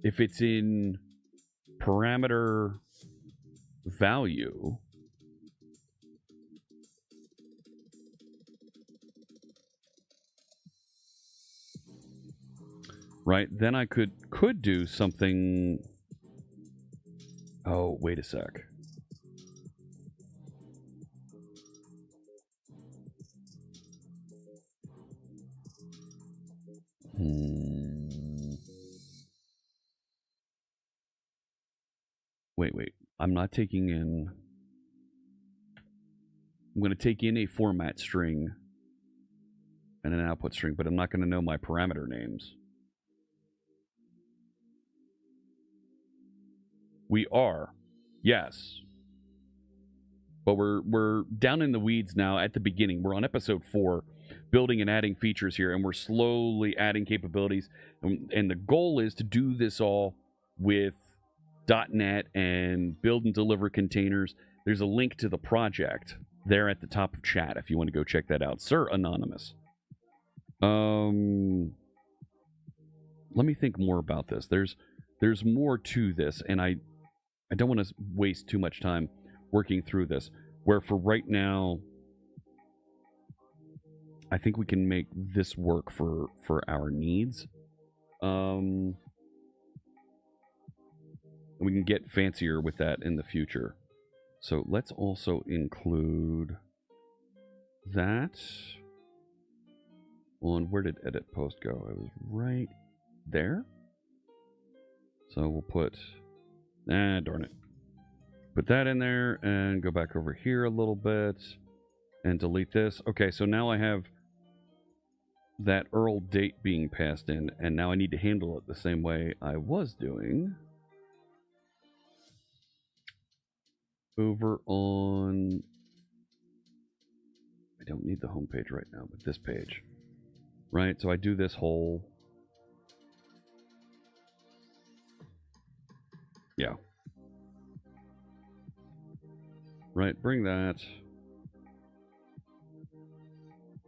if it's in parameter value, right, then I could do something. Oh, wait a sec. Wait. I'm not taking in... I'm going to take in a format string and an output string, but I'm not going to know my parameter names. We are. Yes. But we're down in the weeds now at the beginning. We're on episode 4, building and adding features here, and we're slowly adding capabilities. And the goal is to do this all with .NET and build and deliver containers. There's a link to the project there at the top of chat if you want to go check that out. Sir Anonymous. Let me think more about this. There's more to this, and I don't want to waste too much time working through this, where for right now, I think we can make this work for our needs. And we can get fancier with that in the future. So let's also include that on, where did edit post go? It was right there. So we'll put, darn it. Put that in there and go back over here a little bit and delete this. Okay, so now I have that URL date being passed in, and now I need to handle it the same way I was doing over on, I don't need the home page right now, but this page, right? So I do this whole, yeah. Right, bring that,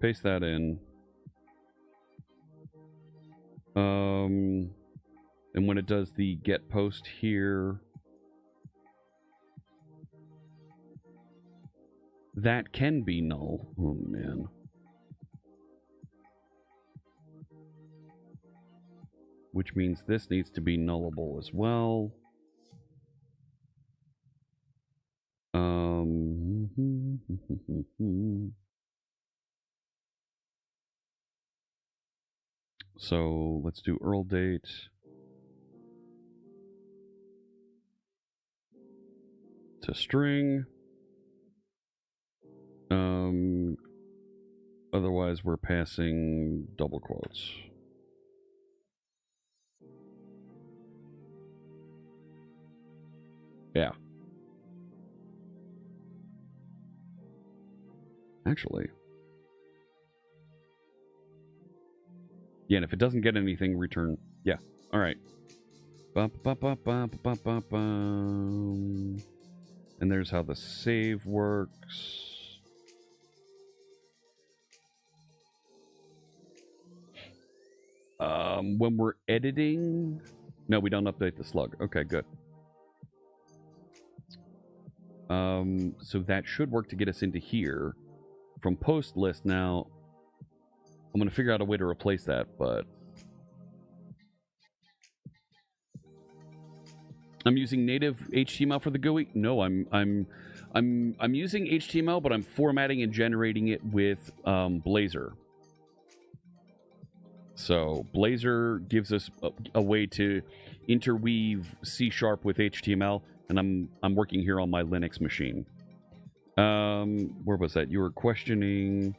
paste that in, and when it does the get post here, that can be null. Oh man. Which means this needs to be nullable as well. So let's do URL date. To string. Otherwise we're passing double quotes. Yeah. Actually. Yeah, and if it doesn't get anything, return. Yeah. All right. And there's how the save works. When we're editing... No, we don't update the slug. Okay, good. So that should work to get us into here. From post list now, I'm going to figure out a way to replace that, but... I'm using native HTML for the GUI? No, I'm using HTML, but I'm formatting and generating it with Blazor. So Blazor gives us a way to interweave C# with HTML, and I'm working here on my Linux machine. Where was that? You were questioning.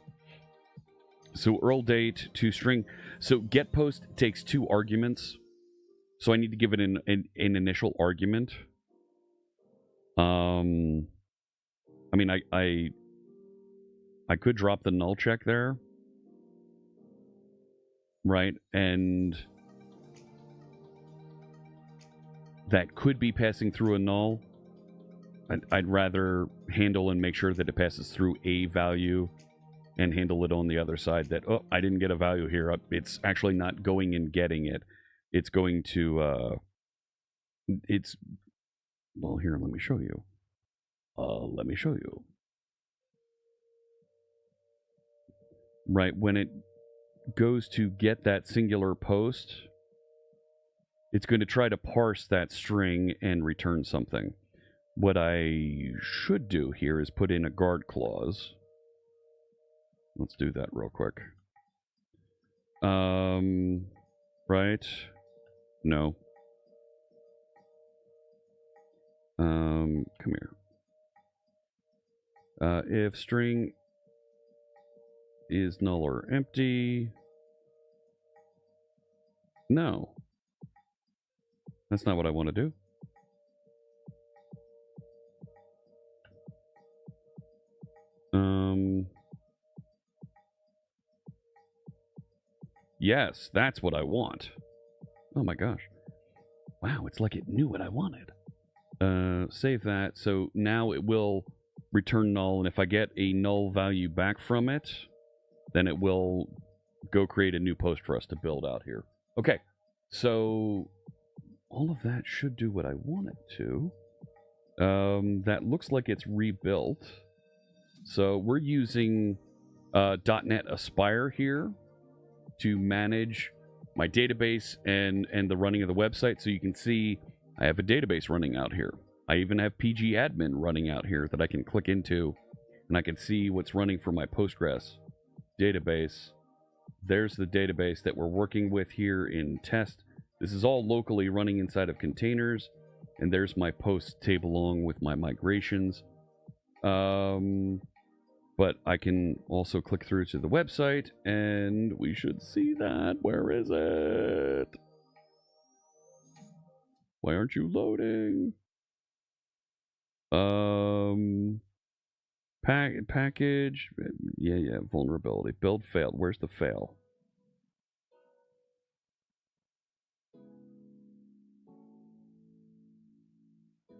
So URL date to string. So get post takes 2 arguments. So I need to give it an initial argument. I mean, I could drop the null check there. Right, and that could be passing through a null. I'd rather handle and make sure that it passes through a value and handle it on the other side that, oh, I didn't get a value here. It's actually not going and getting it. It's going to, well, here, let me show you. Right, when it goes to get that singular post, it's going to try to parse that string and return something. What I should do here is put in a guard clause. Let's do that real quick. Right? No. Come here. If string is null or empty. No. That's not what I want to do. Yes, that's what I want. Oh my gosh. Wow, it's like it knew what I wanted. Save that. So now it will return null, and if I get a null value back from it, then it will go create a new post for us to build out here. Okay, so all of that should do what I want it to. That looks like it's rebuilt. So we're using .NET Aspire here to manage my database and the running of the website. So you can see I have a database running out here. I even have pgadmin running out here that I can click into, and I can see what's running for my Postgres database. There's the database that we're working with here in test. This is all locally running inside of containers, and there's my post table along with my migrations. But I can also click through to the website, and we should see that. Where is it? Why aren't you loading? Package. Yeah, vulnerability. Build failed. Where's the fail?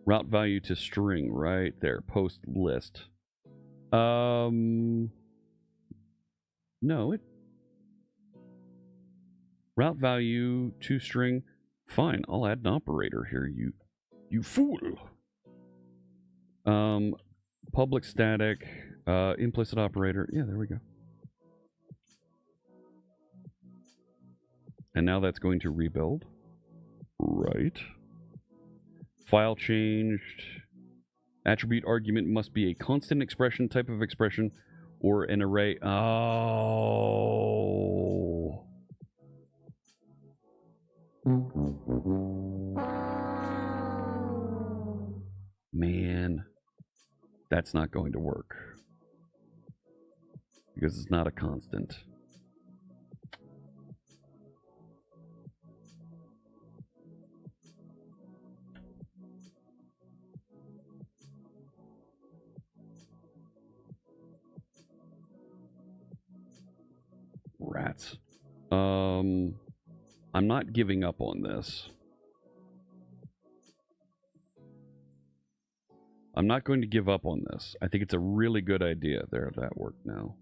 Route value to string, right there. Post list. No, it... Route value to string. Fine, I'll add an operator here, you fool. Public static, implicit operator. Yeah, there we go. And now that's going to rebuild. Right. File changed. Attribute argument must be a constant expression, type of expression, or an array. Oh. Man, that's not going to work. Because it's not a constant. Rats. I'm not giving up on this. I'm not going to give up on this. I think it's a really good idea. There, that worked now.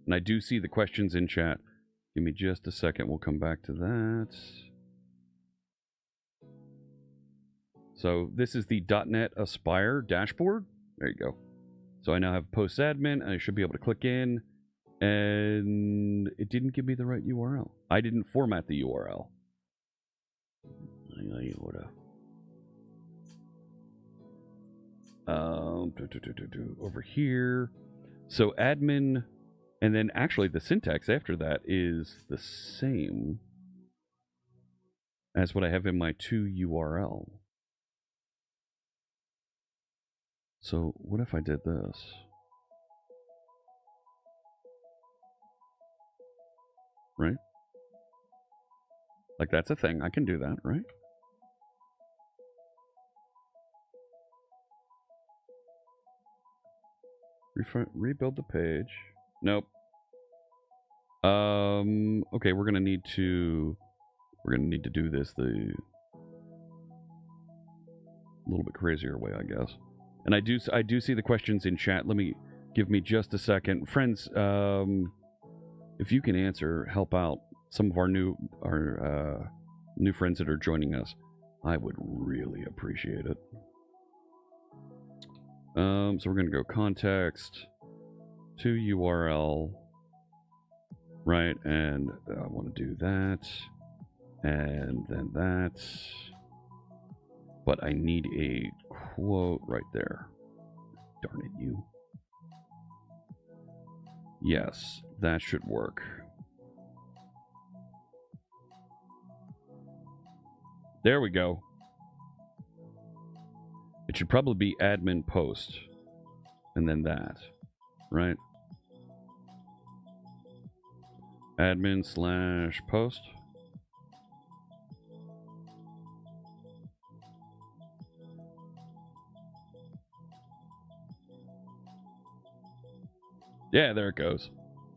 And I do see the questions in chat. Give me just a second. We'll come back to that. So this is the .NET Aspire dashboard. There you go. So I now have post admin, and I should be able to click in. And it didn't give me the right URL. I didn't format the URL. Over here. So admin, and then actually the syntax after that is the same as what I have in my to URL. So what if I did this? Right? Like, that's a thing. I can do that, right? Rebuild the page. Nope. Okay, we're gonna need to do this the a little bit crazier way, I guess. And I do see the questions in chat. Let me Give me just a second. Friends, if you can answer, help out some of our new friends that are joining us, I would really appreciate it. So we're going to go context to URL, right? And I want to do that, and then that. But I need a quote right there. Darn it, you. Yes, that should work. There we go. It should probably be admin post. And then that. Right? Admin/post. Yeah, there it goes.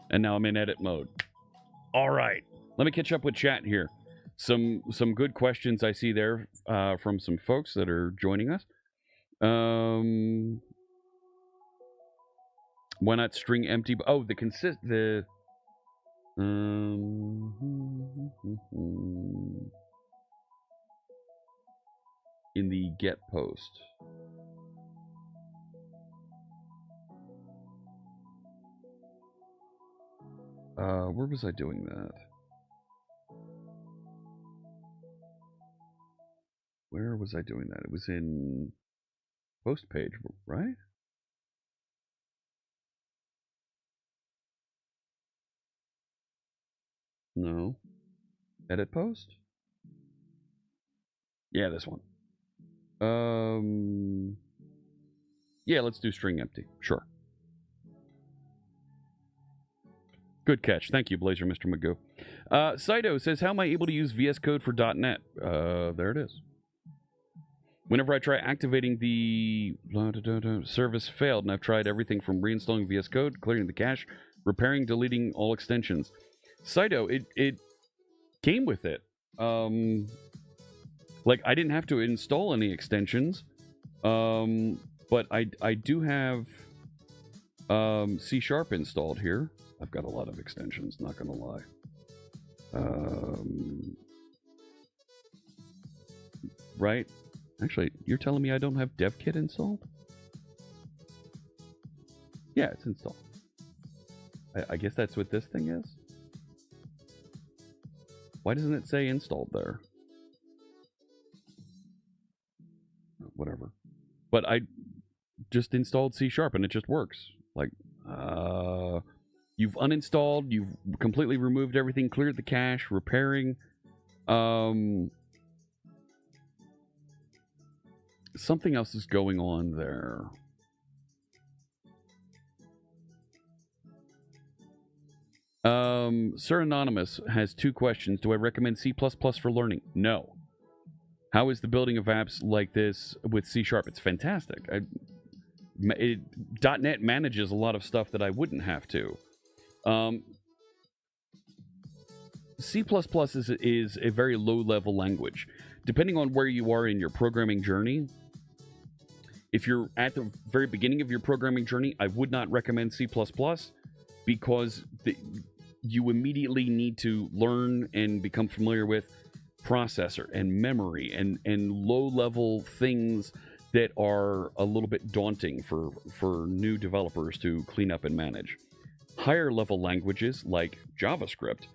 And now I'm in edit mode. All right. Let me catch up with chat here. Some good questions I see there from some folks that are joining us. Why not string empty? Oh, in the get post. Where was I doing that? Where was I doing that? It was in post page, right? No. Edit post? Yeah, this one. Yeah, let's do string empty. Sure. Good catch. Thank you, Blazor, Mr. Magoo. Saito says, how am I able to use VS Code for .NET? There it is. Whenever I try activating the service failed, and I've tried everything from reinstalling VS Code, clearing the cache, repairing, deleting all extensions. Saito, it came with it. Like, I didn't have to install any extensions, but I do have C# installed here. I've got a lot of extensions, not gonna lie. Right? Actually, you're telling me I don't have DevKit installed? Yeah, it's installed. I guess that's what this thing is? Why doesn't it say installed there? Whatever. But I just installed C# and it just works. Like, you've uninstalled, you've completely removed everything, cleared the cache, repairing. Something else is going on there. Sir Anonymous has 2 questions. Do I recommend C++ for learning? No. How is the building of apps like this with C#? It's fantastic. .NET manages a lot of stuff that I wouldn't have to. C++ is a very low-level language. Depending on where you are in your programming journey, if you're at the very beginning of your programming journey, I would not recommend C++ because you immediately need to learn and become familiar with processor and memory and low-level things that are a little bit daunting for new developers to clean up and manage. Higher-level languages like JavaScript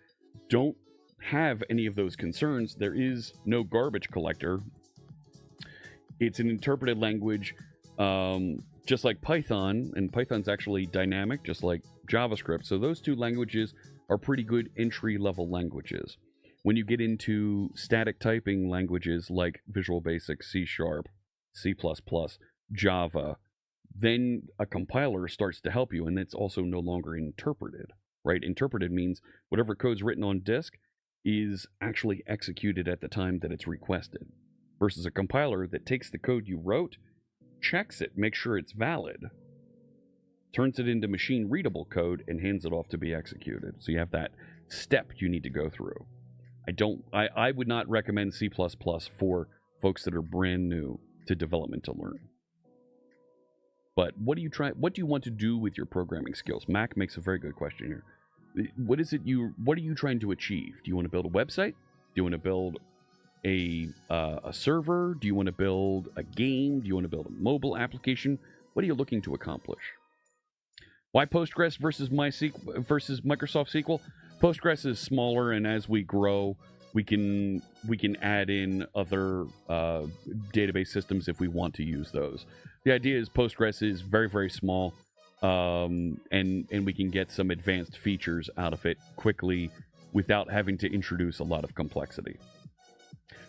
don't have any of those concerns. There is no garbage collector. It's an interpreted language, just like Python, and Python's actually dynamic, just like JavaScript. So those 2 languages are pretty good entry-level languages. When you get into static typing languages like Visual Basic, C#, C++, Java, then a compiler starts to help you, and it's also no longer interpreted, right? Interpreted means whatever code's written on disk is actually executed at the time that it's requested, versus a compiler that takes the code you wrote, checks it, makes sure it's valid, turns it into machine-readable code, and hands it off to be executed. So you have that step you need to go through. I would not recommend C++ for folks that are brand new to development to learn. But what do you want to do with your programming skills? Mac makes a very good question here. What are you trying to achieve? Do you want to build a website? Do you want to build a server? Do you want to build a game? Do you want to build a mobile application? What are you looking to accomplish? Why Postgres versus Microsoft SQL? Postgres is smaller, and as we grow, we can add in other database systems if we want to use those. The idea is Postgres is very, very small, and we can get some advanced features out of it quickly without having to introduce a lot of complexity.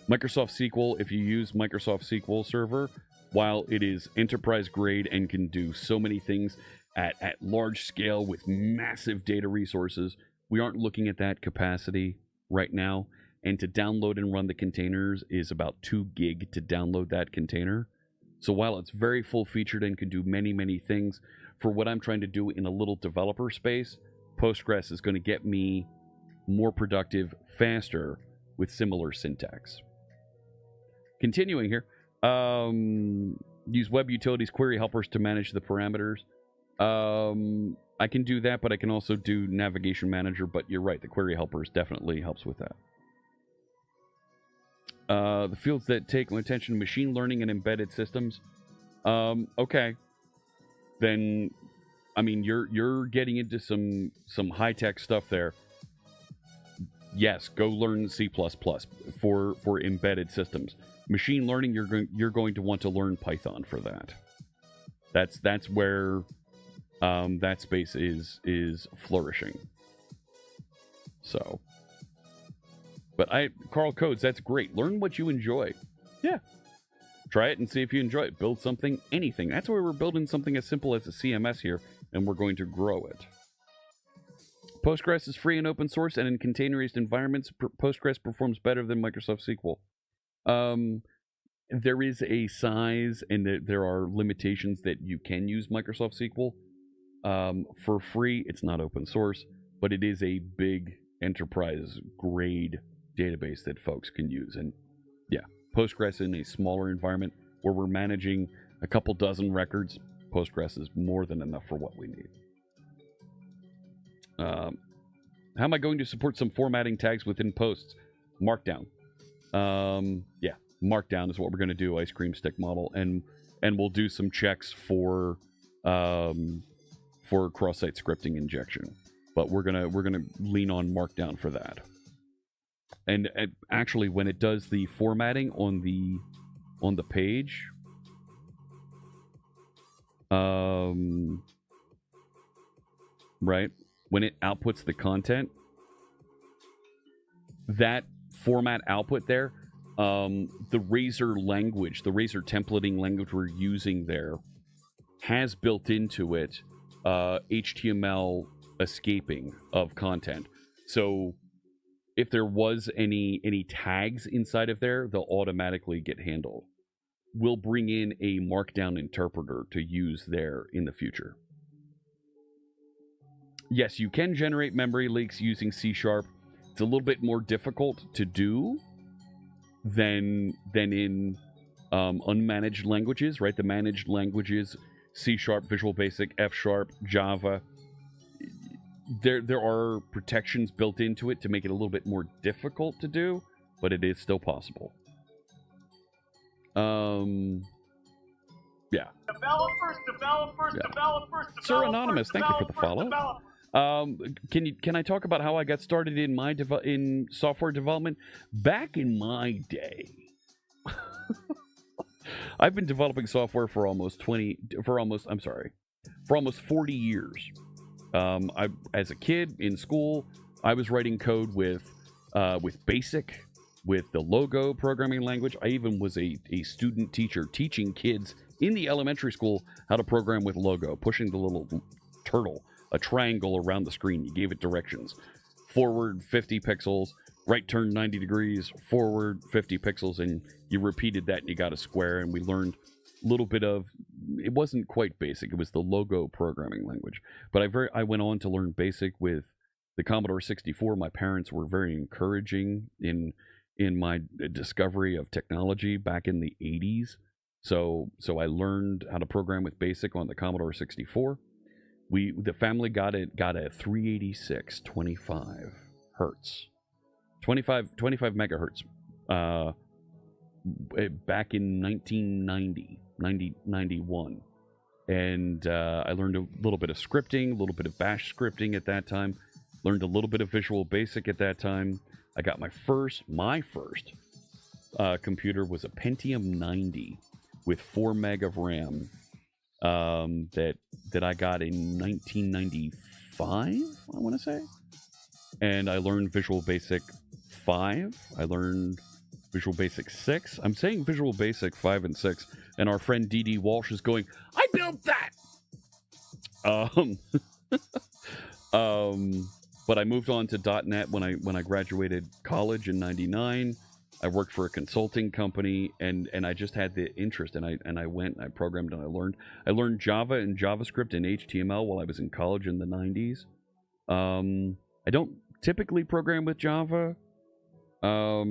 Microsoft SQL, if you use Microsoft SQL Server, while it is enterprise grade and can do so many things at large scale with massive data resources, we aren't looking at that capacity right now. And to download and run the containers is about 2 gig to download that container. So while it's very full-featured and can do many, many things, for what I'm trying to do in a little developer space, Postgres is going to get me more productive faster with similar syntax. Continuing here, use web utilities query helpers to manage the parameters. I can do that, but I can also do navigation manager, but you're right, the query helpers definitely helps with that. The fields that take my attention: machine learning and embedded systems. Okay. Then, I mean, you're getting into some high-tech stuff there. Yes, go learn C++ for embedded systems. Machine learning, you're going to want to learn Python for that. That's where that space is flourishing. So, but Carl Codes, that's great. Learn what you enjoy. Yeah. Try it and see if you enjoy it. Build something, anything. That's why we're building something as simple as a CMS here, and we're going to grow it. Postgres is free and open source, and in containerized environments, Postgres performs better than Microsoft SQL. There is a size, and there are limitations that you can use Microsoft SQL for free. It's not open source, but it is a big enterprise-grade database that folks can use. And yeah, Postgres in a smaller environment where we're managing a couple dozen records, Postgres is more than enough for what we need. How am I going to support some formatting tags within posts? Markdown. Yeah, Markdown is what we're going to do, ice cream stick model, and we'll do some checks for cross-site scripting injection. But we're gonna lean on Markdown for that. And actually, when it does the formatting on the page, right, when it outputs the content, that format output there, the Razor language, the Razor templating language we're using there, has built into it HTML escaping of content. So if there was any tags inside of there, they'll automatically get handled. We'll bring in a Markdown interpreter to use there in the future. Yes, you can generate memory leaks using C#. It's a little bit more difficult to do than in unmanaged languages, right? The managed languages, C#, Visual Basic, F#, Java. There are protections built into it to make it a little bit more difficult to do, but it is still possible. Yeah. Developers. Sir Anonymous, thank you for the follow. Can I talk about how I got started in my in software development? Back in my day, I've been developing software for almost 40 years. As a kid in school, I was writing code with BASIC, with the Logo programming language. I even was a student teacher teaching kids in the elementary school how to program with Logo, pushing the little turtle, a triangle around the screen. You gave it directions. Forward 50 pixels, right turn 90 degrees, forward 50 pixels, and you repeated that and you got a square, and we learned a little bit of, it wasn't quite BASIC, it was the Logo programming language. But I went on to learn BASIC with the Commodore 64. My parents were very encouraging in my discovery of technology back in the 80s. So I learned how to program with BASIC on the Commodore 64. The family got a 386 25 hertz, 25 megahertz, back in 1991. And I learned a little bit of scripting, a little bit of bash scripting at that time. Learned a little bit of Visual Basic at that time. I got my first computer was a Pentium 90 with 4 meg of RAM that I got in 1995, I want to say. And I learned Visual Basic 5. I learned Visual Basic 6. I'm saying Visual Basic 5 and 6, and our friend D.D. Walsh is going, I built that! But I moved on to .NET when I graduated college in '99. I worked for a consulting company, and I just had the interest, and I went and I programmed and I learned Java and JavaScript and HTML while I was in college in the '90s. I don't typically program with Java. I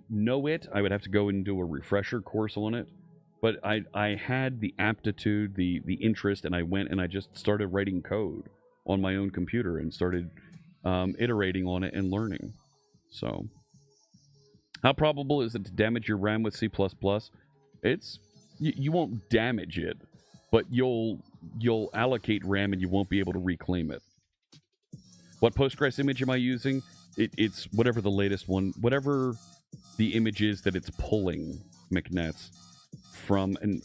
know it. I would have to go and do a refresher course on it, but I had the aptitude, the interest, and I went and I just started writing code on my own computer and started iterating on it and learning. So, how probable is it to damage your RAM with C++? It's you won't damage it, but you'll allocate RAM and you won't be able to reclaim it. What Postgres image am I using? It's whatever the latest one, whatever the image is that it's pulling, McNets, from, and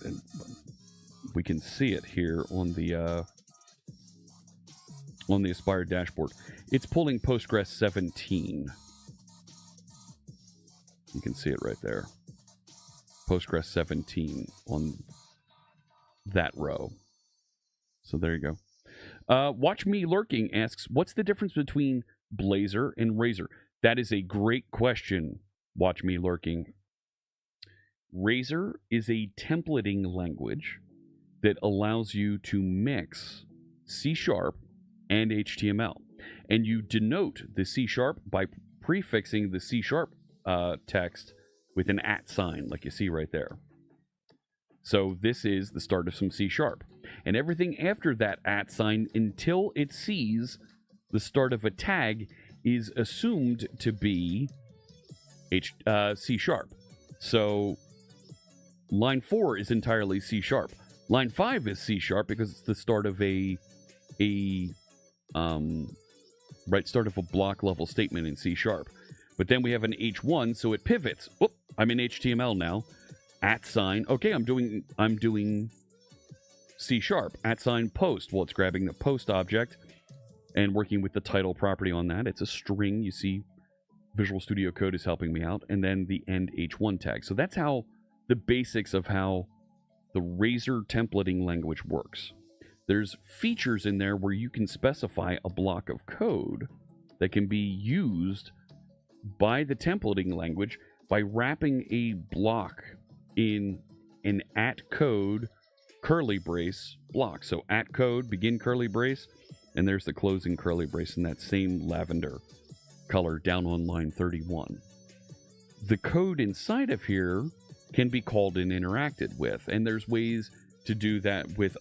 we can see it here on the Aspire dashboard. It's pulling Postgres 17. You can see it right there. Postgres 17 on that row. So there you go. Watch Me Lurking asks, what's the difference between Blazor and Razor? That is a great question, Watch Me Lurking. Razor is a templating language that allows you to mix C# and HTML. And you denote the C# by prefixing the C# text with an @ sign, like you see right there. So this is the start of some C#. And everything after that @ sign until it sees the start of a tag is assumed to be C#. So line 4 is entirely C#. Line 5 is C# because it's the start of a start of a block level statement in C#. But then we have an H1, so it pivots. Whoop, I'm in HTML now. @ sign. Okay, I'm doing C#. @ sign post. Well, it's grabbing the post object and working with the title property on that. It's a string. You see Visual Studio Code is helping me out. And then the end H1 tag. So that's how the basics of how the Razor templating language works. There's features in there where you can specify a block of code that can be used by the templating language by wrapping a block in an @code curly brace block. So @code, begin curly brace, and there's the closing curly brace in that same lavender color down on line 31. The code inside of here can be called and interacted with, and there's ways to do that with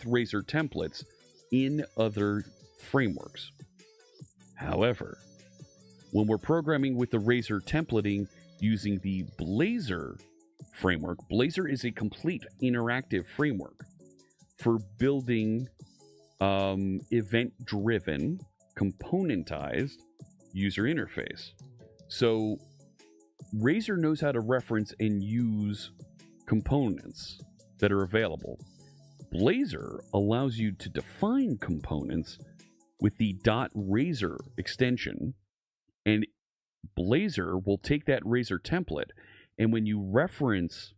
Razor templates in other frameworks. However, when we're programming with the Razor templating using the Blazor framework, Blazor is a complete interactive framework for building event-driven, componentized user interface. So Razor knows how to reference and use components that are available. Blazor allows you to define components with the .razor extension, and Blazor will take that Razor template, and when you reference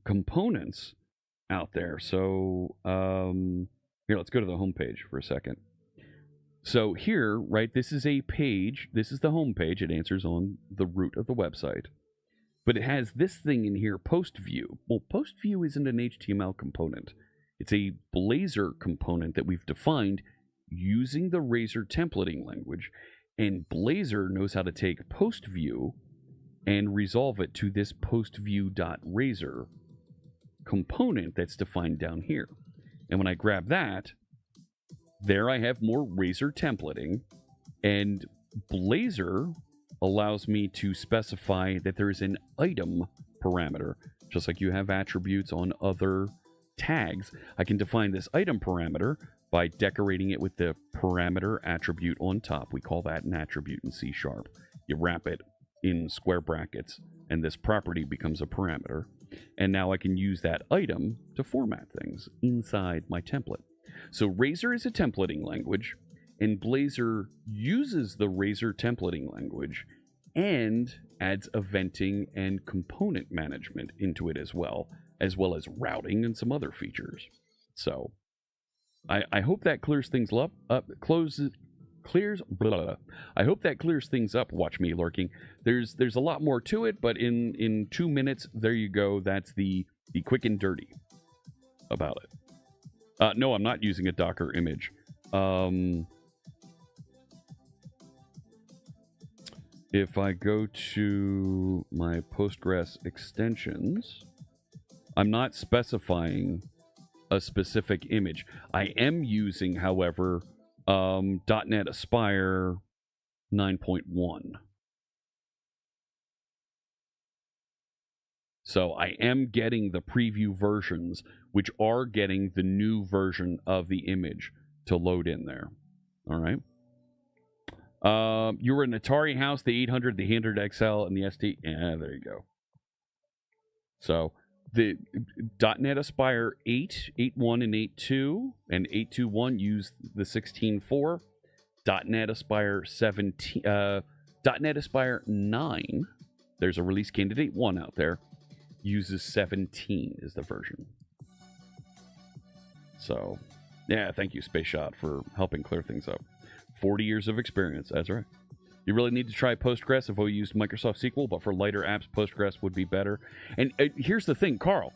components out there, so here, let's go to the home page for a second. So here, right, this is a page, this is the home page, it answers on the root of the website, but it has this thing in here, post view. Well, post view isn't an HTML component. It's a Blazor component that we've defined using the Razor templating language, and Blazor knows how to take post view and resolve it to this postview.razor component that's defined down here. And when I grab that, there I have more Razor templating, and Blazor allows me to specify that there is an item parameter. Just like you have attributes on other tags, I can define this item parameter by decorating it with the parameter attribute on top. We call that an attribute in C#. You wrap it in square brackets, and this property becomes a parameter. And now I can use that item to format things inside my template. So Razor is a templating language, and Blazor uses the Razor templating language and adds eventing and component management into it as well as routing and some other features. So I hope that clears things up. I hope that clears things up. Watch me lurking. There's a lot more to it, but in 2 minutes, there you go. That's the quick and dirty about it. No, I'm not using a Docker image. If I go to my Postgres extensions, I'm not specifying a specific image. I am using, however, .NET Aspire 9.1. So I am getting the preview versions, which are getting the new version of the image to load in there. All right. You were an Atari house, the 800, the 800 XL, and the ST. Yeah, there you go. So the .NET Aspire 8, 8.1, and 8.2, and 8.2.1 use the 16.4. .NET Aspire 17, .NET Aspire 9. There's a release candidate 1 out there. Uses 17 is the version. So, yeah, thank you, Space Shot, for helping clear things up. 40 years of experience, that's right. You really need to try Postgres if we used Microsoft SQL, but for lighter apps, Postgres would be better. And here's the thing, Carl.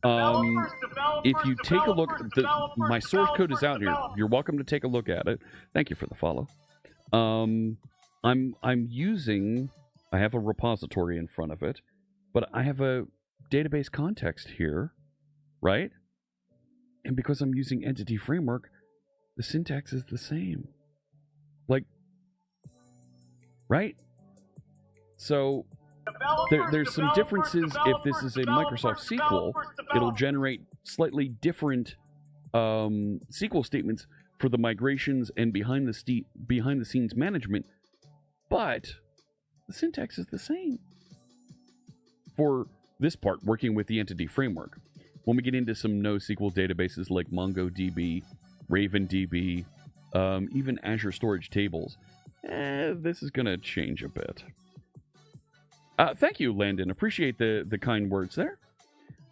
If you take a look, my source code is out here. You're welcome to take a look at it. Thank you for the follow. I'm using, I have a repository in front of it, but I have a database context here, right? And because I'm using Entity Framework, the syntax is the same. Like, right? So there's some differences. If this is a Microsoft SQL, it'll generate slightly different SQL statements for the migrations and behind the scenes management, but the syntax is the same for this part, working with the Entity Framework. When we get into some NoSQL databases like MongoDB, RavenDB, even Azure Storage Tables, this is going to change a bit. Thank you, Landon. Appreciate the kind words there.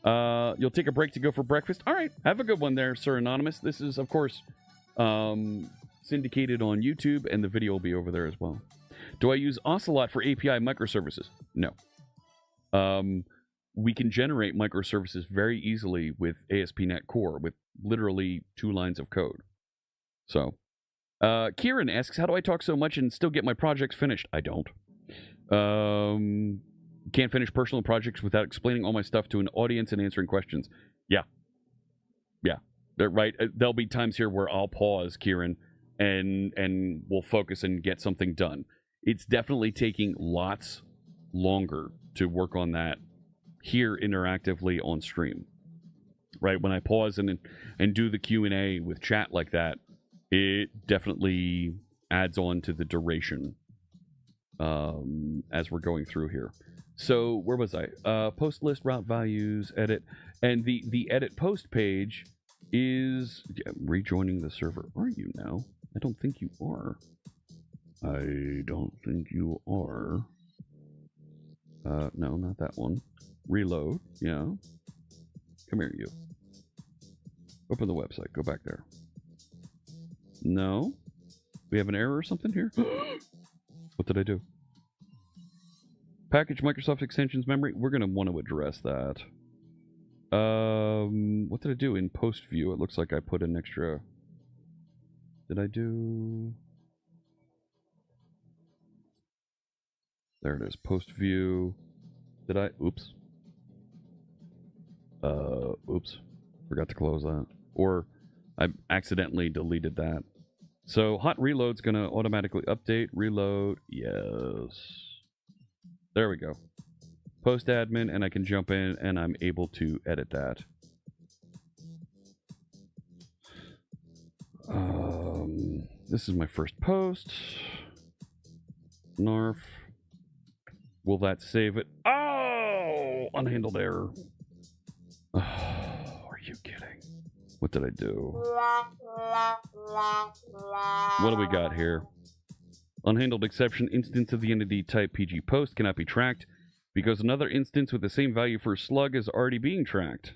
You'll take a break to go for breakfast? All right. Have a good one there, Sir Anonymous. This is, of course, syndicated on YouTube, and the video will be over there as well. Do I use Ocelot for API microservices? No. We can generate microservices very easily with ASP.NET Core with literally 2 lines of code. So, Kieran asks, how do I talk so much and still get my projects finished? I don't. Can't finish personal projects without explaining all my stuff to an audience and answering questions. Yeah. They're right. There'll be times here where I'll pause, Kieran, and we'll focus and get something done. It's definitely taking lots longer to work on that here interactively on stream. Right? When I pause and do the Q&A with chat like that, it definitely adds on to the duration as we're going through here. So where was I? Post list, route values, edit, and the edit post page is rejoining the server. Are you now? I don't think you are. I don't think you are. No, not that one. Reload. Yeah. Come here, you. Open the website. Go back there. No. We have an error or something here? What did I do? Package Microsoft extensions memory. We're going to want to address that. What did I do in post view? It looks like I put an extra. Did I do? There it is. Post view. Did I? Oops. Oops. Forgot to close that. Or I accidentally deleted that. So hot reload's going to automatically update. Reload. Yes. There we go. Post admin, and I can jump in, and I'm able to edit that. This is my first post. Narf. Will that save it? Oh! Unhandled error. Oh, are you kidding? What did I do? What do we got here? Unhandled exception. Instance of the entity type PG post cannot be tracked because another instance with the same value for slug is already being tracked.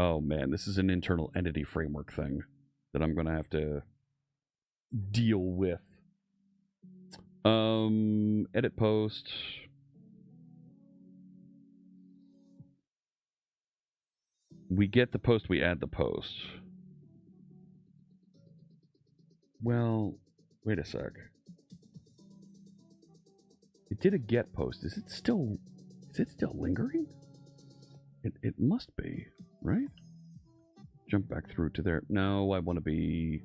Oh man, this is an internal entity framework thing that I'm going to have to deal with. Edit post. We get the post, we add the post. Well, wait a sec. It did a get post. Is it still lingering? It must be, right? Jump back through to there. No, I want to be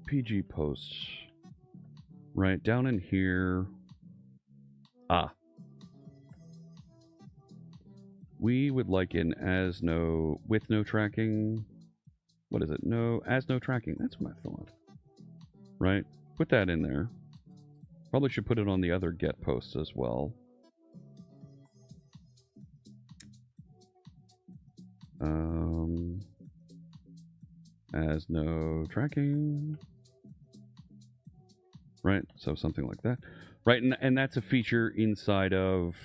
PG posts. Right down in here. Ah. We would like an with no tracking. What is it? As no tracking. That's what I thought. Right? Put that in there. Probably should put it on the other get posts as well. As no tracking. Right? So something like that. Right, and that's a feature inside of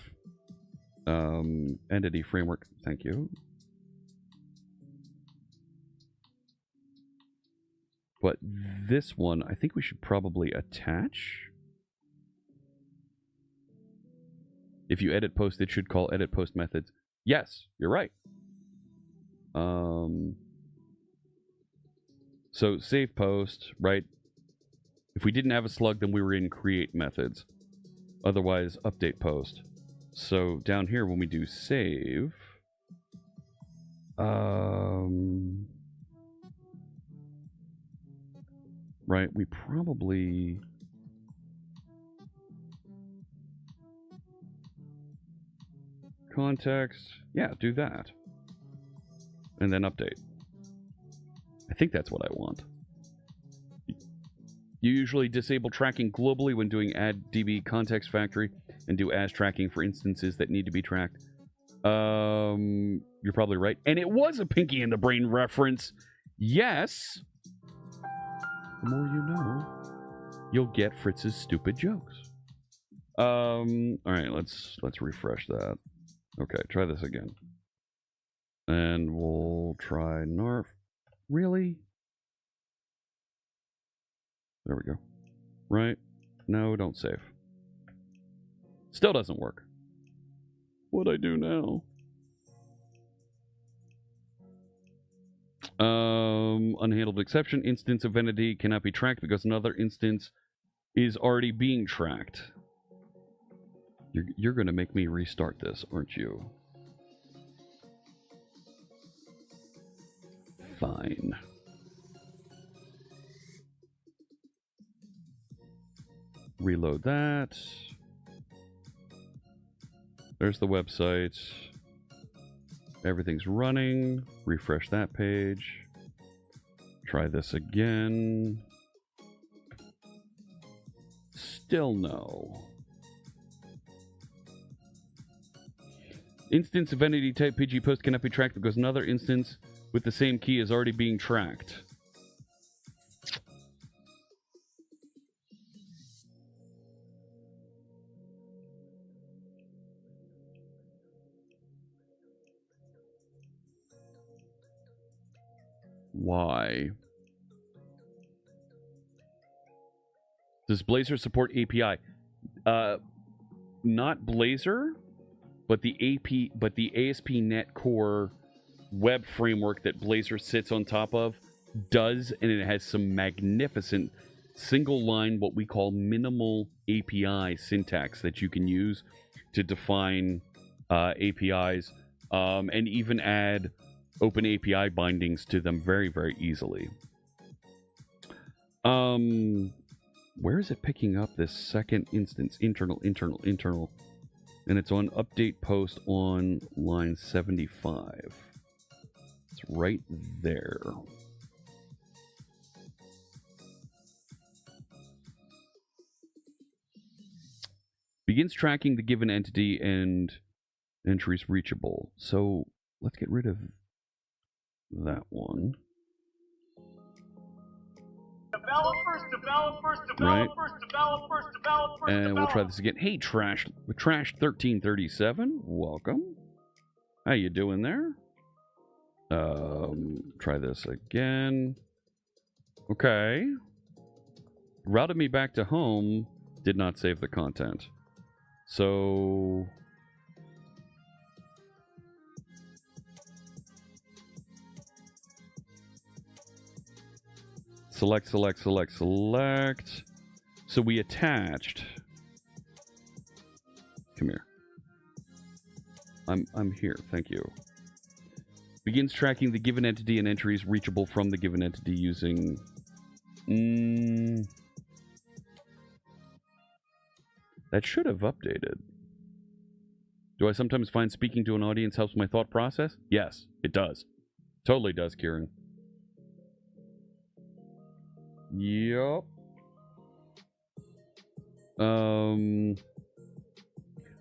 entity framework. Thank you. But this one, I think we should probably attach. If you edit post, it should call edit post methods. Yes, you're right. So save post, right? If we didn't have a slug, then we were in create methods. Otherwise, update post. So down here, when we do save, right, we probably context, yeah, do that. And then update. I think that's what I want. You usually disable tracking globally when doing add DB context factory and do as tracking for instances that need to be tracked. You're probably right. And it was a Pinky in the Brain reference. Yes. The more you know, you'll get Fritz's stupid jokes. All right, let's refresh that. Okay, try this again. And we'll try Narf. Really? There we go. Right? No, don't save. Still doesn't work. What'd I do now? Unhandled exception. Instance of entity cannot be tracked because another instance is already being tracked. You're going to make me restart this, aren't you? Fine. Reload that. There's the website. Everything's running. Refresh that page. Try this again. Still no. Instance of entity type PG post cannot be tracked because another instance with the same key is already being tracked. Why? Does Blazor support API? Not Blazor, but the ASP.NET Core web framework that Blazor sits on top of does, and it has some magnificent single line, what we call minimal API syntax that you can use to define APIs and even add open API bindings to them very, very easily. Where is it picking up this second instance? Internal. And it's on update post on line 75. It's right there. Begins tracking the given entity and entries reachable. So let's get rid of that one. Developers. And we'll try this again. Hey, Trash 1337, welcome. How you doing there? Try this again. Okay. Routed me back to home. Did not save the content. So select. So we attached. Come here. I'm here. Thank you. Begins tracking the given entity and entries reachable from the given entity using. That should have updated. Do I sometimes find speaking to an audience helps my thought process? Yes, it does. Totally does, Kieran. Yup. I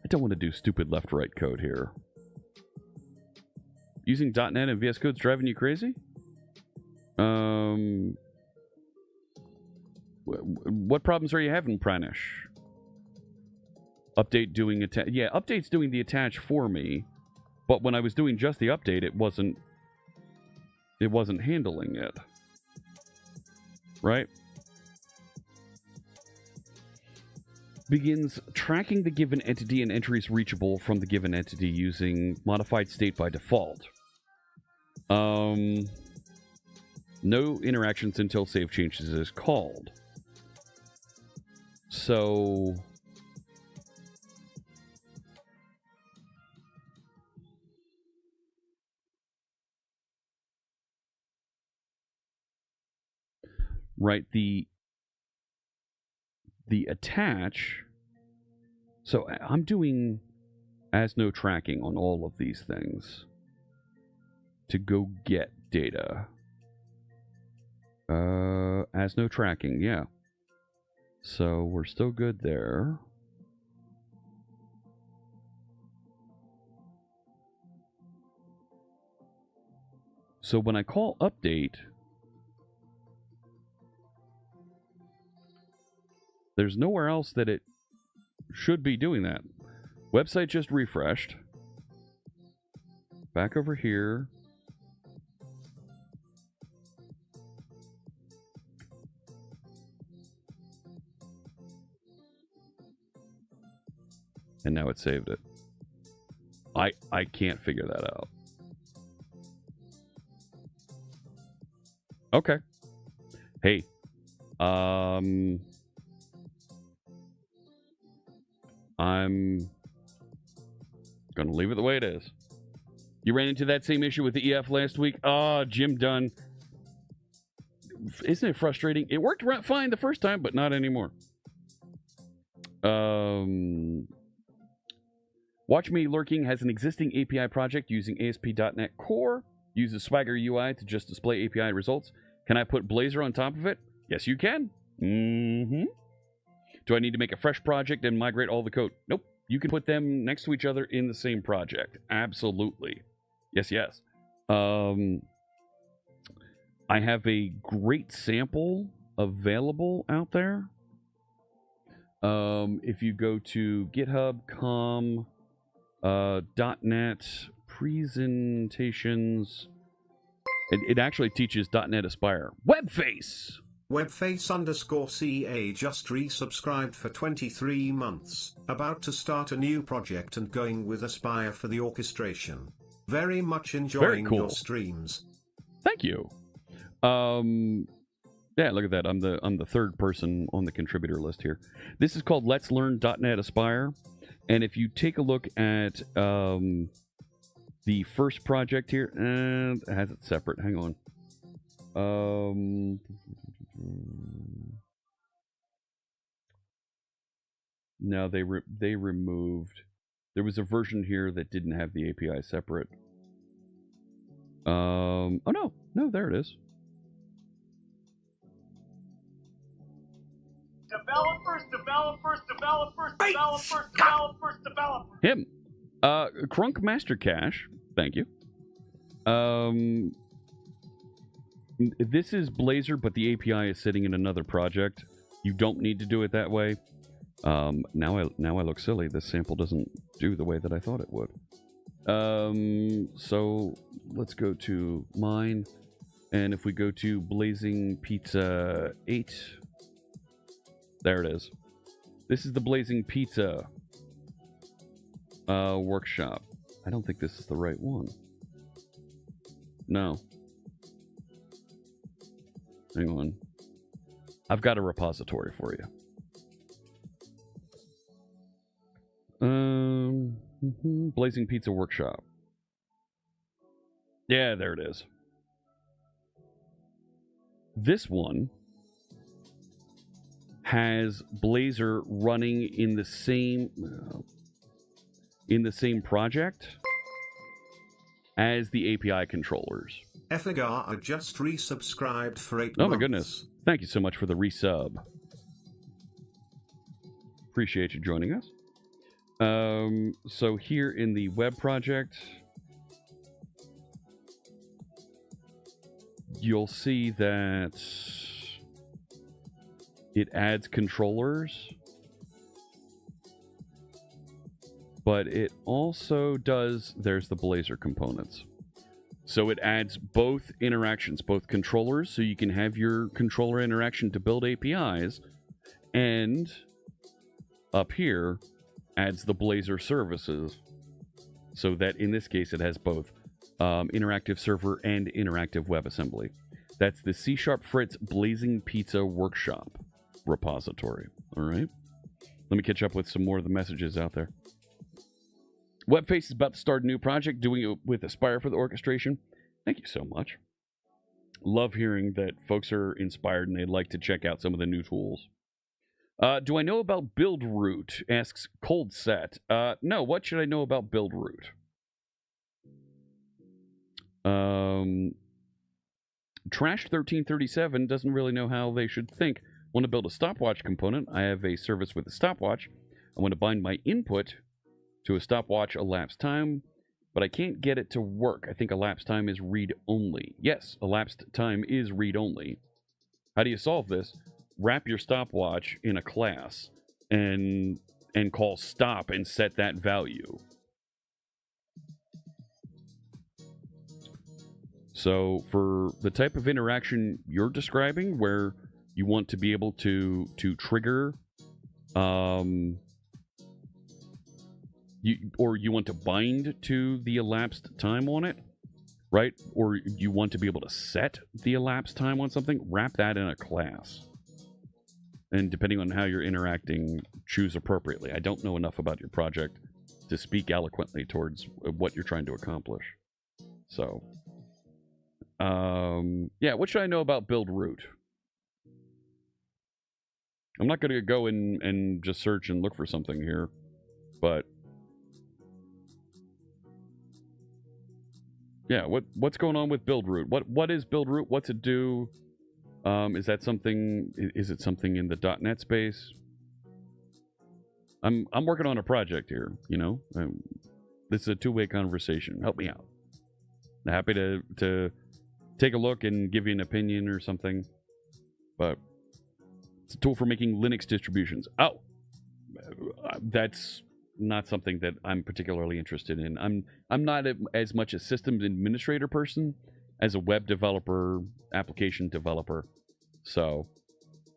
don't want to do stupid left-right code here. Using .NET and VS Code's driving you crazy? What problems are you having, Pranish? Update doing attach. Yeah, update's doing the attach for me, but when I was doing just the update, it wasn't handling it. Right? Begins tracking the given entity and entries reachable from the given entity using modified state by default. No interactions until save changes is called. So right, the attach. So I'm doing as no tracking on all of these things to go get data. As no tracking, yeah. So we're still good there. So when I call update, there's nowhere else that it should be doing that. Website just refreshed. Back over here. And now it saved it. I can't figure that out. Okay. Hey. I'm gonna leave it the way it is. You ran into that same issue with the EF last week? Ah, Jim Dunn. Isn't it frustrating? It worked fine the first time, but not anymore. Watch Me Lurking has an existing API project using ASP.NET Core. Uses Swagger UI to just display API results. Can I put Blazor on top of it? Yes, you can. Do I need to make a fresh project and migrate all the code? Nope. You can put them next to each other in the same project. Absolutely. Yes. I have a great sample available out there. If you go to GitHub.com .NET presentations, it actually teaches .NET Aspire. Webface!
Webface_CA just resubscribed for 23 months, about to start a new project and going with Aspire for the orchestration. Very much enjoying
cool.
your streams.
Thank you. Yeah, look at that. I'm the third person on the contributor list here. This is called Let's Learn .NET Aspire, and if you take a look at the first project here, and it has it separate. Hang on. No, they removed. There was a version here that didn't have the API separate. Oh no, there it is. Developers. Him. Crunk Master Cache. Thank you. This is Blazor, but the API is sitting in another project. You don't need to do it that way. Now I look silly. This sample doesn't do the way that I thought it would. So let's go to mine, and if we go to Blazing Pizza 8, there it is. This is the Blazing Pizza workshop. I don't think this is the right one. No. Hang on. I've got a repository for you. Blazing Pizza Workshop. Yeah, there it is. This one has Blazor running in the same project as the API controllers.
Effigar just resubscribed for 8 months.
Oh my goodness. Thank you so much for the resub. Appreciate you joining us. So here in the web project, you'll see that it adds controllers, but it also does, there's the Blazor components. So it adds both interactions, both controllers, so you can have your controller interaction to build APIs, and up here adds the Blazor services, so that in this case it has both interactive server and interactive WebAssembly. That's the C# Fritz Blazing Pizza Workshop repository. All right. Let me catch up with some more of the messages out there. Webface is about to start a new project, doing it with Aspire for the orchestration. Thank you so much. Love hearing that folks are inspired and they'd like to check out some of the new tools. Do I know about build root? Asks Cold Set. No, what should I know about build root? Trash 1337 doesn't really know how they should think. Want to build a stopwatch component. I have a service with a stopwatch. I want to bind my input to a stopwatch elapsed time, but I can't get it to work. I think elapsed time is read-only. Yes, elapsed time is read-only. How do you solve this? Wrap your stopwatch in a class and call stop and set that value. So for the type of interaction you're describing, where you want to be able to trigger, you want to bind to the elapsed time on it, right? Or you want to be able to set the elapsed time on something, wrap that in a class. And depending on how you're interacting, choose appropriately. I don't know enough about your project to speak eloquently towards what you're trying to accomplish. So, yeah, what should I know about build root? I'm not going to go and just search and look for something here, but yeah, what's going on with build root? What is build root? What's it do? Is that something? Is it something in the .NET space? I'm working on a project here. You know, this is a two-way conversation. Help me out. I'm happy to take a look and give you an opinion or something. But it's a tool for making Linux distributions. Oh, that's not something that I'm particularly interested in. I'm not as much a systems administrator person as a web developer, application developer. So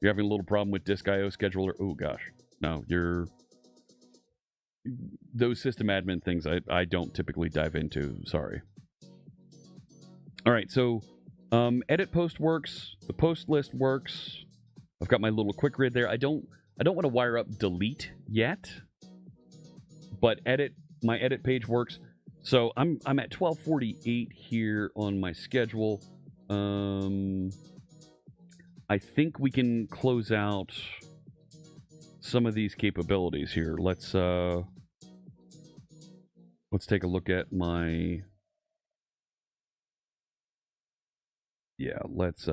you're having a little problem with disk IO scheduler. Oh gosh, no, you're those system admin things I don't typically dive into. Sorry. All right, so edit post works. The post list works. I've got my little quick grid there. I don't want to wire up delete yet, but my edit page works. So I'm at 12:48 here on my schedule. I think we can close out some of these capabilities here. Let's take a look at my. Yeah, let's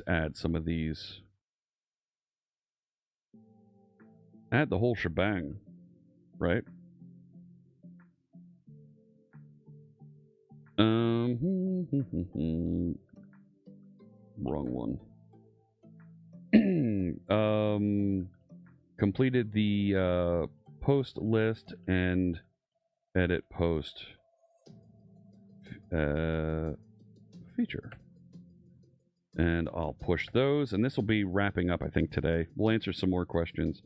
add some of these. Add the whole shebang, right? Wrong one. Completed the post list and edit post feature. And I'll push those, and this will be wrapping up, I think, today. We'll answer some more questions,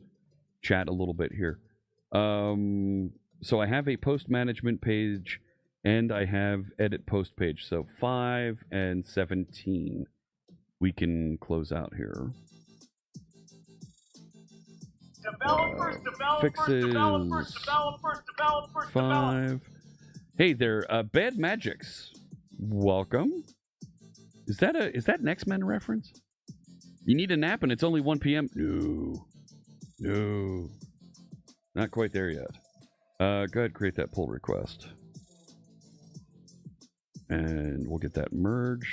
chat a little bit here. So I have a post management page, and I have edit post page. So 5 and 17 we can close out here. Fixes 5. Hey there, Bad Magics. Welcome. Is that an X-Men reference? You need a nap and it's only 1 p.m. No, not quite there yet. Go ahead, create that pull request, and we'll get that merged.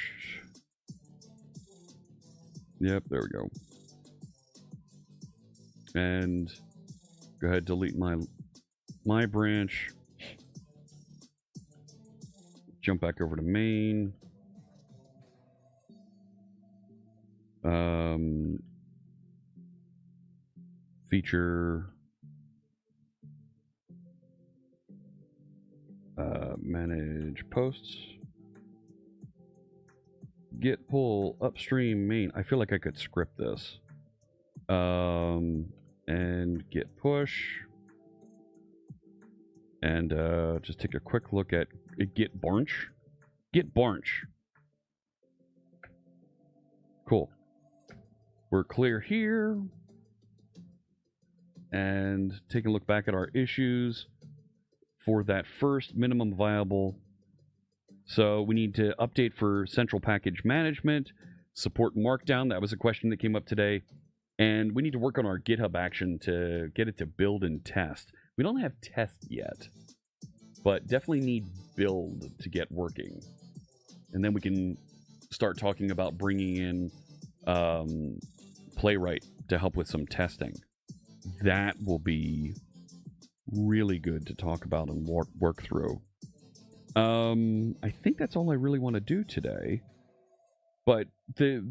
Yep, there we go. And go ahead, delete my branch. Jump back over to main. Feature. Manage posts. Get pull upstream main. I feel like I could script this. And get push. And just take a quick look at get branch. Get branch. Cool. We're clear here. And taking a look back at our issues for that first minimum viable. So we need to update for central package management, support Markdown. That was a question that came up today. And we need to work on our GitHub action to get it to build and test. We don't have test yet, but definitely need build to get working. And then we can start talking about bringing in Playwright to help with some testing. That will be really good to talk about and work through. I think that's all I really want to do today. But the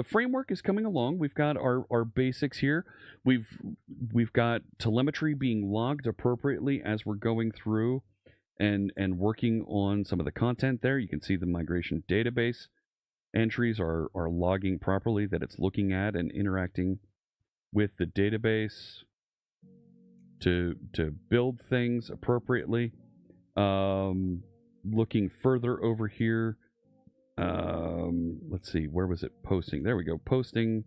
framework is coming along. We've got our basics here. We've got telemetry being logged appropriately as we're going through and working on some of the content there. You can see the migration database entries are logging properly, that it's looking at and interacting with the database to build things appropriately. Looking further over here, let's see, where was it? Posting. There we go. Posting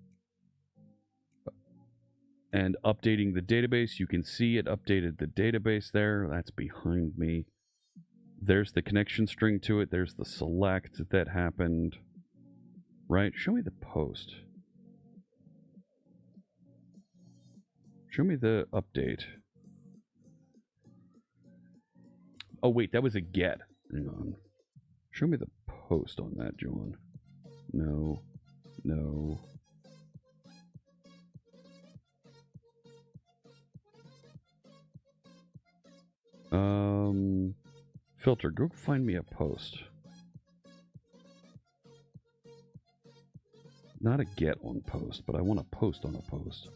and updating the database. You can see it updated the database there. That's behind me. There's the connection string to it. There's the select that happened. Right? Show me the post. Show me the update. Oh, wait, that was a get. Hang on. Show me the post on that, John. No. Filter, go find me a post. Not a get on post, but I want a post on a post.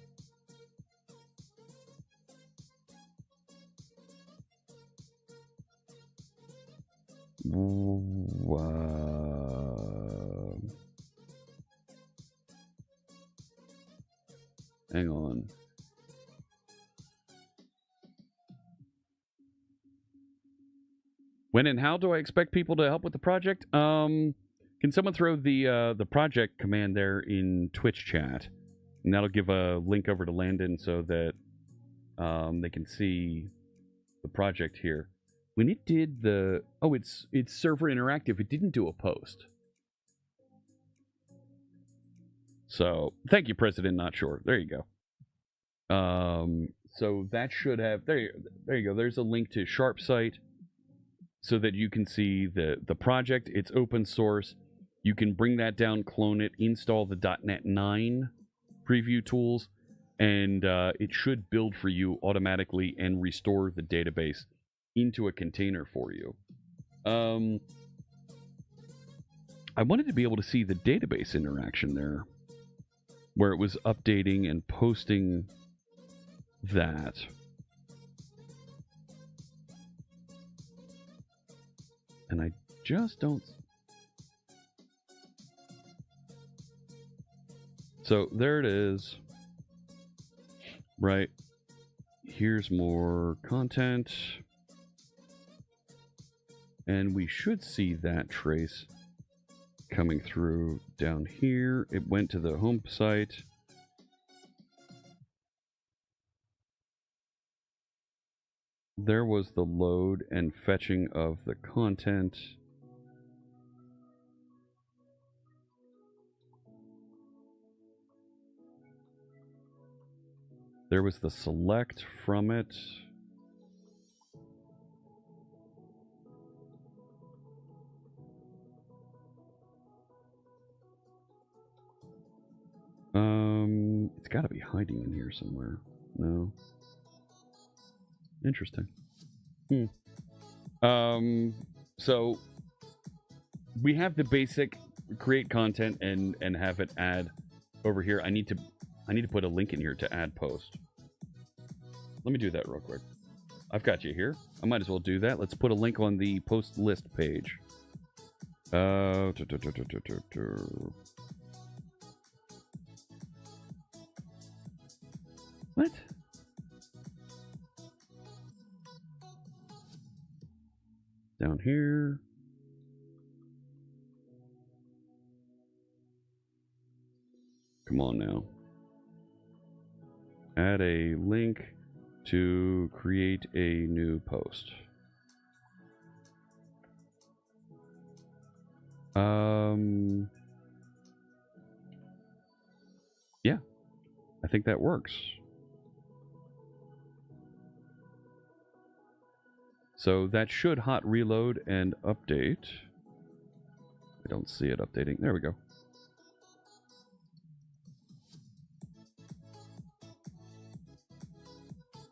Hang on. When and how do I expect people to help with the project? Can someone throw the project command there in Twitch chat, and that'll give a link over to Landon so that they can see the project here. When it did the it's server interactive. It didn't do a post. So thank you, President. Not sure. There you go. So that should have there you go. There's a link to SharpSite so that you can see the project. It's open source. You can bring that down, clone it, install the .NET 9 preview tools, and it should build for you automatically and restore the database into a container for you. I wanted to be able to see the database interaction there, where it was updating and posting that. And I just don't... So there it is. Right. Here's more content. And we should see that trace coming through down here. It went to the home site. There was the load and fetching of the content. There was the select from it. It's got to be hiding in here somewhere. No. Interesting. So we have the basic create content and have it add over here. I need to put a link in here to add post. Let me do that real quick. I've got you here. I might as well do that. Let's put a link on the post list page. What? Down here. Come on now. Add a link to create a new post. Yeah, I think that works. So that should hot reload and update. I don't see it updating. There we go.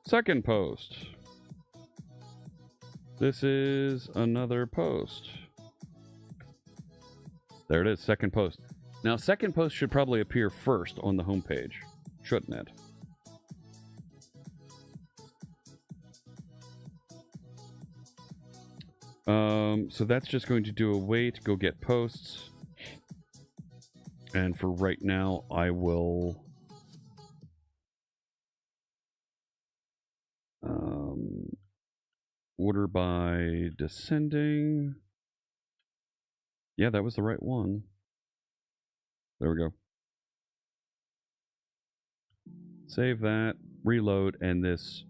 Second post. This is another post. There it is, second post. Now, second post should probably appear first on the home page, shouldn't it? So that's just going to do a wait, go get posts. And for right now, I will... order by descending. Yeah, that was the right one. There we go. Save that, reload, and this.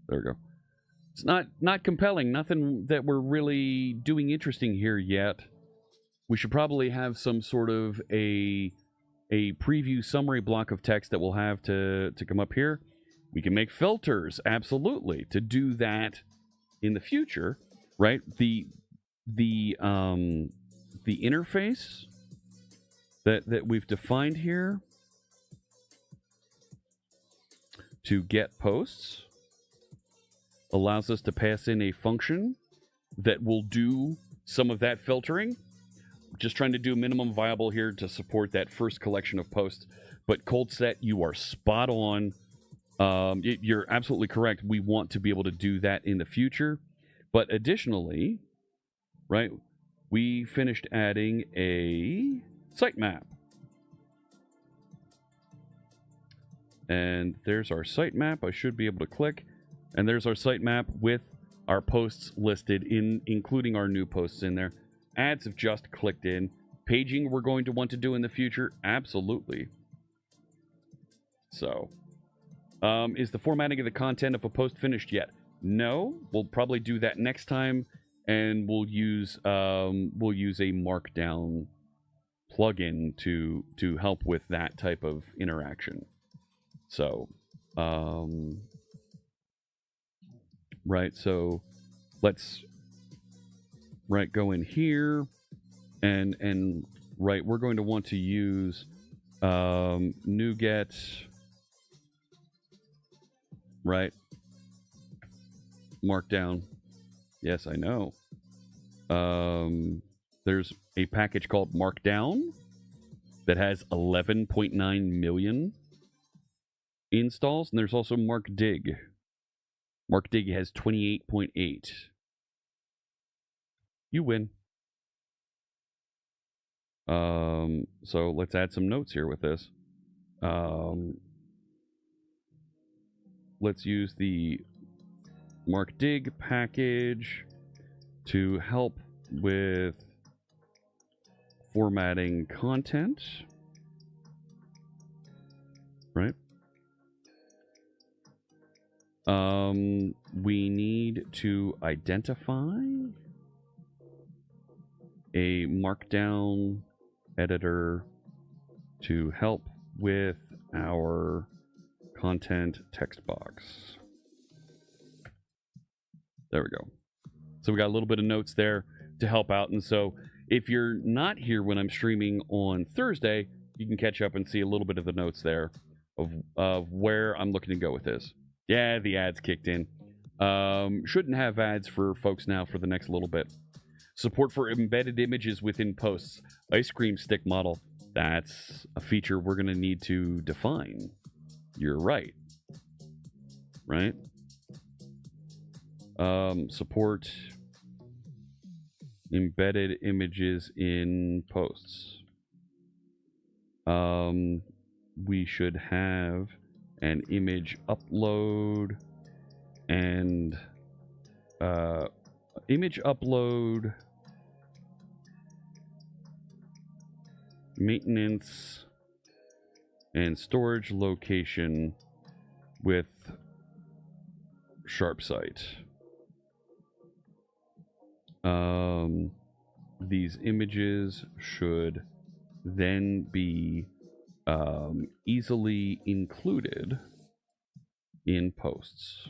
There we go. It's not compelling. Nothing that we're really doing interesting here yet. We should probably have some sort of a preview summary block of text that we'll have to come up here. We can make filters, absolutely, to do that in the future, right? The interface that we've defined here to get posts allows us to pass in a function that will do some of that filtering. Just trying to do minimum viable here to support that first collection of posts. But cold set, you are spot on. You're absolutely correct. We want to be able to do that in the future. But additionally, right, we finished adding a sitemap. And there's our sitemap. I should be able to click. And there's our sitemap with our posts listed, including our new posts in there. Ads have just clicked in. Paging we're going to want to do in the future? Absolutely. So, is the formatting of the content of a post finished yet? No. We'll probably do that next time, and we'll use a Markdown plugin to help with that type of interaction. So, right. So, let's go in here, and right, we're going to want to use NuGet, right? Markdown. Yes, I know. There's a package called Markdown that has 11.9 million installs, and there's also MarkDig. MarkDig has 28.8. You win. So let's add some notes here with this. Let's use the MarkDig package to help with formatting content, right? We need to identify a Markdown editor to help with our content text box. There we go. So we got a little bit of notes there to help out. And so if you're not here when I'm streaming on Thursday, you can catch up and see a little bit of the notes there of where I'm looking to go with this. Yeah, the ads kicked in. Shouldn't have ads for folks now for the next little bit. Support for embedded images within posts. Ice cream stick model. That's a feature we're going to need to define. You're right. Right? Support embedded images in posts. We should have an image upload and image upload maintenance and storage location with SharpSite. These images should then be easily included in posts.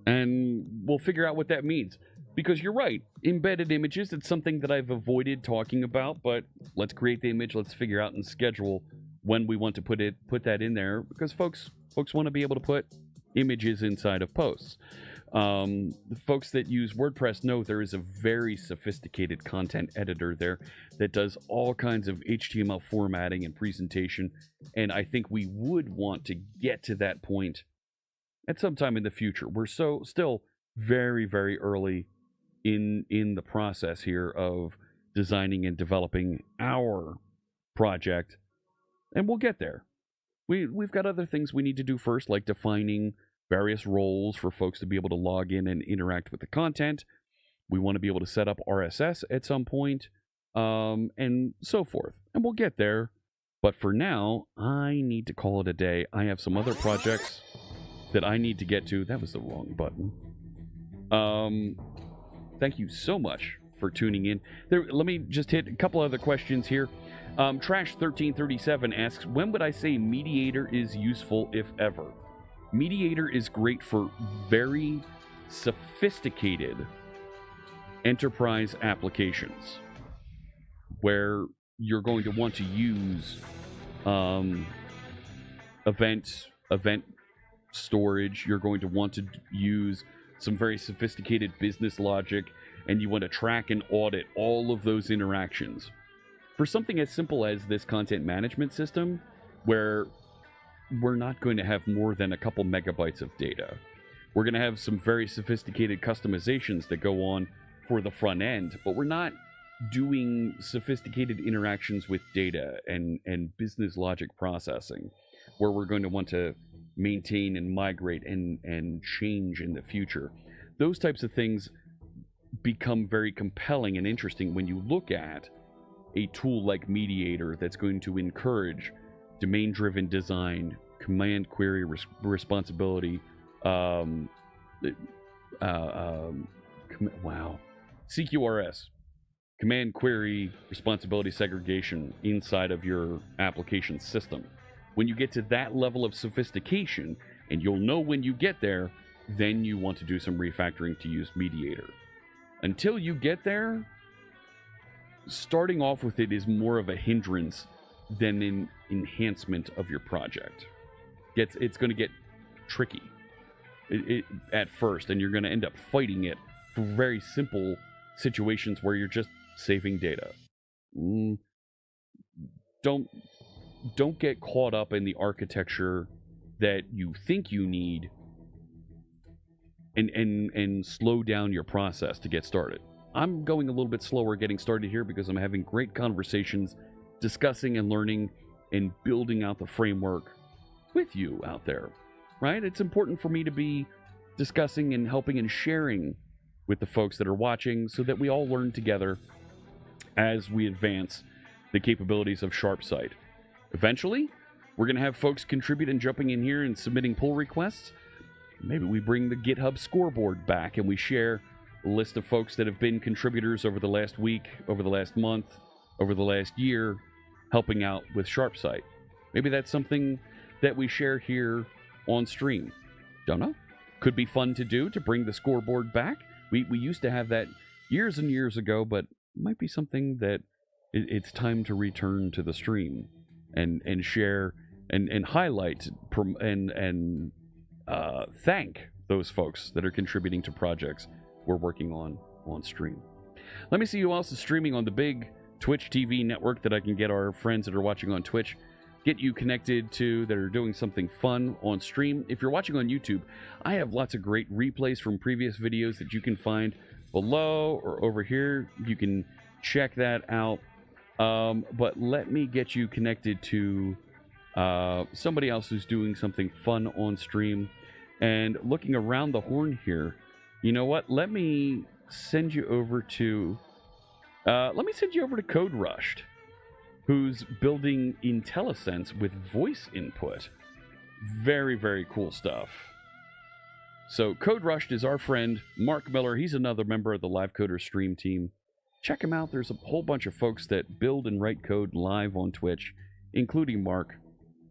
And we'll figure out what that means. Because you're right, embedded images, it's something that I've avoided talking about, but let's create the image, let's figure out and schedule when we want to put that in there, because folks want to be able to put images inside of posts. The folks that use WordPress know there is a very sophisticated content editor there that does all kinds of HTML formatting and presentation, and I think we would want to get to that point at some time in the future. We're still very, very early in the process here of designing and developing our project, and we'll get there. We've got other things we need to do first, like defining various roles for folks to be able to log in and interact with the content. We want to be able to set up RSS at some point, and so forth. And we'll get there. But for now, I need to call it a day. I have some other projects that I need to get to. That was the wrong button. Thank you so much for tuning in. Let me just hit a couple other questions here. Trash1337 asks, when would I say Mediator is useful, if ever? Mediator is great for very sophisticated enterprise applications where you're going to want to use event storage. You're going to want to use some very sophisticated business logic, and you want to track and audit all of those interactions. For something as simple as this content management system, where we're not going to have more than a couple megabytes of data. We're going to have some very sophisticated customizations that go on for the front end, but we're not doing sophisticated interactions with data and business logic processing, where we're going to want to maintain and migrate and change in the future. Those types of things become very compelling and interesting when you look at a tool like Mediator that's going to encourage domain-driven design, command query responsibility, CQRS, command query responsibility segregation inside of your application system. When you get to that level of sophistication, and you'll know when you get there, then you want to do some refactoring to use Mediator. Until you get there, starting off with it is more of a hindrance than an enhancement of your project. It's going to get tricky at first, and you're going to end up fighting it for very simple situations where you're just saving data. Don't get caught up in the architecture that you think you need and slow down your process to get started. I'm going a little bit slower getting started here because I'm having great conversations, discussing and learning and building out the framework with you out there, right? It's important for me to be discussing and helping and sharing with the folks that are watching so that we all learn together as we advance the capabilities of SharpSite. Eventually, we're going to have folks contribute and jumping in here and submitting pull requests. Maybe we bring the GitHub scoreboard back and we share a list of folks that have been contributors over the last week, over the last month, over the last year, helping out with SharpSite. Maybe that's something that we share here on stream. Don't know. Could be fun to do, to bring the scoreboard back. We used to have that years and years ago, but it might be something that it's time to return to the stream and share and highlight and thank those folks that are contributing to projects we're working on stream. Let me see who else is streaming on the big Twitch TV network that I can get our friends that are watching on Twitch, get you connected to, that are doing something fun on stream. If you're watching on YouTube, I have lots of great replays from previous videos that you can find below or over here. You can check that out. But let me get you connected to somebody else who's doing something fun on stream. And looking around the horn here, you know what? Let me send you over to Code Rushed, who's building IntelliSense with voice input. Very, very cool stuff. So Code Rushed is our friend Mark Miller. He's another member of the Live Coder stream team. Check him out. There's a whole bunch of folks that build and write code live on Twitch, including Mark.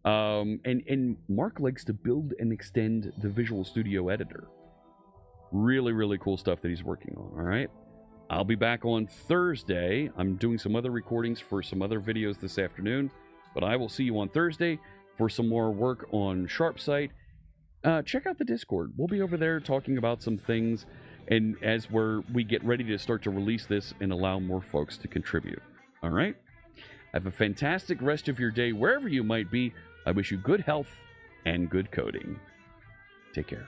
And Mark likes to build and extend the Visual Studio Editor. Really, really cool stuff that he's working on, all right? I'll be back on Thursday. I'm doing some other recordings for some other videos this afternoon, but I will see you on Thursday for some more work on SharpSite. Check out the Discord. We'll be over there talking about some things, and as we get ready to start to release this and allow more folks to contribute. All right? Have a fantastic rest of your day wherever you might be. I wish you good health and good coding. Take care.